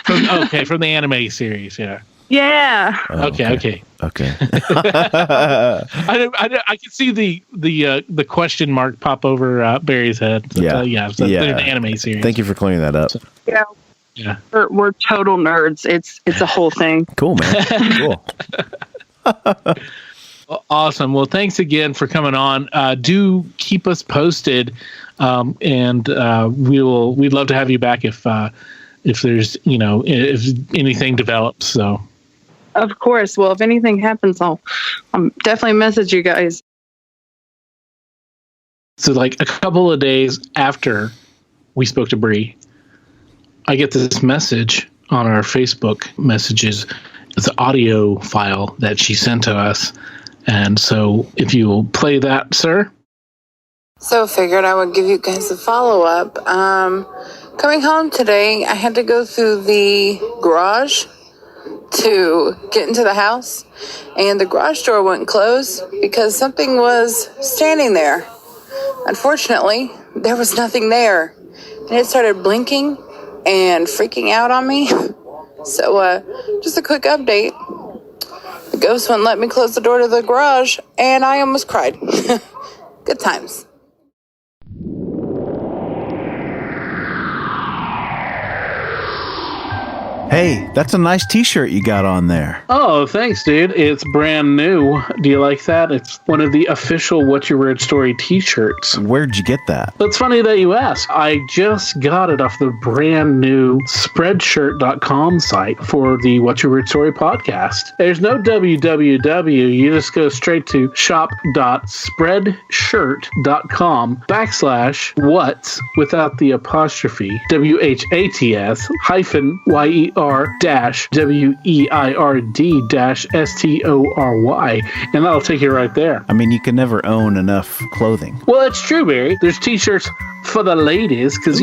Speaker 1: From the anime series, yeah.
Speaker 4: Yeah.
Speaker 5: Oh,
Speaker 1: okay.
Speaker 5: I
Speaker 1: can see the question mark pop over Barry's head. So,
Speaker 5: yeah.
Speaker 1: So they're the anime series.
Speaker 5: Thank you for clearing that up.
Speaker 1: So,
Speaker 4: yeah. We're total nerds. It's a whole thing.
Speaker 5: Cool, man. Cool.
Speaker 1: Awesome. Well, thanks again for coming on. Do keep us posted, and we'd love to have you back if there's if anything develops. So.
Speaker 4: Of course. Well, if anything happens, I'll definitely message you guys.
Speaker 1: So, like a couple of days after we spoke to Bree, I get this message on our Facebook messages. It's an audio file that she sent to us. And so if you will play that, sir.
Speaker 4: So figured I would give you guys a follow-up. Coming home today, I had to go through the garage to get into the house, and the garage door wouldn't close because something was standing there. Unfortunately, there was nothing there, and it started blinking and freaking out on me. So just a quick update. The ghost wouldn't let me close the door to the garage, and I almost cried. Good times.
Speaker 3: Hey, that's a nice t-shirt you got on there.
Speaker 1: Oh, thanks, dude. It's brand new. Do you like that? It's one of the official What's Your Weird Story t-shirts.
Speaker 3: Where'd you get that?
Speaker 1: It's funny that you ask. I just got it off the brand new Spreadshirt.com site for the What's Your Weird Story podcast. There's no www. You just go straight to shop.spreadshirt.com/what's without the apostrophe WHATS hyphen YER-WEIRD-STORY, and that'll take you right there.
Speaker 3: I mean, you can never own enough clothing.
Speaker 1: Well, it's true, Barry. There's t-shirts for the ladies because,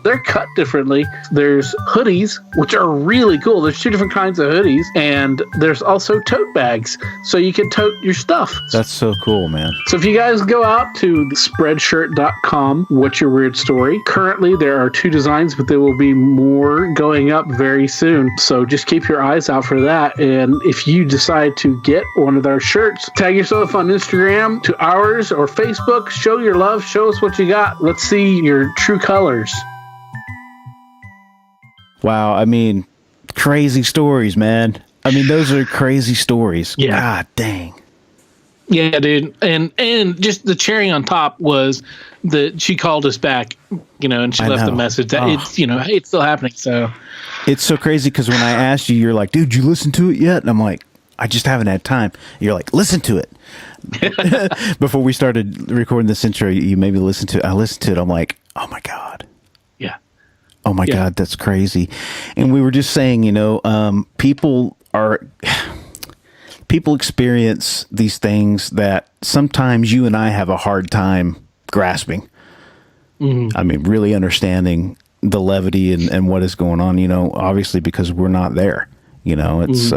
Speaker 1: they're cut differently. There's hoodies, which are really cool. There's two different kinds of hoodies, and there's also tote bags, so you can tote your stuff.
Speaker 3: That's so cool, man.
Speaker 1: So if you guys go out to spreadshirt.com, What's Your Weird Story, currently there are 2 designs, but there will be more going up very soon. So just keep your eyes out for that. And if you decide to get one of our shirts, tag yourself on Instagram to ours or Facebook. Show your love. Show us what you got. Let's see your true colors.
Speaker 3: Wow. I mean, crazy stories, man. I mean, those are crazy stories.
Speaker 1: Yeah.
Speaker 3: God dang.
Speaker 1: Yeah, dude. And just the cherry on top was that she called us back, and she left a message that it's, hey, it's still happening. So
Speaker 3: it's so crazy because when I asked you, you're like, dude, you listen to it yet? And I'm like, I just haven't had time. You're like, listen to it. Before we started recording this intro, you made me listen to it. I listened to it. I'm like, oh my God.
Speaker 1: Yeah.
Speaker 3: Oh my God, that's crazy. And we were just saying, people experience these things that sometimes you and I have a hard time grasping. Mm-hmm. I mean, really understanding the levity and what is going on, obviously because we're not there, it's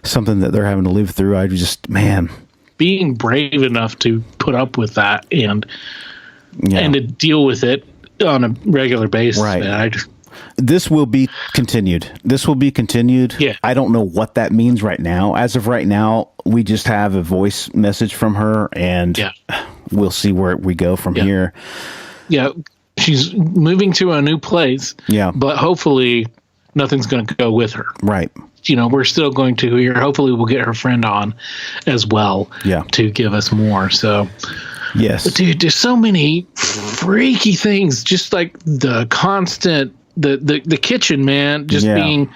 Speaker 3: something that they're having to live through. I just, man.
Speaker 1: Being brave enough to put up with that and to deal with it on a regular basis.
Speaker 3: Right.
Speaker 1: Man,
Speaker 3: This will be continued. Yeah. I don't know what that means right now. As of right now, we just have a voice message from her, and we'll see where we go from here.
Speaker 1: Yeah. She's moving to a new place.
Speaker 3: Yeah.
Speaker 1: But hopefully nothing's going to go with her.
Speaker 3: Right.
Speaker 1: We're still going to hear. Hopefully we'll get her friend on as well to give us more. So,
Speaker 3: yes.
Speaker 1: But dude, there's so many freaky things, just like the constant, the kitchen, man, just being,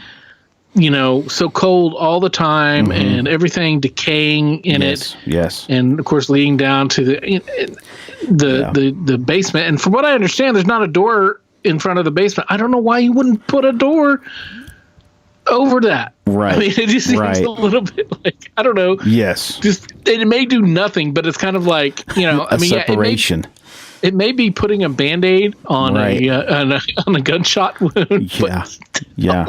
Speaker 1: so cold all the time and everything decaying in it.
Speaker 3: Yes.
Speaker 1: And of course, leading down to the basement. And from what I understand, there's not a door in front of the basement. I don't know why you wouldn't put a door over that.
Speaker 3: Right.
Speaker 1: I mean, it just seems a little bit like, I don't know.
Speaker 3: Yes.
Speaker 1: Just, it may do nothing, but it's kind of like,
Speaker 3: separation.
Speaker 1: It may be putting a Band-Aid on a gunshot wound.
Speaker 3: Yeah. Yeah.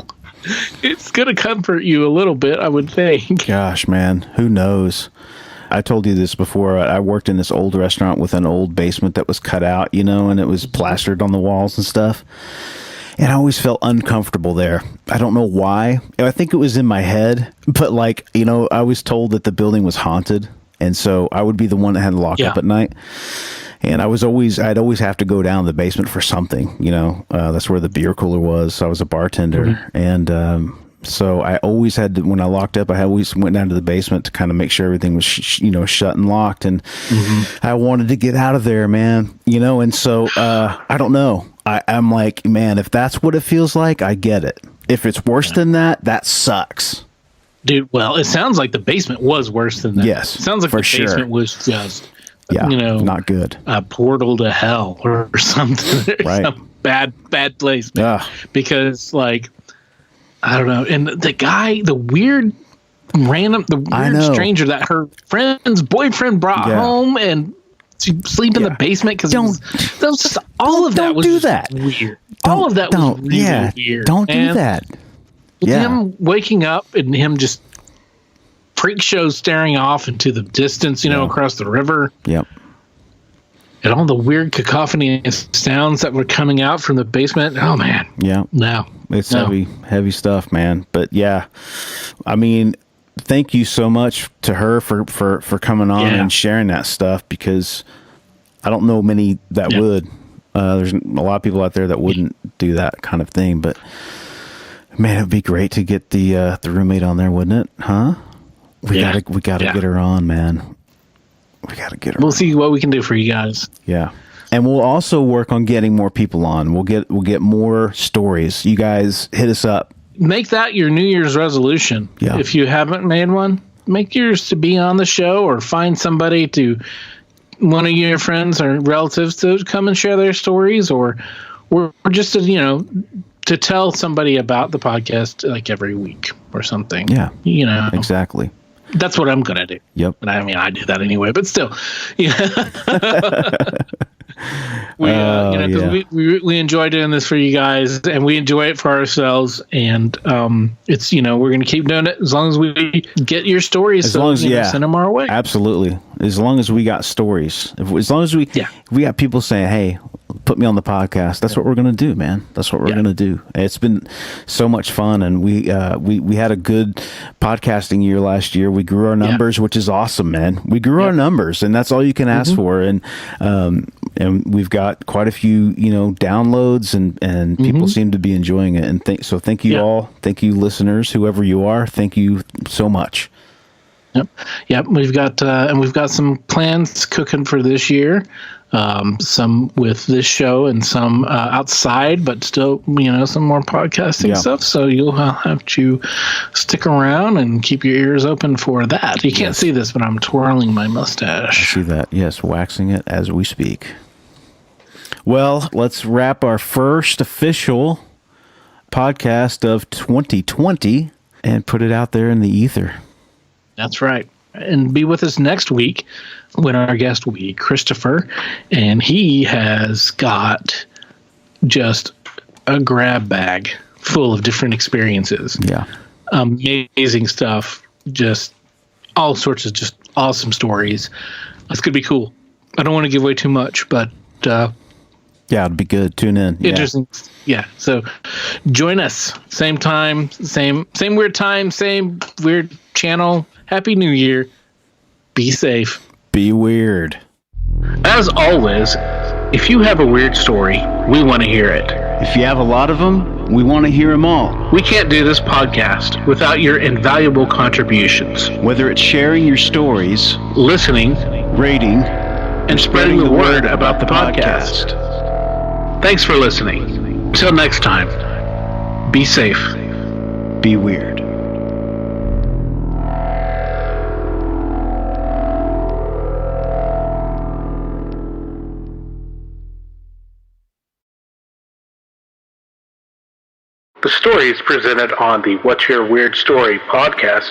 Speaker 1: It's going to comfort you a little bit, I would think.
Speaker 3: Gosh, man, who knows? I told you this before. I worked in this old restaurant with an old basement that was cut out, and it was plastered on the walls and stuff. And I always felt uncomfortable there. I don't know why. I think it was in my head, but I was told that the building was haunted. And so I would be the one that had to lock up at night. And I'd always have to go down to the basement for something, that's where the beer cooler was. So I was a bartender. Mm-hmm. And, so I always had to, when I locked up, I always went down to the basement to kind of make sure everything was, shut and locked. And I wanted to get out of there, man, and so, I don't know. I'm like, man, if that's what it feels like, I get it. If it's worse than that, that sucks.
Speaker 1: Dude, well, it sounds like the basement was worse than that.
Speaker 3: Yes,
Speaker 1: it sounds like the basement was just,
Speaker 3: not good.
Speaker 1: A portal to hell or something.
Speaker 3: Right.
Speaker 1: Some bad place. Because, I don't know. And the weird stranger that her friend's boyfriend brought home and to sleep in the basement because that was just all of that was
Speaker 3: do that.
Speaker 1: Weird. All of that was really weird.
Speaker 3: Don't do that.
Speaker 1: Him waking up and him just freak show staring off into the distance, across the river.
Speaker 3: Yep.
Speaker 1: And all the weird cacophony of sounds that were coming out from the basement. Oh man.
Speaker 3: Yeah.
Speaker 1: No.
Speaker 3: It's heavy stuff, man. But yeah, I mean, thank you so much to her for coming on and sharing that stuff, because I don't know many that would. There's a lot of people out there that wouldn't do that kind of thing, but man, it'd be great to get the roommate on there, wouldn't it? Huh? We gotta get her on, man. We gotta get her.
Speaker 1: We'll see what we can do for you guys.
Speaker 3: Yeah. And we'll also work on getting more people on. We'll get more stories. You guys hit us up.
Speaker 1: Make that your New Year's resolution.
Speaker 3: Yeah.
Speaker 1: If you haven't made one, make yours to be on the show, or find somebody one of your friends or relatives to come and share their stories, or just to tell somebody about the podcast every week or something.
Speaker 3: Yeah.
Speaker 1: Exactly. That's what I'm going to do.
Speaker 3: Yep.
Speaker 1: And I mean, I do that anyway, but still, we enjoy doing this for you guys, and we enjoy it for ourselves. And it's we're going to keep doing it as long as we get your stories. As long as send them our way.
Speaker 3: Absolutely. As long as we got stories, as long as we got people saying, "Hey, put me on the podcast," that's what we're going to do, man. That's what we're going to do. It's been so much fun, and we had a good podcasting year last year. We grew our numbers, which is awesome, man. We grew our numbers, and that's all you can ask for. And we've got quite a few, downloads, and people seem to be enjoying it. And thank you all. Thank you, listeners, whoever you are. Thank you so much.
Speaker 1: Yep. We've got some plans cooking for this year. Some with this show and some outside, but still, some more podcasting stuff. So you'll have to stick around and keep your ears open for that. You can't see this, but I'm twirling my mustache.
Speaker 3: I see that. Yes, waxing it as we speak. Well, let's wrap our first official podcast of 2020 and put it out there in the ether.
Speaker 1: That's right. And be with us next week when our guest will be Christopher, and he has got just a grab bag full of different experiences.
Speaker 3: Yeah.
Speaker 1: Amazing stuff. Just all sorts of just awesome stories. It's going to be cool. I don't want to give away too much, but
Speaker 3: it'd be good. Tune in.
Speaker 1: Interesting. Yeah. So join us. Same time, same weird time, same weird channel. Happy New Year. Be safe.
Speaker 3: Be weird.
Speaker 1: As always, if you have a weird story, we want to hear it.
Speaker 2: If you have a lot of them, we want to hear them all.
Speaker 1: We can't do this podcast without your invaluable contributions.
Speaker 2: Whether it's sharing your stories,
Speaker 1: listening,
Speaker 2: rating,
Speaker 1: and spreading the word about the podcast. Thanks for listening. Until next time, be safe.
Speaker 2: Be weird.
Speaker 1: The stories presented on the What's Your Weird Story podcast